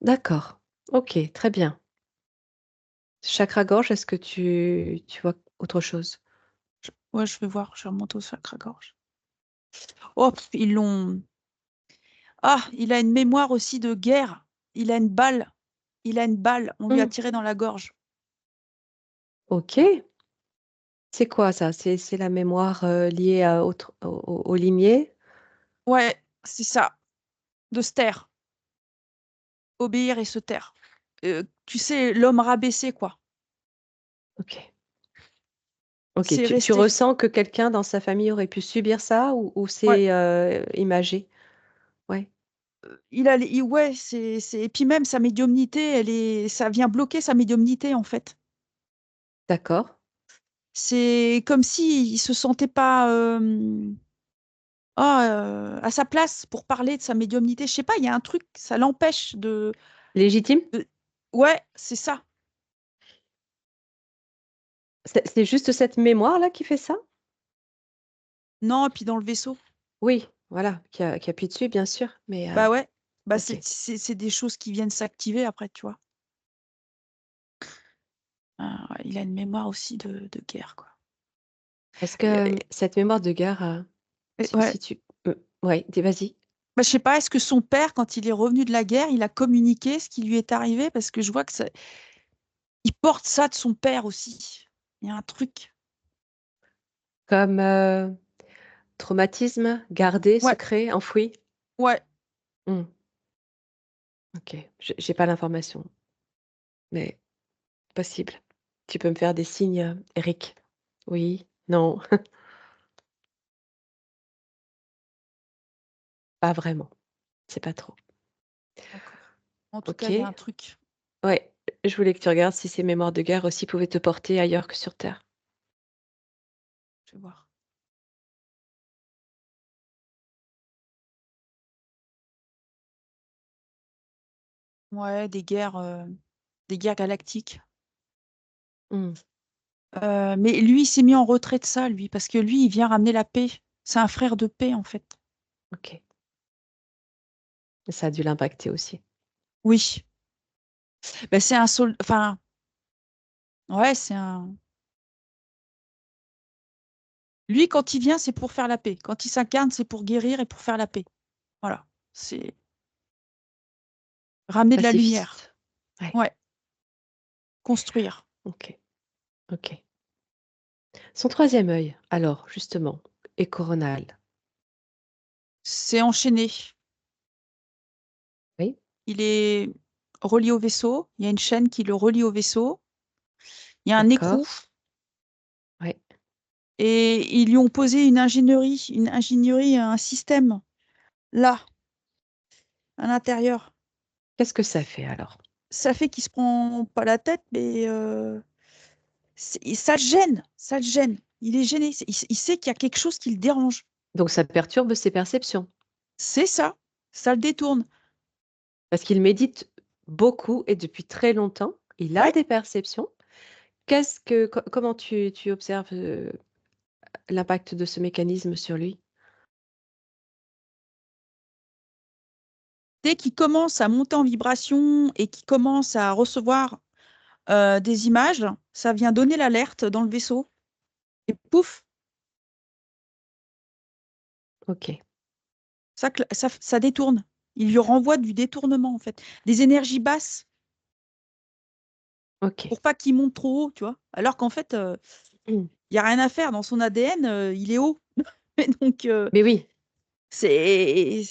Speaker 2: D'accord. Ok, très bien. Chakra gorge, est-ce que tu vois autre chose?
Speaker 1: Ouais, je vais voir, je remonte au sacre-gorge. Oh, ils l'ont. Ah, il a une mémoire aussi de guerre. Il a une balle. Il a une balle. On lui a
Speaker 2: Hmm,
Speaker 1: tiré dans la gorge.
Speaker 2: ok. C'est quoi ça? C'est la mémoire liée aux lignées?
Speaker 1: Ouais, c'est ça. De se taire. Obéir et se taire. Tu sais, l'homme rabaissé, quoi.
Speaker 2: Ok. Ok.
Speaker 1: C'est
Speaker 2: Tu
Speaker 1: resté.
Speaker 2: ressens que quelqu'un dans sa famille aurait pu subir ça ou
Speaker 1: Ouais.
Speaker 2: c'est imagé? Ouais.
Speaker 1: Ouais, Et puis même sa médiumnité, ça vient bloquer sa médiumnité, en fait.
Speaker 2: D'accord.
Speaker 1: C'est comme si il se sentait pas à sa place pour parler de sa médiumnité. Je sais pas, il y a un truc, ça l'empêche
Speaker 2: Légitime?
Speaker 1: de- Ouais, c'est ça.
Speaker 2: C'est juste cette mémoire-là qui fait ça?
Speaker 1: Non, et puis dans le vaisseau.
Speaker 2: Oui, voilà, qui appuie dessus, bien sûr. Mais
Speaker 1: Bah ouais, bah
Speaker 2: ok.
Speaker 1: c'est des choses qui viennent s'activer après, tu vois. Ah, ouais, il a une mémoire aussi de guerre, quoi.
Speaker 2: Est-ce
Speaker 1: Et-
Speaker 2: que cette mémoire de guerre,
Speaker 1: ouais.
Speaker 2: si tu... ouais, vas-y.
Speaker 1: Bah, je sais pas, est-ce que son père, quand il est revenu de la guerre, il a communiqué ce qui lui est arrivé? Parce que je vois que il porte ça de son père aussi. Il y a un truc.
Speaker 2: Comme traumatisme, gardé,
Speaker 1: Ouais,
Speaker 2: secret, enfoui?
Speaker 1: ouais.
Speaker 2: Hmm, ok, j'ai pas l'information, mais possible. Tu peux me faire des signes, Eric? Oui, non, pas vraiment. C'est pas trop.
Speaker 1: D'accord. En tout cas, il y a un
Speaker 2: Ok,
Speaker 1: truc.
Speaker 2: ouais. Je voulais que tu regardes si ces mémoires de guerre aussi pouvaient te porter ailleurs que sur Terre.
Speaker 1: Je vais voir. Ouais, des guerres galactiques.
Speaker 2: Hmm,
Speaker 1: Mais lui, il s'est mis en retrait de ça, lui, parce que lui, il vient ramener la paix. C'est un frère de paix, en fait.
Speaker 2: ok. Ça a dû l'impacter aussi.
Speaker 1: Oui. Ben, c'est un soldat. Enfin, ouais, c'est un. Lui, quand il vient, c'est pour faire la paix. Quand il s'incarne, c'est pour guérir et pour faire la paix. Voilà. C'est ramener de la lumière.
Speaker 2: Pacifiste. Ouais,
Speaker 1: Ouais. Construire.
Speaker 2: ok, ok. Son troisième œil, alors, justement, est coronal.
Speaker 1: C'est enchaîné.
Speaker 2: Oui,
Speaker 1: Il est relié au vaisseau. Il y a une chaîne qui le relie au vaisseau. Il y a un
Speaker 2: d'accord.
Speaker 1: écrou.
Speaker 2: Ouais.
Speaker 1: Et ils lui ont posé une ingénierie, un système là, à l'intérieur.
Speaker 2: Qu'est-ce que ça fait alors?
Speaker 1: Ça fait qu'il se prend pas la tête, mais ça le gêne, ça le gêne. Il est gêné. Il sait qu'il y a quelque chose qui le dérange.
Speaker 2: Donc ça perturbe ses perceptions,
Speaker 1: C'est ça le détourne.
Speaker 2: parce qu'il médite beaucoup et depuis très longtemps, il a
Speaker 1: Ouais.
Speaker 2: des perceptions. Comment tu observes l'impact de ce mécanisme sur lui?
Speaker 1: Dès qu'il commence à monter en vibration et qu'il commence à recevoir des images, ça vient donner l'alerte dans le vaisseau. Et pouf,
Speaker 2: Ok,
Speaker 1: ça détourne. Il lui renvoie du détournement, en fait. Des énergies basses
Speaker 2: ok.
Speaker 1: pour pas qu'il monte trop haut, tu vois. Alors qu'en fait,
Speaker 2: Hmm.
Speaker 1: il n'y a rien à faire dans son ADN, il est haut. Et donc,
Speaker 2: Mais oui,
Speaker 1: c'est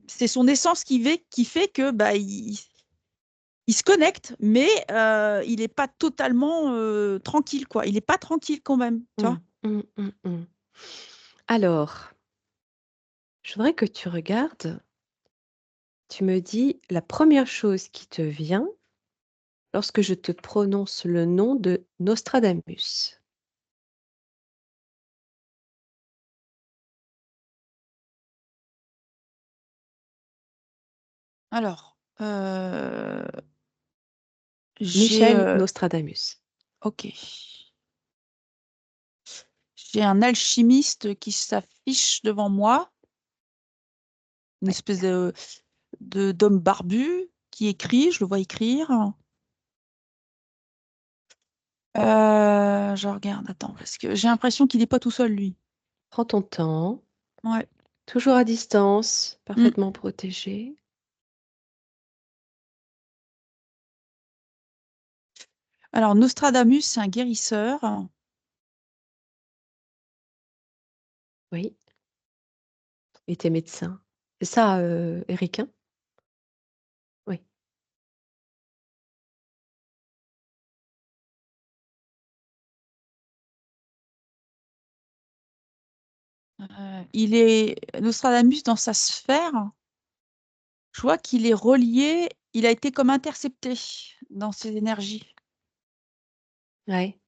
Speaker 1: c'est son essence qui fait que bah, il se connecte, mais il n'est pas totalement tranquille, quoi. Il n'est pas tranquille quand même, tu
Speaker 2: hmm,
Speaker 1: vois.
Speaker 2: hmm. Alors, je voudrais que tu regardes, tu me dis la première chose qui te vient lorsque je te prononce le nom de Nostradamus.
Speaker 1: Alors, j'ai
Speaker 2: Michel Nostradamus.
Speaker 1: ok, j'ai un alchimiste qui s'affiche devant moi. une
Speaker 2: Ouais.
Speaker 1: espèce d'homme barbu qui écrit, je le vois écrire. Je regarde, attends, parce que j'ai l'impression qu'il n'est pas tout seul, lui.
Speaker 2: Prends ton temps.
Speaker 1: Ouais.
Speaker 2: Toujours à distance,
Speaker 1: Mm.
Speaker 2: parfaitement protégé.
Speaker 1: Alors, Nostradamus, c'est un guérisseur.
Speaker 2: Oui. Il était médecin. C'est ça, Eric, hein? Oui.
Speaker 1: Nostradamus, dans sa sphère, je vois qu'il est relié, il a été comme intercepté dans ses énergies.
Speaker 2: Ouais.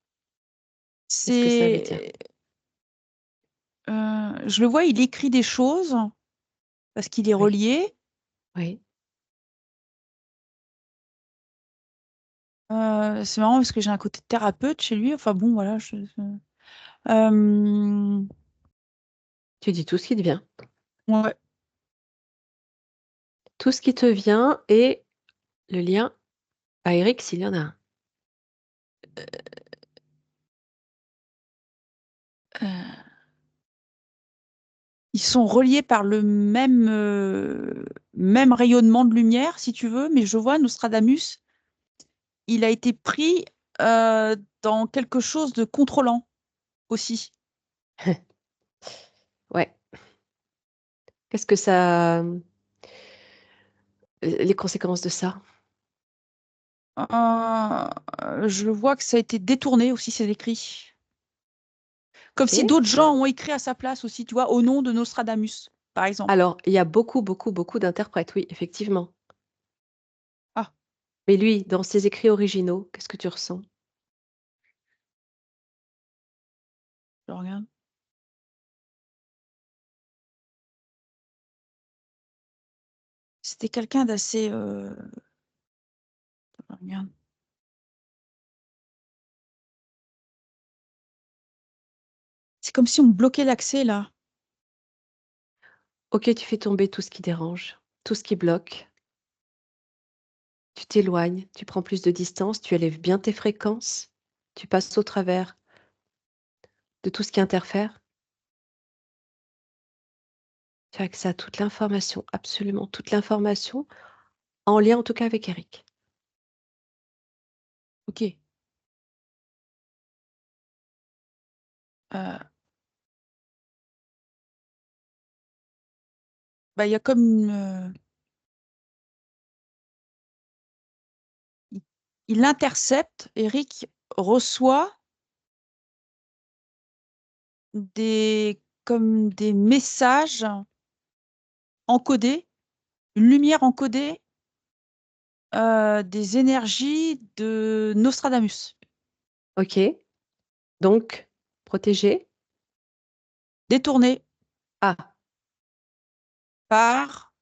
Speaker 2: Qu'est-ce que ça veut dire?
Speaker 1: C'est, je le vois, il écrit des choses parce qu'il est
Speaker 2: Oui.
Speaker 1: relié.
Speaker 2: Oui.
Speaker 1: C'est marrant parce que j'ai un côté thérapeute chez lui. Enfin bon, voilà. Euh,
Speaker 2: Tu dis tout ce qui te vient.
Speaker 1: ouais.
Speaker 2: Tout ce qui te vient et le lien à Eric s'il y en a un.
Speaker 1: Euh, Ils sont reliés par le même rayonnement de lumière, si tu veux, mais je vois Nostradamus, il a été pris dans quelque chose de contrôlant aussi.
Speaker 2: Ouais. Qu'est-ce que ça, les conséquences de ça?
Speaker 1: Je vois que ça a été détourné aussi, ces écrits. Comme si
Speaker 2: OK.
Speaker 1: d'autres gens ont écrit à sa place aussi, tu vois, au nom de Nostradamus, par exemple.
Speaker 2: Alors, il y a beaucoup, beaucoup, beaucoup d'interprètes, oui, effectivement.
Speaker 1: Ah,
Speaker 2: Mais lui, dans ses écrits originaux, qu'est-ce que tu ressens?
Speaker 1: je regarde. C'était quelqu'un d'assez... je regarde. C'est comme si on me bloquait l'accès, là.
Speaker 2: OK, tu fais tomber tout ce qui dérange, tout ce qui bloque. Tu t'éloignes, tu prends plus de distance, tu élèves bien tes fréquences, tu passes au travers de tout ce qui interfère. Tu as accès à toute l'information, absolument toute l'information, en lien en tout cas avec Eric.
Speaker 1: Ok. Euh, Bah, il y a comme il, il intercepte, Eric reçoit comme des messages encodés, une lumière encodée des énergies de Nostradamus,
Speaker 2: OK, donc protégé.
Speaker 1: détournées
Speaker 2: Ah,
Speaker 1: par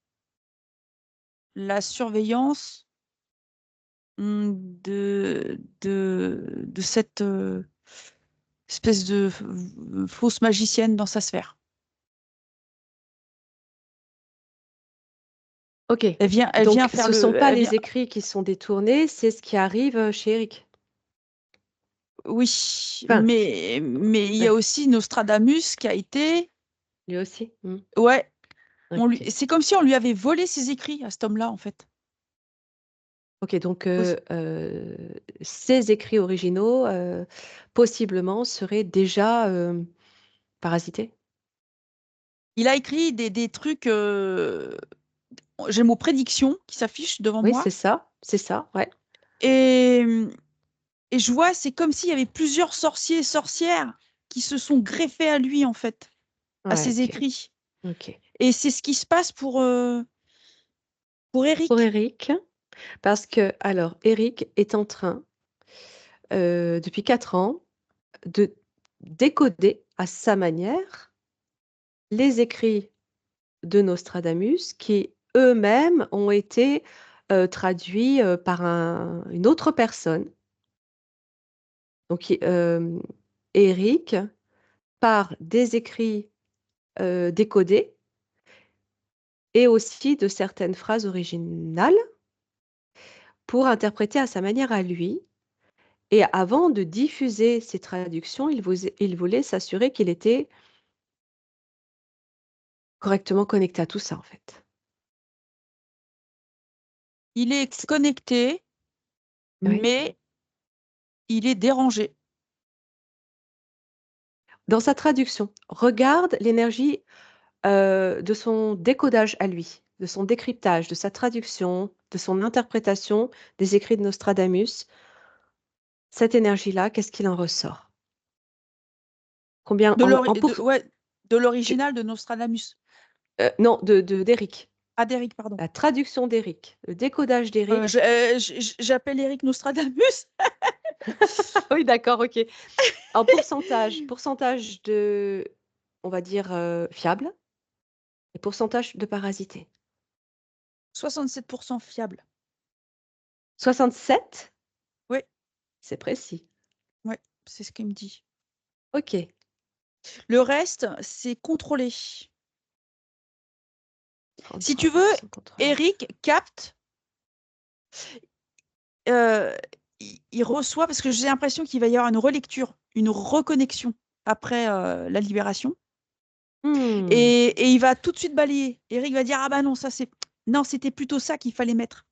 Speaker 1: la surveillance de cette espèce de fausse magicienne dans sa sphère.
Speaker 2: OK.
Speaker 1: Elle vient
Speaker 2: Donc
Speaker 1: faire
Speaker 2: ce ne sont pas
Speaker 1: elle vient,
Speaker 2: les écrits qui sont détournés, c'est ce qui arrive chez Eric.
Speaker 1: oui,
Speaker 2: Enfin,
Speaker 1: mais il y a
Speaker 2: ouais,
Speaker 1: aussi Nostradamus qui a été,
Speaker 2: lui aussi.
Speaker 1: ouais,
Speaker 2: OK.
Speaker 1: c'est comme si on lui avait volé ses écrits à cet homme-là, en fait.
Speaker 2: OK, donc
Speaker 1: Aussi.
Speaker 2: ces écrits originaux, possiblement seraient déjà, parasités?
Speaker 1: Il a écrit des trucs, j'ai le mot prédiction qui s'affiche devant
Speaker 2: Oui,
Speaker 1: moi,
Speaker 2: c'est ça, ouais.
Speaker 1: et, et je vois, c'est comme s'il y avait plusieurs sorciers et sorcières qui se sont greffés à lui, en fait, à
Speaker 2: Ouais,
Speaker 1: ses
Speaker 2: OK,
Speaker 1: écrits.
Speaker 2: OK.
Speaker 1: Et c'est ce qui se passe pour
Speaker 2: Pour
Speaker 1: Eric.
Speaker 2: Eric, parce que alors Eric est en train, depuis 4 ans, de décoder à sa manière les écrits de Nostradamus qui eux-mêmes ont été, traduits, par une autre personne. Donc Eric, par des écrits, décodés, et aussi de certaines phrases originales pour interpréter à sa manière à lui. Et avant de diffuser ces traductions, il voulait s'assurer qu'il était correctement connecté à tout ça, en fait.
Speaker 1: Il est connecté,
Speaker 2: Oui.
Speaker 1: mais il est dérangé.
Speaker 2: Dans sa traduction, regarde l'énergie de son décodage à lui, de son décryptage, de sa traduction, de son interprétation des écrits de Nostradamus. Cette énergie-là, qu'est-ce qu'il en ressort? Combien
Speaker 1: Ouais, de
Speaker 2: tu-
Speaker 1: l'original de Nostradamus.
Speaker 2: non, d'Éric.
Speaker 1: Ah, d'Éric, pardon.
Speaker 2: La traduction d'Éric, le décodage d'Éric.
Speaker 1: J'appelle Eric Nostradamus.
Speaker 2: Oui, d'accord, ok. En pourcentage de, on va dire, fiable et pourcentage de parasité.
Speaker 1: 67% fiable.
Speaker 2: 67,
Speaker 1: Oui,
Speaker 2: c'est précis.
Speaker 1: ouais, c'est ce qu'il me dit.
Speaker 2: Ok.
Speaker 1: Le reste, c'est contrôlé. Si tu veux,
Speaker 2: 33% contrôlé.
Speaker 1: Eric capte, euh, il reçoit, parce que j'ai l'impression qu'il va y avoir une relecture, une reconnexion après la libération.
Speaker 2: Hmm,
Speaker 1: Et il va tout de suite balayer. Eric va dire, ah bah non, ça c'est... Non, c'était plutôt ça qu'il fallait mettre.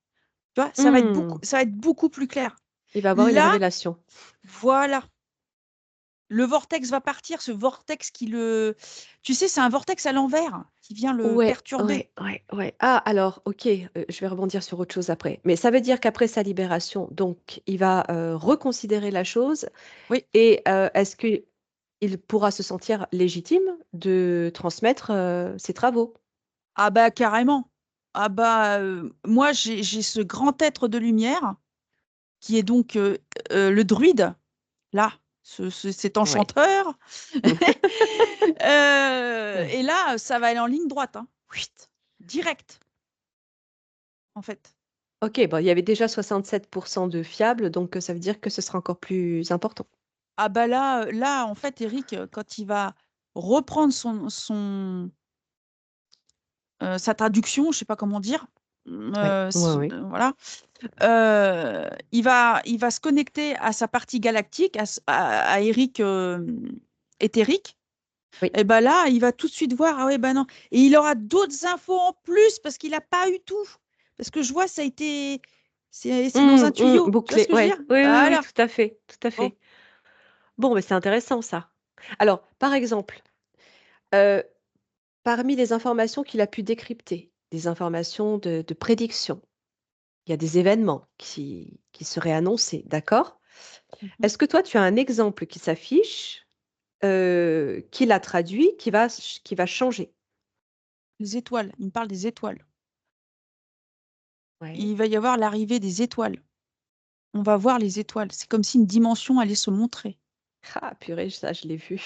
Speaker 1: Tu vois,
Speaker 2: hmm.
Speaker 1: ça va être beaucoup plus clair.
Speaker 2: Il va avoir une
Speaker 1: Là,
Speaker 2: révélation.
Speaker 1: voilà. Le vortex va partir, ce vortex qui le... Tu sais, c'est un vortex à l'envers qui vient le
Speaker 2: Ouais,
Speaker 1: perturber.
Speaker 2: ouais, ouais, ouais. Ah, alors, ok, je vais rebondir sur autre chose après. Mais ça veut dire qu'après sa libération, donc, il va reconsidérer la chose
Speaker 1: Oui.
Speaker 2: et est-ce qu'il pourra se sentir légitime de transmettre ses travaux?
Speaker 1: Ah bah carrément. Ah bah moi j'ai ce grand être de lumière qui est donc le druide, là, cet
Speaker 2: Ouais.
Speaker 1: enchanteur.
Speaker 2: Ouais.
Speaker 1: Et là, ça va aller en ligne droite, hein. Whitt, direct, en fait.
Speaker 2: Ok, bon, il y avait déjà 67% de fiable, donc ça veut dire que ce sera encore plus important.
Speaker 1: Ah bah là, là, en fait, Eric, quand il va reprendre sa traduction, je sais pas comment dire,
Speaker 2: Ouais, ouais, ouais.
Speaker 1: voilà, il va se connecter à sa partie galactique, à Eric éthérique.
Speaker 2: Oui.
Speaker 1: Et ben là, il va tout de suite voir, ah ouais, ben non. Et il aura d'autres infos en plus parce qu'il n'a pas eu tout. Parce que je vois, ça a été. C'est dans un tuyau. Tu vois ce
Speaker 2: Bouclé,
Speaker 1: que je veux
Speaker 2: ouais.
Speaker 1: dire?
Speaker 2: Oui, oui, oui,
Speaker 1: Voilà.
Speaker 2: tout à fait, tout à
Speaker 1: Bon.
Speaker 2: fait. Bon, mais c'est intéressant ça. Alors, par exemple, euh, parmi les informations qu'il a pu décrypter, des informations de prédiction, il y a des événements qui seraient annoncés, d'accord?
Speaker 1: Mhm.
Speaker 2: Est-ce que toi, tu as un exemple qui s'affiche, qu'il a traduit, qui va changer?
Speaker 1: Les étoiles. Il me parle des étoiles.
Speaker 2: Ouais.
Speaker 1: Il va y avoir l'arrivée des étoiles. On va voir les étoiles. C'est comme si une dimension allait se montrer.
Speaker 2: Ah, purée, ça, je l'ai vu.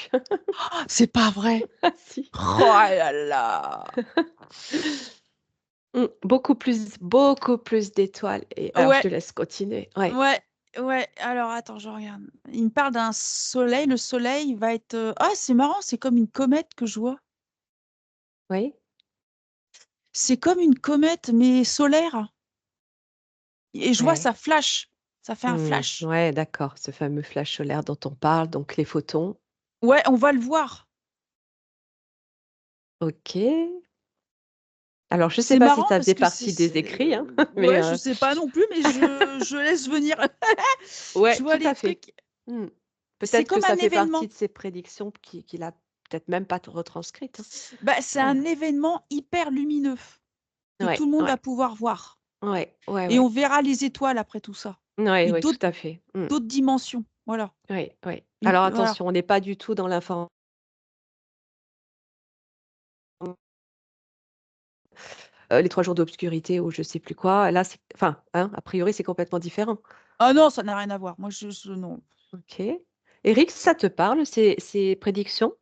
Speaker 1: Ah, c'est pas vrai.
Speaker 2: Ah, si.
Speaker 1: Oh là là.
Speaker 2: Beaucoup plus d'étoiles. Et alors, je
Speaker 1: Ouais,
Speaker 2: te laisse continuer. Ouais.
Speaker 1: ouais, ouais. Alors attends, je regarde. Il me parle d'un soleil. Le soleil va être. Ah, c'est marrant. C'est comme une comète que je vois.
Speaker 2: Oui.
Speaker 1: C'est comme une comète, mais solaire. Et je vois
Speaker 2: Ouais.
Speaker 1: ça flash. Ça fait un flash.
Speaker 2: Ouais, d'accord. Ce fameux flash solaire dont on parle, donc les photons.
Speaker 1: Ouais, on va le voir.
Speaker 2: Ok. Alors, je ne sais
Speaker 1: C'est
Speaker 2: pas si
Speaker 1: marrant
Speaker 2: ça
Speaker 1: parce
Speaker 2: faisait
Speaker 1: que
Speaker 2: partie des écrits, hein, mais
Speaker 1: ouais, je sais pas non plus, mais je laisse venir.
Speaker 2: ouais,
Speaker 1: Je vois
Speaker 2: tout
Speaker 1: les
Speaker 2: à fait.
Speaker 1: trucs.
Speaker 2: Hmm.
Speaker 1: C'est
Speaker 2: Peut-être que
Speaker 1: comme
Speaker 2: ça
Speaker 1: un
Speaker 2: fait partie
Speaker 1: événement.
Speaker 2: de ces prédictions qu'il a peut-être même pas retranscrites, hein.
Speaker 1: Bah, c'est
Speaker 2: Ouais,
Speaker 1: un événement hyper lumineux que tout
Speaker 2: ouais,
Speaker 1: le monde
Speaker 2: ouais,
Speaker 1: va pouvoir voir.
Speaker 2: ouais, ouais,
Speaker 1: Et on
Speaker 2: ouais,
Speaker 1: verra les étoiles après tout ça.
Speaker 2: ouais,
Speaker 1: Et
Speaker 2: ouais, tout à fait.
Speaker 1: d'autres dimensions. Voilà.
Speaker 2: Ouais, ouais. Alors
Speaker 1: Voilà.
Speaker 2: attention, on n'est pas du tout dans l'information. Les 3 jours d'obscurité ou je sais plus quoi. Là, enfin, hein, a priori, c'est complètement différent.
Speaker 1: Ah non, ça n'a rien à voir. Moi, non.
Speaker 2: Ok. Eric, ça te parle, ces prédictions?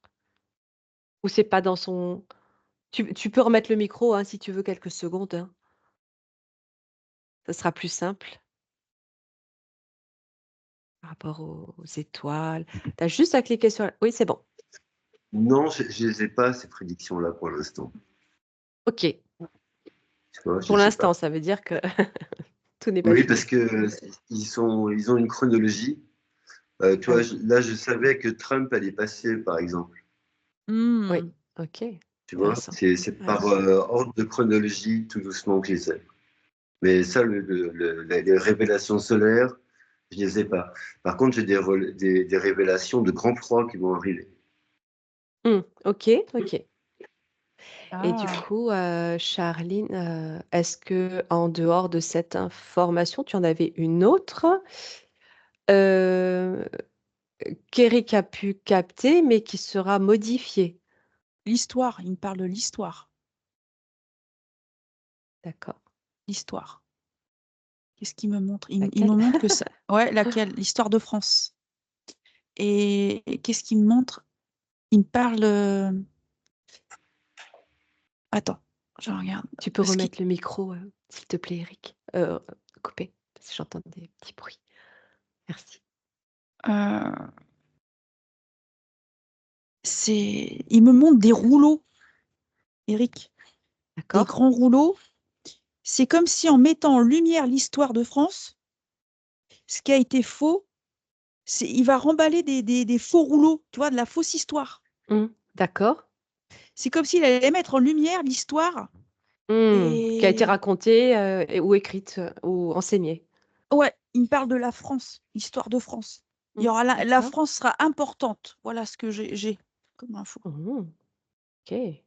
Speaker 2: Ou c'est pas dans son... Tu peux remettre le micro, hein, si tu veux quelques secondes, hein. Ça sera plus simple par rapport aux étoiles. Tu as juste à cliquer sur... Oui, c'est bon.
Speaker 3: Non, je ne les ai pas, ces prédictions-là, pour l'instant.
Speaker 2: Ok.
Speaker 3: Tu vois, je
Speaker 2: Pour
Speaker 3: sais
Speaker 2: l'instant,
Speaker 3: pas.
Speaker 2: ça veut dire que tout n'est pas
Speaker 3: Oui, parce
Speaker 2: fini.
Speaker 3: que ils ont une chronologie. Tu
Speaker 2: Ah
Speaker 3: vois,
Speaker 2: oui,
Speaker 3: là, je savais que Trump allait passer, par exemple.
Speaker 2: oui,
Speaker 1: Hmm,
Speaker 2: ok,
Speaker 3: Tu vois,
Speaker 2: intéressant.
Speaker 3: c'est
Speaker 2: Ouais.
Speaker 3: par ordre de chronologie, tout doucement que je les ai. Mais ça, les révélations solaires, je les ai pas. Par contre, j'ai des révélations de grands proies qui vont arriver.
Speaker 2: Ok, ok. Et du
Speaker 1: Ah,
Speaker 2: coup, Charline, est-ce que en dehors de cette information, tu en avais une autre euh, qu'Eric a pu capter, mais qui sera modifiée?
Speaker 1: l'histoire, il me parle de l'histoire.
Speaker 2: D'accord.
Speaker 1: L'histoire. Qu'est-ce qu'il me montre? Il me
Speaker 2: Laquelle?
Speaker 1: montre que ça. Ouais, laquelle? L'histoire de France. Et qu'est-ce qu'il me montre? Il me parle. Attends, je regarde.
Speaker 2: Tu peux
Speaker 1: Parce qu'il.
Speaker 2: remettre le micro, s'il te plaît, Eric. Coupé, parce que j'entends des petits bruits. Merci.
Speaker 1: euh, il me montre des rouleaux, Eric. Des
Speaker 2: D'accord?
Speaker 1: grands rouleaux. C'est comme si en mettant en lumière l'histoire de France, ce qui a été faux, il va remballer des faux rouleaux, tu vois, de la fausse histoire.
Speaker 2: D'accord.
Speaker 1: C'est comme s'il allait mettre en lumière l'histoire.
Speaker 2: Qui a été
Speaker 1: Et
Speaker 2: racontée ou écrite ou enseignée.
Speaker 1: ouais, il me parle de la France, l'histoire de France. Il y aura la
Speaker 2: D'accord.
Speaker 1: France sera importante. Voilà ce que j'ai comme info.
Speaker 2: Ok.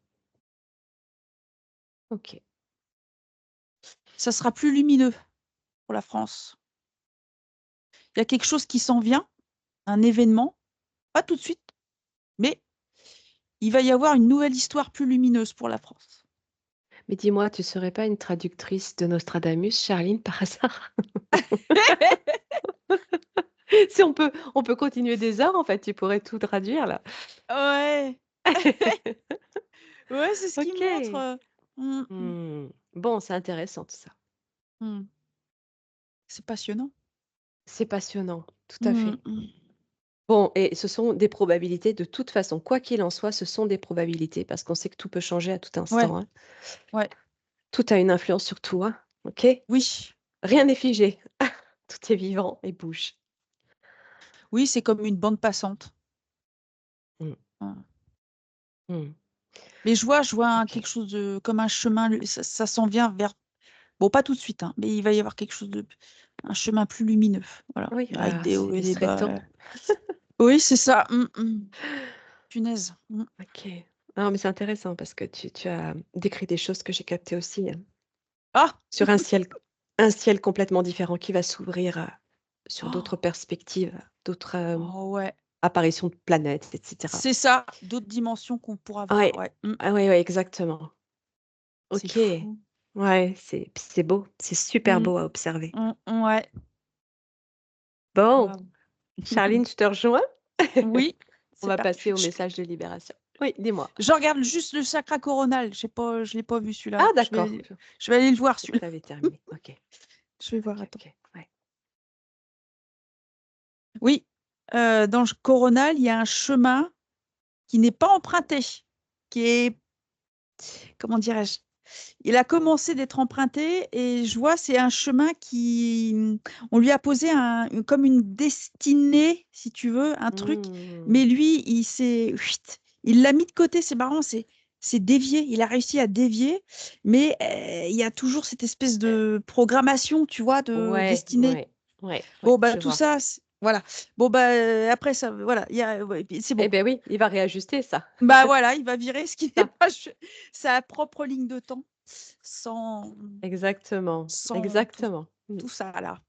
Speaker 2: Ok.
Speaker 1: Ça sera plus lumineux pour la France. Il y a quelque chose qui s'en vient, un événement, pas tout de suite, mais il va y avoir une nouvelle histoire plus lumineuse pour la France.
Speaker 2: Mais dis-moi, tu serais pas une traductrice de Nostradamus, Charline, par hasard? Si on peut continuer des heures, en fait, tu pourrais tout traduire là.
Speaker 1: Ouais, ouais, c'est ce qui
Speaker 2: Ok.
Speaker 1: montre.
Speaker 2: Bon, c'est intéressant tout ça.
Speaker 1: Mm. C'est passionnant.
Speaker 2: C'est passionnant, tout à
Speaker 1: Mm,
Speaker 2: fait.
Speaker 1: mm.
Speaker 2: Bon, et ce sont des probabilités de toute façon. Quoi qu'il en soit, ce sont des probabilités parce qu'on sait que tout peut changer à tout
Speaker 1: Ouais,
Speaker 2: instant, hein.
Speaker 1: ouais,
Speaker 2: Tout a une influence sur tout, hein. Ok?
Speaker 1: oui,
Speaker 2: Rien n'est figé. Tout est vivant et bouge.
Speaker 1: oui, c'est comme une bande passante.
Speaker 2: Mm,
Speaker 1: Mm.
Speaker 2: mm.
Speaker 1: Mais je vois
Speaker 2: Ok.
Speaker 1: quelque chose de, comme un chemin, ça s'en vient vers, bon, pas tout de suite, hein, mais il va y avoir quelque chose de, un chemin plus lumineux, voilà,
Speaker 2: Oui,
Speaker 1: avec des hauts et
Speaker 2: il
Speaker 1: des
Speaker 2: serait
Speaker 1: bas.
Speaker 2: temps.
Speaker 1: Oui, c'est ça. Punaise.
Speaker 2: Ok. Non, mais c'est intéressant parce que tu as décrit des choses que j'ai captées aussi, hein,
Speaker 1: Ah!
Speaker 2: sur un ciel complètement différent qui va s'ouvrir sur d'autres
Speaker 1: Oh,
Speaker 2: perspectives, d'autres
Speaker 1: oh, ouais,
Speaker 2: apparitions de planètes, etc.
Speaker 1: c'est ça, d'autres dimensions qu'on pourra voir,
Speaker 2: Ouais,
Speaker 1: ouais.
Speaker 2: ouais, ouais, exactement.
Speaker 1: C'est
Speaker 2: Ok.
Speaker 1: fou.
Speaker 2: Ouais, c'est beau, c'est super
Speaker 1: Mm,
Speaker 2: beau à observer.
Speaker 1: ouais.
Speaker 2: Bon,
Speaker 1: Waouh.
Speaker 2: Charline, je te rejoins.
Speaker 1: Oui,
Speaker 2: On
Speaker 1: c'est
Speaker 2: va passer
Speaker 1: parti.
Speaker 2: au message de libération. Oui, dis-moi.
Speaker 1: Je regarde juste le chakra coronal. Je l'ai pas vu celui-là.
Speaker 2: Ah,
Speaker 1: Je
Speaker 2: d'accord.
Speaker 1: vais, je vais aller le voir
Speaker 2: Je crois que
Speaker 1: celui-là.
Speaker 2: tu avais terminé. Ok,
Speaker 1: Je vais voir.
Speaker 2: ok,
Speaker 1: Attends.
Speaker 2: ok. Ouais.
Speaker 1: Oui, dans le coronal, il y a un chemin qui n'est pas emprunté, qui est, comment dirais-je? Il a commencé d'être emprunté et je vois c'est un chemin qui, on lui a posé comme une destinée, si tu veux, un truc.
Speaker 2: Hmm.
Speaker 1: Mais lui, il l'a mis de côté. C'est marrant, c'est dévié. Il a réussi à dévier, mais il y a toujours cette espèce de programmation, tu vois, de
Speaker 2: Ouais,
Speaker 1: destinée.
Speaker 2: ouais, ouais, ouais,
Speaker 1: Bon, bah,
Speaker 2: je
Speaker 1: tout
Speaker 2: vois.
Speaker 1: ça, voilà. Bon, bah, après, ça, voilà, ouais, c'est
Speaker 2: Eh
Speaker 1: bon.
Speaker 2: ben oui, il va réajuster ça.
Speaker 1: Bah, voilà, il va virer ce qui n'est
Speaker 2: Ça,
Speaker 1: pas sa propre ligne de temps, sans,
Speaker 2: exactement,
Speaker 1: sans
Speaker 2: exactement.
Speaker 1: tout ça, là.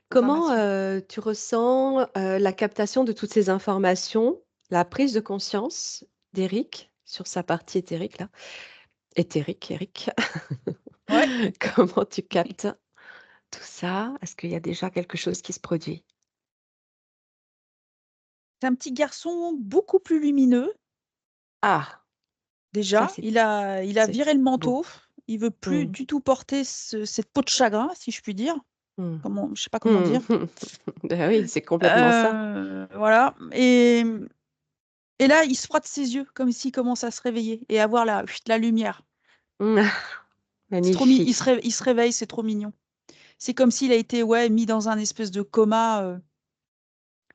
Speaker 2: Comment
Speaker 1: Programmation.
Speaker 2: tu ressens la captation de toutes ces informations, la prise de conscience d'Éric sur sa partie éthérique là, éthérique, Eric.
Speaker 1: Ouais,
Speaker 2: Comment tu captes tout ça? Est-ce qu'il y a déjà quelque chose qui se produit?
Speaker 1: c'est un petit garçon beaucoup plus lumineux,
Speaker 2: Ah, ça
Speaker 1: déjà. Il a
Speaker 2: c'est
Speaker 1: viré le
Speaker 2: beau.
Speaker 1: manteau. Il veut plus
Speaker 2: Mmh.
Speaker 1: du tout porter cette peau de chagrin, si je puis dire.
Speaker 2: Mmh.
Speaker 1: Je sais pas comment
Speaker 2: Mmh.
Speaker 1: dire.
Speaker 2: Bah oui, c'est complètement ça.
Speaker 1: Voilà. Et là, il se frotte ses yeux, comme s'il commence à se réveiller et à voir la lumière.
Speaker 2: Mmh.
Speaker 1: C'est trop il
Speaker 2: Magnifique.
Speaker 1: il se réveille, c'est trop mignon. C'est comme s'il a été mis dans un espèce de coma,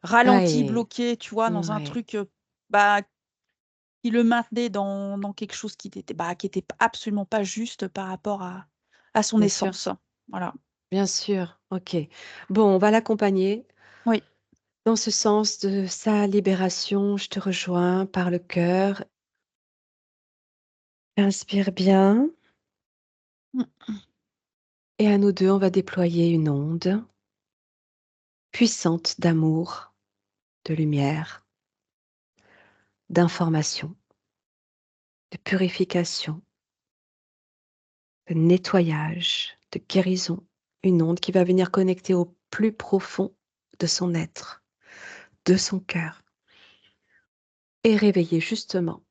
Speaker 1: ralenti,
Speaker 2: Ouais,
Speaker 1: bloqué, tu vois, dans un
Speaker 2: ouais,
Speaker 1: truc bah, qui le maintenait dans quelque chose qui était absolument pas juste par rapport à son
Speaker 2: bien sûr,
Speaker 1: essence. Voilà.
Speaker 2: bien sûr. Ok. Bon, on va l'accompagner
Speaker 1: Oui.
Speaker 2: dans ce sens de sa libération. Je te rejoins par le cœur. Inspire bien.
Speaker 1: Mm.
Speaker 2: Et à nous deux, on va déployer une onde puissante d'amour, de lumière, d'information, de purification, de nettoyage, de guérison. Une onde qui va venir connecter au plus profond de son être, de son cœur, et réveiller justement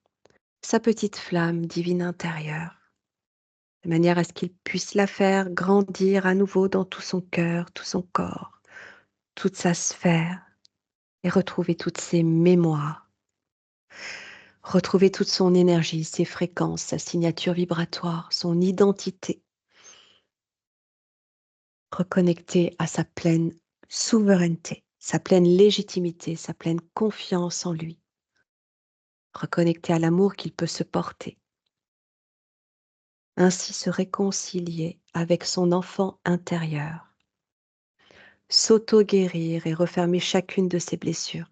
Speaker 2: sa petite flamme divine intérieure, de manière à ce qu'il puisse la faire grandir à nouveau dans tout son cœur, tout son corps, toute sa sphère, et retrouver toutes ses mémoires, retrouver toute son énergie, ses fréquences, sa signature vibratoire, son identité, reconnecter à sa pleine souveraineté, sa pleine légitimité, sa pleine confiance en lui, reconnecter à l'amour qu'il peut se porter, ainsi se réconcilier avec son enfant intérieur, s'auto-guérir et refermer chacune de ses blessures,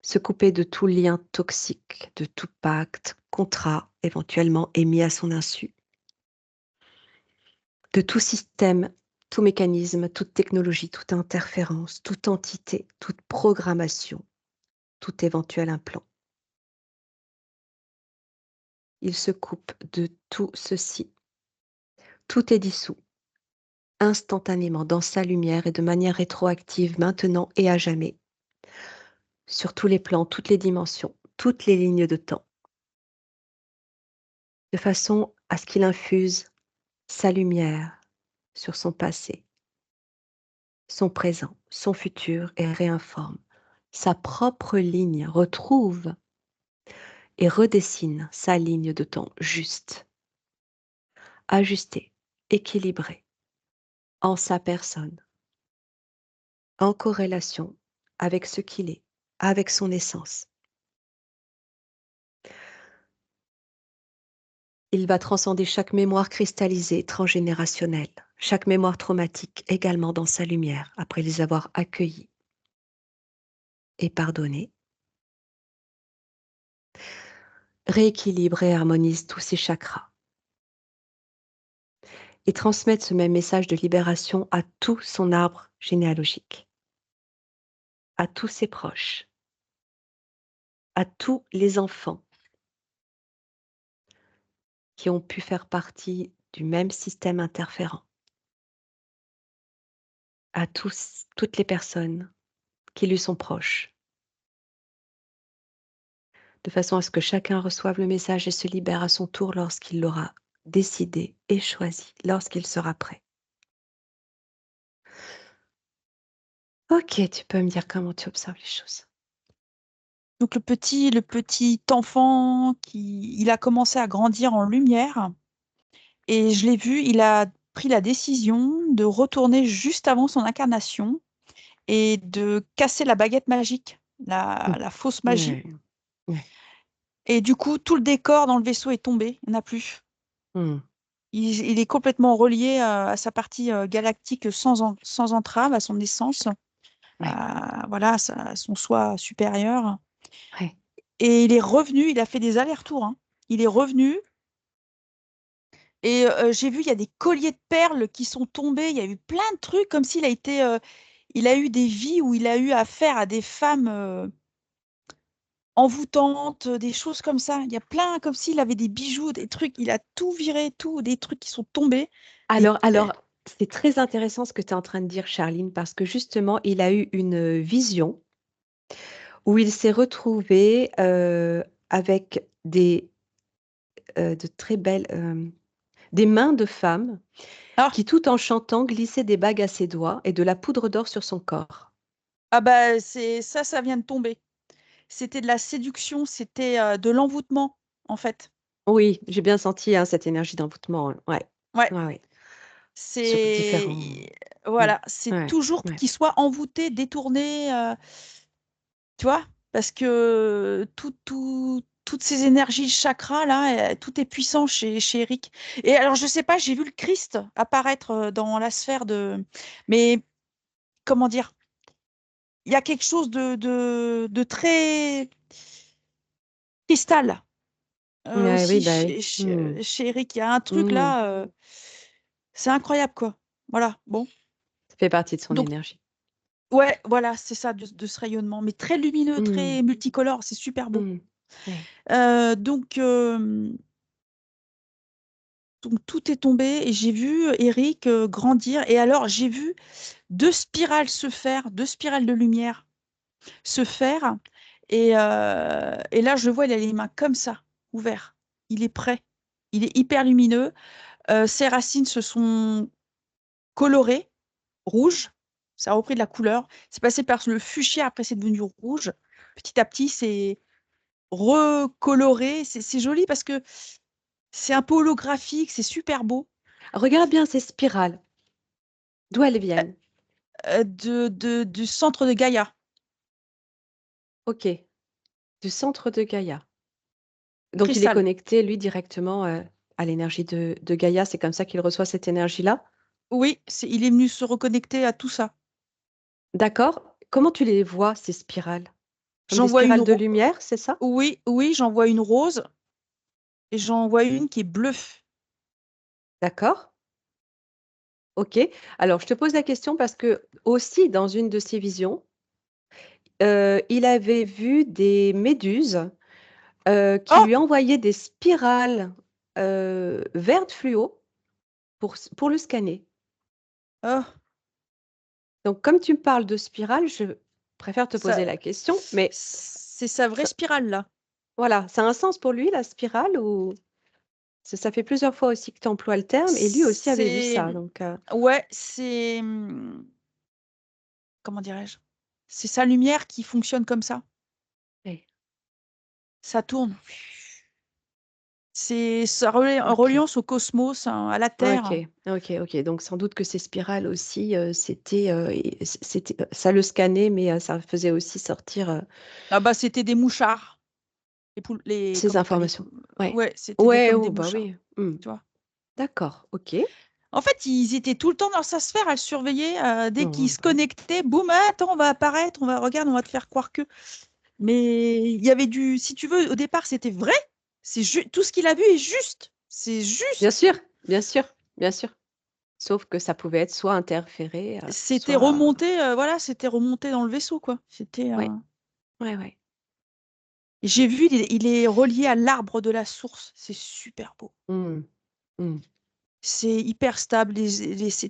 Speaker 2: se couper de tout lien toxique, de tout pacte, contrat éventuellement émis à son insu, de tout système, tout mécanisme, toute technologie, toute interférence, toute entité, toute programmation, tout éventuel implant. Il se coupe de tout ceci. Tout est dissous, instantanément, dans sa lumière et de manière rétroactive, maintenant et à jamais, sur tous les plans, toutes les dimensions, toutes les lignes de temps, de façon à ce qu'il infuse sa lumière sur son passé, son présent, son futur et réinforme sa propre ligne, retrouve et redessine sa ligne de temps juste, ajustée, équilibrée, en sa personne, en corrélation avec ce qu'il est, avec son essence. Il va transcender chaque mémoire cristallisée transgénérationnelle, chaque mémoire traumatique également dans sa lumière, après les avoir accueillis et pardonnés. Rééquilibre et harmonise tous ses chakras et transmettre ce même message de libération à tout son arbre généalogique, à tous ses proches, à tous les enfants qui ont pu faire partie du même système interférent, à toutes les personnes qui lui sont proches, de façon à ce que chacun reçoive le message et se libère à son tour lorsqu'il l'aura décidé et choisi, lorsqu'il sera prêt. Ok, tu peux me dire comment tu observes les choses.
Speaker 1: Donc le petit enfant il a commencé à grandir en lumière et je l'ai vu, il a pris la décision de retourner juste avant son incarnation et de casser la baguette magique,
Speaker 2: Mm.
Speaker 1: la fausse magie.
Speaker 2: Ouais, ouais.
Speaker 1: Et du coup, tout le décor dans le vaisseau est tombé, il n'y en a plus.
Speaker 2: Mm.
Speaker 1: Il est complètement relié à sa partie galactique sans entrave, à son essence,
Speaker 2: Ouais,
Speaker 1: voilà, à son soi supérieur.
Speaker 2: ouais.
Speaker 1: Et il est revenu, il a fait des allers-retours, hein. Il est revenu et j'ai vu, il y a des colliers de perles qui sont tombés. Il y a eu plein de trucs comme s'il a été, il a eu des vies où il a eu affaire à des femmes envoûtantes, des choses comme ça. Il y a plein, comme s'il avait des bijoux, des trucs. Il a tout viré, tout, des trucs qui sont tombés. Des...
Speaker 2: Alors, c'est très intéressant ce que tu es en train de dire, Charline, parce que justement, il a eu une vision où il s'est retrouvé avec de très belles, des mains de femmes
Speaker 1: Ah,
Speaker 2: qui, tout en chantant, glissaient des bagues à ses doigts et de la poudre d'or sur son corps.
Speaker 1: ah bah c'est ça vient de tomber. C'était de la séduction, c'était de l'envoûtement, en fait.
Speaker 2: Oui, j'ai bien senti hein, cette énergie d'envoûtement. Ouais,
Speaker 1: Ouais,
Speaker 2: ouais, ouais. Sur différents.
Speaker 1: c'est
Speaker 2: Mm.
Speaker 1: voilà, c'est
Speaker 2: Ouais,
Speaker 1: toujours
Speaker 2: ouais.
Speaker 1: qu'il soit envoûté, détourné, tu vois, parce que toutes ces énergies chakras là, tout est puissant chez Eric. Et alors, je sais pas, j'ai vu le Christ apparaître dans la sphère de, mais comment dire, il y a quelque chose de très cristal
Speaker 2: Ouais, oui,
Speaker 1: aussi
Speaker 2: bah oui.
Speaker 1: chez Eric. Il y a un truc
Speaker 2: Mm.
Speaker 1: là, c'est incroyable quoi. Voilà, bon.
Speaker 2: Ça fait partie de son
Speaker 1: Donc,
Speaker 2: énergie.
Speaker 1: ouais, voilà, c'est ça, de ce rayonnement, mais très lumineux,
Speaker 2: Mm.
Speaker 1: très multicolore, c'est super beau.
Speaker 2: Mm. Ouais.
Speaker 1: Euh, donc, euh, donc, tout est tombé et j'ai vu Eric grandir. Et alors, j'ai vu deux spirales se faire, deux spirales de lumière se faire. Et là, je le vois, il a les mains comme ça, ouvertes. Il est prêt. Il est hyper lumineux. Ses racines se sont colorées, rouges. Ça a repris de la couleur. C'est passé par le fuchsia, après c'est devenu rouge. Petit à petit, c'est recoloré. C'est joli parce que c'est un peu holographique, c'est super beau.
Speaker 2: Regarde bien ces spirales. D'où elles viennent.
Speaker 1: Du centre de Gaïa.
Speaker 2: Ok. Du centre de Gaïa. Donc, il est
Speaker 1: Cristal.
Speaker 2: connecté, lui, directement à l'énergie de Gaïa. C'est comme ça qu'il reçoit cette énergie-là.
Speaker 1: Oui, il est venu se reconnecter à tout ça.
Speaker 2: D'accord. Comment tu les vois, ces spirales? Comme
Speaker 1: J'en
Speaker 2: des
Speaker 1: vois une
Speaker 2: spirales de
Speaker 1: ro-
Speaker 2: lumière, c'est ça?
Speaker 1: Oui, oui, j'en vois une rose et j'en vois une qui est bleue.
Speaker 2: D'accord. Ok. Alors, je te pose la question parce que aussi, dans une de ses visions, il avait vu des méduses qui
Speaker 1: Oh!
Speaker 2: lui envoyaient des spirales vertes fluo pour le scanner.
Speaker 1: Oh,
Speaker 2: Donc, comme tu me parles de spirales, je préfère te
Speaker 1: ça,
Speaker 2: poser la question, mais
Speaker 1: c'est sa vraie
Speaker 2: ça-
Speaker 1: spirale là.
Speaker 2: voilà, ça a un sens pour lui, la spirale, ou ça fait plusieurs fois aussi que tu emploies le terme, et lui aussi avait vu
Speaker 1: C'est,
Speaker 2: ça. Donc,
Speaker 1: ouais, comment dirais-je? C'est sa lumière qui fonctionne comme ça.
Speaker 2: ouais.
Speaker 1: Ça tourne. C'est sa
Speaker 2: Ok.
Speaker 1: reliance au cosmos, hein, à la
Speaker 2: Ok,
Speaker 1: Terre.
Speaker 2: ok, ok. Donc sans doute que ces spirales aussi, ça le scannait, mais ça faisait aussi sortir
Speaker 1: Ah bah c'était des mouchards.
Speaker 2: ces
Speaker 1: Comment dire,
Speaker 2: informations. Ouais.
Speaker 1: ouais, c'était
Speaker 2: Ouais,
Speaker 1: comme des
Speaker 2: oh bah
Speaker 1: mouchards,
Speaker 2: oui. Hmm.
Speaker 1: tu vois.
Speaker 2: D'accord, ok.
Speaker 1: En fait, ils étaient tout le temps dans sa sphère à le surveiller. Dès qu'il
Speaker 2: Oh,
Speaker 1: se
Speaker 2: bah oui.
Speaker 1: connectait, boum, attends, on va apparaître, regarde, on va te faire croire que. Mais il y avait si tu veux, au départ, c'était vrai. Tout ce qu'il a vu est juste. C'est
Speaker 2: Bien
Speaker 1: juste.
Speaker 2: sûr, bien sûr, bien sûr. Sauf que ça pouvait être soit interféré,
Speaker 1: C'était
Speaker 2: soit.
Speaker 1: remonté, voilà, c'était remonté dans le vaisseau, quoi.
Speaker 2: Ouais, ouais, ouais.
Speaker 1: J'ai vu, il est relié à l'arbre de la source. C'est super beau.
Speaker 2: Hmm, hmm,
Speaker 1: C'est hyper stable.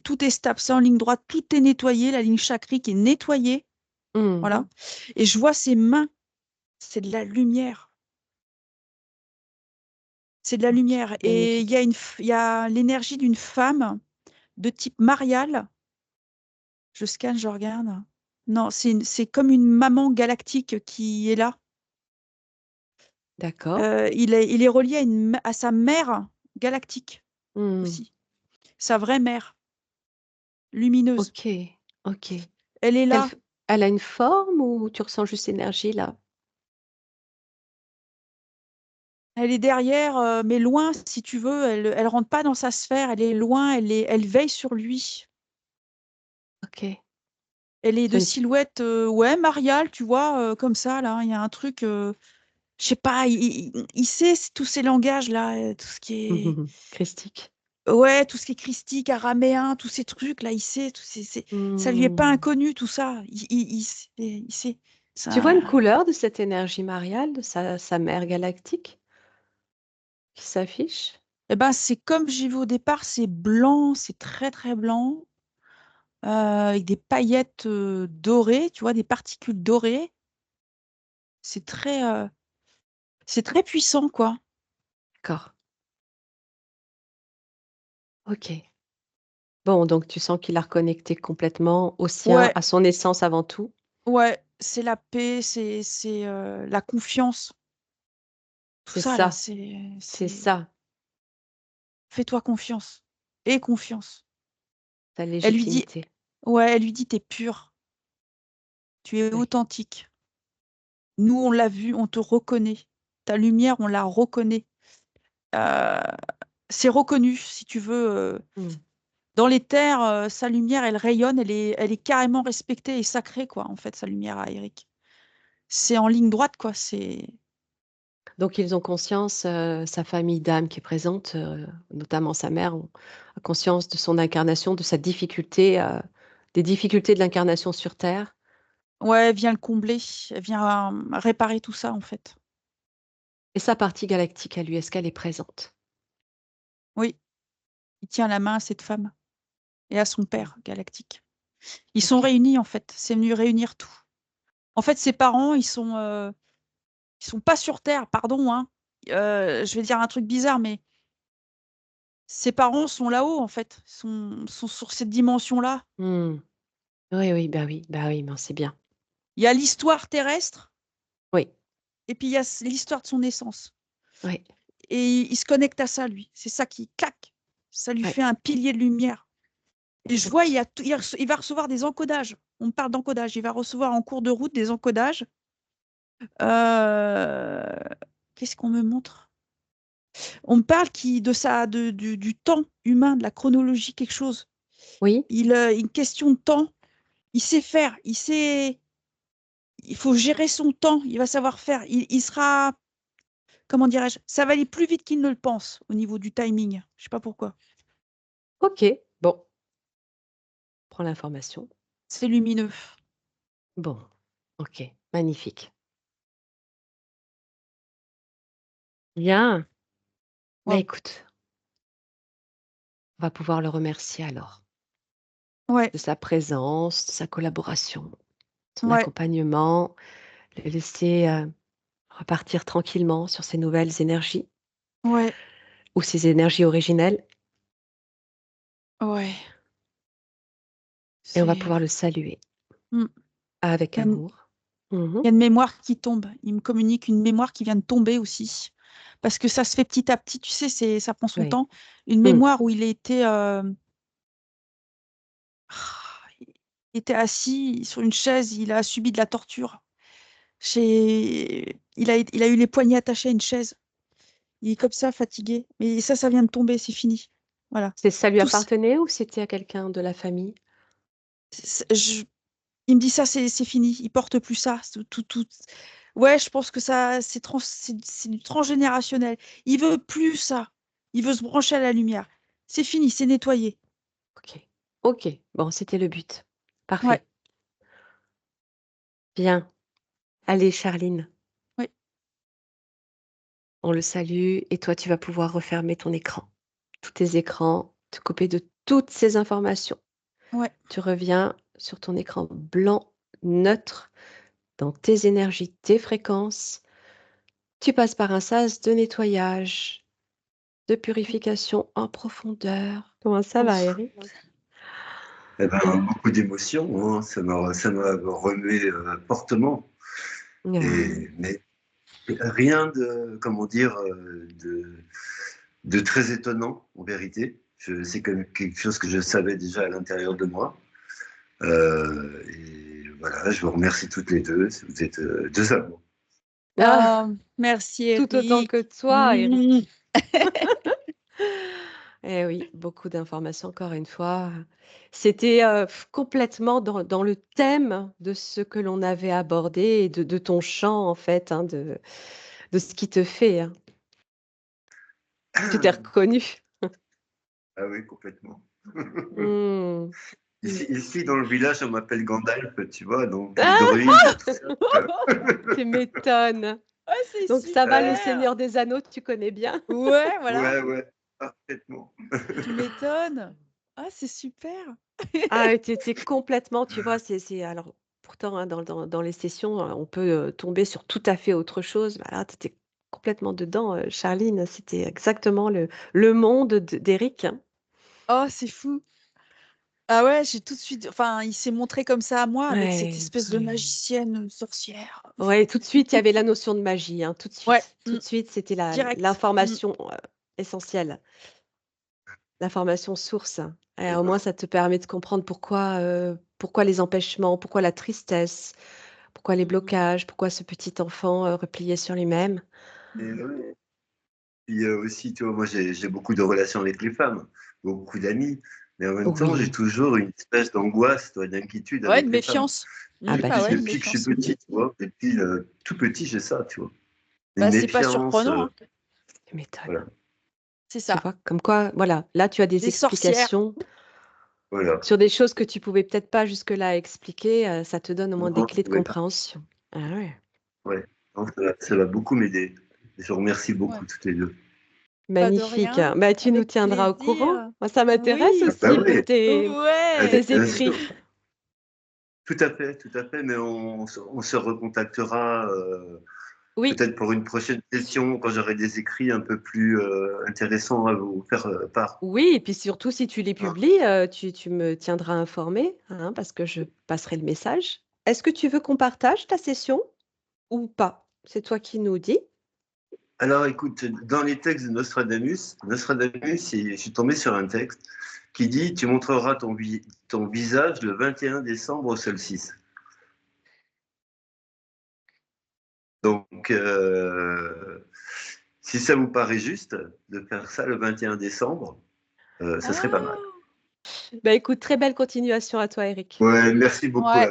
Speaker 1: Tout est stable. C'est en ligne droite. Tout est nettoyé. La ligne chakrique est nettoyée.
Speaker 2: hmm.
Speaker 1: Voilà. Et je vois ses mains. C'est de la lumière. C'est de la
Speaker 2: Ok,
Speaker 1: lumière. Et
Speaker 2: magnifique.
Speaker 1: il y a l'énergie d'une femme de type mariale. Je scanne, je regarde. Non, c'est comme une maman galactique qui est là.
Speaker 2: D'accord.
Speaker 1: Il est relié à sa mère galactique
Speaker 2: Hmm.
Speaker 1: aussi. Sa vraie mère, lumineuse.
Speaker 2: Ok, ok.
Speaker 1: Elle est
Speaker 2: Elle,
Speaker 1: là.
Speaker 2: f- elle a une forme ou tu ressens juste l'énergie là?
Speaker 1: Elle est derrière, mais loin, si tu veux. Elle rentre pas dans sa sphère. Elle est loin. Elle veille sur lui.
Speaker 2: Ok.
Speaker 1: Elle est
Speaker 2: C'est
Speaker 1: de
Speaker 2: une
Speaker 1: silhouette, ouais, mariale, tu vois, comme ça, là. Il y a un truc, je sais pas, il sait tous ces langages-là, tout ce qui est,
Speaker 2: christique.
Speaker 1: ouais, tout ce qui est christique, araméen, tous ces trucs-là, il sait, ça lui est pas
Speaker 2: Hmm.
Speaker 1: inconnu, tout ça. Il sait.
Speaker 2: Tu vois une
Speaker 1: Ça,
Speaker 2: couleur de cette énergie mariale, de sa mère galactique qui s'affiche?
Speaker 1: eh ben, c'est comme j'ai vu au départ, c'est blanc, c'est très, très blanc, avec des paillettes dorées, tu vois, des particules dorées. C'est très, euh, c'est très puissant, quoi.
Speaker 2: D'accord. Ok. Bon, donc tu sens qu'il a reconnecté complètement au sien,
Speaker 1: Ouais,
Speaker 2: à son essence avant tout.
Speaker 1: ouais, c'est la paix, c'est la confiance. Tout
Speaker 2: C'est
Speaker 1: ça là,
Speaker 2: ça, c'est
Speaker 1: c'est
Speaker 2: ça,
Speaker 1: fais-toi confiance. Aie confiance.
Speaker 2: ta
Speaker 1: Elle lui dit,
Speaker 2: légitimité.
Speaker 1: ouais, elle lui dit, t'es pure, tu es
Speaker 2: Oui.
Speaker 1: authentique. Nous, on l'a vu, on te reconnaît. Ta lumière, on la reconnaît. Euh, c'est reconnu, si tu veux.
Speaker 2: Mm.
Speaker 1: Dans les terres, sa lumière, elle rayonne, elle est carrément respectée et sacrée, quoi, en fait, sa lumière à Eric. C'est en ligne droite, quoi. C'est.
Speaker 2: Donc, ils ont conscience, sa famille d'âme qui est présente, notamment sa mère, a conscience de son incarnation, de sa difficulté, des difficultés de l'incarnation sur Terre.
Speaker 1: Ouais, elle vient le combler, elle vient réparer tout ça, en fait.
Speaker 2: Et sa partie galactique à lui, est-ce qu'elle est présente?
Speaker 1: Oui, il tient la main à cette femme et à son
Speaker 2: Mm.
Speaker 1: père galactique. Ils sont
Speaker 2: Ok.
Speaker 1: réunis, en fait. C'est venu réunir tout. En fait, ses parents, ils sont pas sur Terre, pardon, hein. Je vais dire un truc bizarre, mais ses parents sont là-haut, en fait. Sont sur cette dimension-là.
Speaker 2: Mm. Oui, oui, bah oui, mais c'est bien.
Speaker 1: Il y a l'histoire terrestre
Speaker 2: Oui,
Speaker 1: et puis il y a l'histoire de son essence.
Speaker 2: oui,
Speaker 1: Et il se connecte à ça, lui. C'est ça qui claque. Ça lui
Speaker 2: oui.
Speaker 1: fait un pilier de lumière. Et je vois,
Speaker 2: Ok.
Speaker 1: il va recevoir des encodages. On me parle d'encodage. Il va recevoir en cours de route des encodages. Euh, Qu'est-ce qu'on me montre? On me parle du temps humain, de la chronologie, quelque chose.
Speaker 2: Oui,
Speaker 1: Une question de temps. Il sait faire. Il faut gérer son temps. Il va savoir faire. Il sera, comment dirais-je, ça va aller plus vite qu'il ne le pense au niveau du timing. Je sais pas pourquoi.
Speaker 2: ok. Bon, prends l'information.
Speaker 1: C'est lumineux.
Speaker 2: Bon, ok, magnifique. Bien. Bah
Speaker 1: Waouh.
Speaker 2: écoute, on va pouvoir le remercier alors
Speaker 1: Ouais,
Speaker 2: de sa présence, de sa collaboration, son
Speaker 1: ouais,
Speaker 2: accompagnement, le laisser repartir tranquillement sur ses nouvelles énergies
Speaker 1: ouais,
Speaker 2: ou ses énergies originelles,
Speaker 1: ouais.
Speaker 2: et on va
Speaker 1: C'est.
Speaker 2: pouvoir le saluer
Speaker 1: Hmm.
Speaker 2: avec
Speaker 1: Il y a une,
Speaker 2: amour. Mhm.
Speaker 1: il y a une mémoire qui tombe. Il me communique une mémoire qui vient de tomber aussi. Parce que ça se fait petit à petit, tu sais, ça prend son
Speaker 2: Oui.
Speaker 1: temps. Une
Speaker 2: Mm.
Speaker 1: mémoire où il était assis sur une chaise, il a subi de la torture. Il a eu les poignets attachés à une chaise. Il est comme ça, fatigué. Mais ça vient de tomber, c'est fini. Voilà.
Speaker 2: Ça lui
Speaker 1: Tous,
Speaker 2: appartenait ou c'était à quelqu'un de la famille?
Speaker 1: il me dit ça, c'est fini. Il porte plus ça. Ouais, je pense que ça, c'est du transgénérationnel. Il veut plus ça. Il veut se brancher à la lumière. C'est fini, c'est nettoyé.
Speaker 2: Ok. Ok. Bon, c'était le but.
Speaker 1: Ouais,
Speaker 2: Parfait. Bien. Allez, Charline,
Speaker 1: ouais,
Speaker 2: on le salue et toi, tu vas pouvoir refermer ton écran. Tous tes écrans, te couper de toutes ces informations.
Speaker 1: ouais.
Speaker 2: Tu reviens sur ton écran blanc, neutre, dans tes énergies, tes fréquences. Tu passes par un sas de nettoyage, de purification en profondeur. Comment ça va,
Speaker 1: Ouf.
Speaker 2: Eric?
Speaker 3: Eh ben, beaucoup d'émotions, hein. Ça m'a remué fortement.
Speaker 2: Ah,
Speaker 3: Mais rien de, comment dire, de très étonnant, en vérité. C'est quand même quelque chose que je savais déjà à l'intérieur de moi. Et voilà, je vous remercie toutes les deux. Vous êtes deux amours.
Speaker 2: ah,
Speaker 1: Oh, merci
Speaker 2: tout autant que
Speaker 1: Eric.
Speaker 2: toi,
Speaker 1: Mmh.
Speaker 2: Eric. Eh oui, beaucoup d'informations encore une fois. C'était, complètement dans le thème de ce que l'on avait abordé et de ton chant en fait, hein, de ce qui te fait, hein. Tu t'es reconnu.
Speaker 3: Ah oui, complètement.
Speaker 2: Mmh.
Speaker 3: Ici, dans le village, on m'appelle Gandalf, tu vois, donc les
Speaker 2: Ah!
Speaker 3: druides, tout ça.
Speaker 2: Tu m'étonnes.
Speaker 1: Ah, c'est
Speaker 2: Donc ça va, le
Speaker 1: super.
Speaker 2: Seigneur des Anneaux, tu connais bien?
Speaker 1: Ouais, voilà.
Speaker 3: Ouais, ouais, parfaitement.
Speaker 1: Tu m'étonnes. Ah, c'est super.
Speaker 2: Ah, tu étais complètement, tu vois, c'est alors pourtant, hein, dans les sessions, on peut, tomber sur tout à fait autre chose. Bah, là, tu étais complètement dedans, Charline, c'était exactement le monde d'Éric, hein.
Speaker 1: Oh, c'est fou. Ah ouais, j'ai tout de suite, enfin, il s'est montré comme ça à moi avec cette
Speaker 2: Ouais,
Speaker 1: espèce de magicienne sorcière.
Speaker 2: ouais, tout de suite, il y avait la notion de magie, hein, tout de
Speaker 1: Ouais,
Speaker 2: suite. Tout de suite, c'était
Speaker 1: direct.
Speaker 2: l'information essentielle, l'information source. Et au moins, ça te permet de comprendre pourquoi les empêchements, pourquoi la tristesse, pourquoi les blocages, pourquoi ce petit enfant replié sur lui-même.
Speaker 3: Et, puis aussi, tu vois, moi j'ai beaucoup de relations avec les femmes, beaucoup d'amis, mais en même temps, j'ai
Speaker 2: Oui.
Speaker 3: toujours une espèce d'angoisse, tu vois, d'inquiétude
Speaker 1: Ouais,
Speaker 3: avec
Speaker 1: une
Speaker 3: les femmes.
Speaker 1: méfiance.
Speaker 2: Ah bah
Speaker 1: Bah ouais, une
Speaker 3: Depuis que je suis
Speaker 1: méfiance.
Speaker 3: petit, tu vois, depuis tout petit, j'ai ça, tu vois. Une
Speaker 1: Bah, c'est pas
Speaker 3: méfiance,
Speaker 1: surprenant, hein.
Speaker 2: tu m'étonnes.
Speaker 3: voilà,
Speaker 1: C'est
Speaker 2: Tu
Speaker 1: ça.
Speaker 2: vois, comme quoi, voilà, là, tu as des
Speaker 1: Des sorcières.
Speaker 2: explications
Speaker 3: voilà.
Speaker 2: sur des choses que tu pouvais peut-être pas jusque-là expliquer. Ça te donne au moins des
Speaker 3: Non,
Speaker 2: clés
Speaker 3: je
Speaker 2: de
Speaker 3: pouvais pas.
Speaker 2: compréhension. Ah ouais.
Speaker 3: Ouais. Non, ça va beaucoup m'aider. Je vous remercie
Speaker 1: Ouais.
Speaker 3: beaucoup, toutes les deux.
Speaker 1: Pas de
Speaker 2: Magnifique.
Speaker 1: rien.
Speaker 2: Bah, tu nous
Speaker 1: Avec
Speaker 2: tiendras au courant.
Speaker 1: plaisir.
Speaker 2: Moi, ça m'intéresse
Speaker 1: Oui.
Speaker 3: Ah bah
Speaker 2: aussi pour
Speaker 3: oui,
Speaker 1: Ouais.
Speaker 2: tes
Speaker 3: bien
Speaker 2: écrits.
Speaker 3: sûr. Tout à fait, mais on se recontactera
Speaker 2: Oui,
Speaker 3: peut-être pour une prochaine session quand j'aurai des écrits un peu plus intéressants à vous faire part.
Speaker 2: oui, et puis surtout, si tu les
Speaker 3: Hein.
Speaker 2: publies, tu me tiendras informé, hein, parce que je passerai le message. Est-ce que tu veux qu'on partage ta session ou pas? C'est toi qui nous dis.
Speaker 3: Alors écoute, dans les textes de Nostradamus, je suis tombé sur un texte qui dit tu montreras ton visage le 21 décembre au solstice. Donc, si ça vous paraît juste de faire ça le 21 décembre, ça serait pas mal.
Speaker 1: Oh.
Speaker 2: Bah, écoute, très belle continuation à toi, Eric.
Speaker 3: Ouais, merci beaucoup.
Speaker 1: Ouais.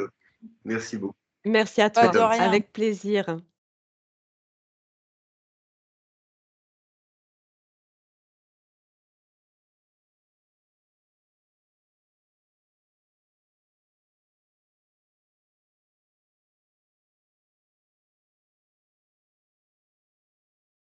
Speaker 3: Merci beaucoup.
Speaker 2: Merci à
Speaker 1: Pas
Speaker 3: Très
Speaker 1: de
Speaker 2: toi,
Speaker 3: gentil.
Speaker 1: rien.
Speaker 2: avec plaisir.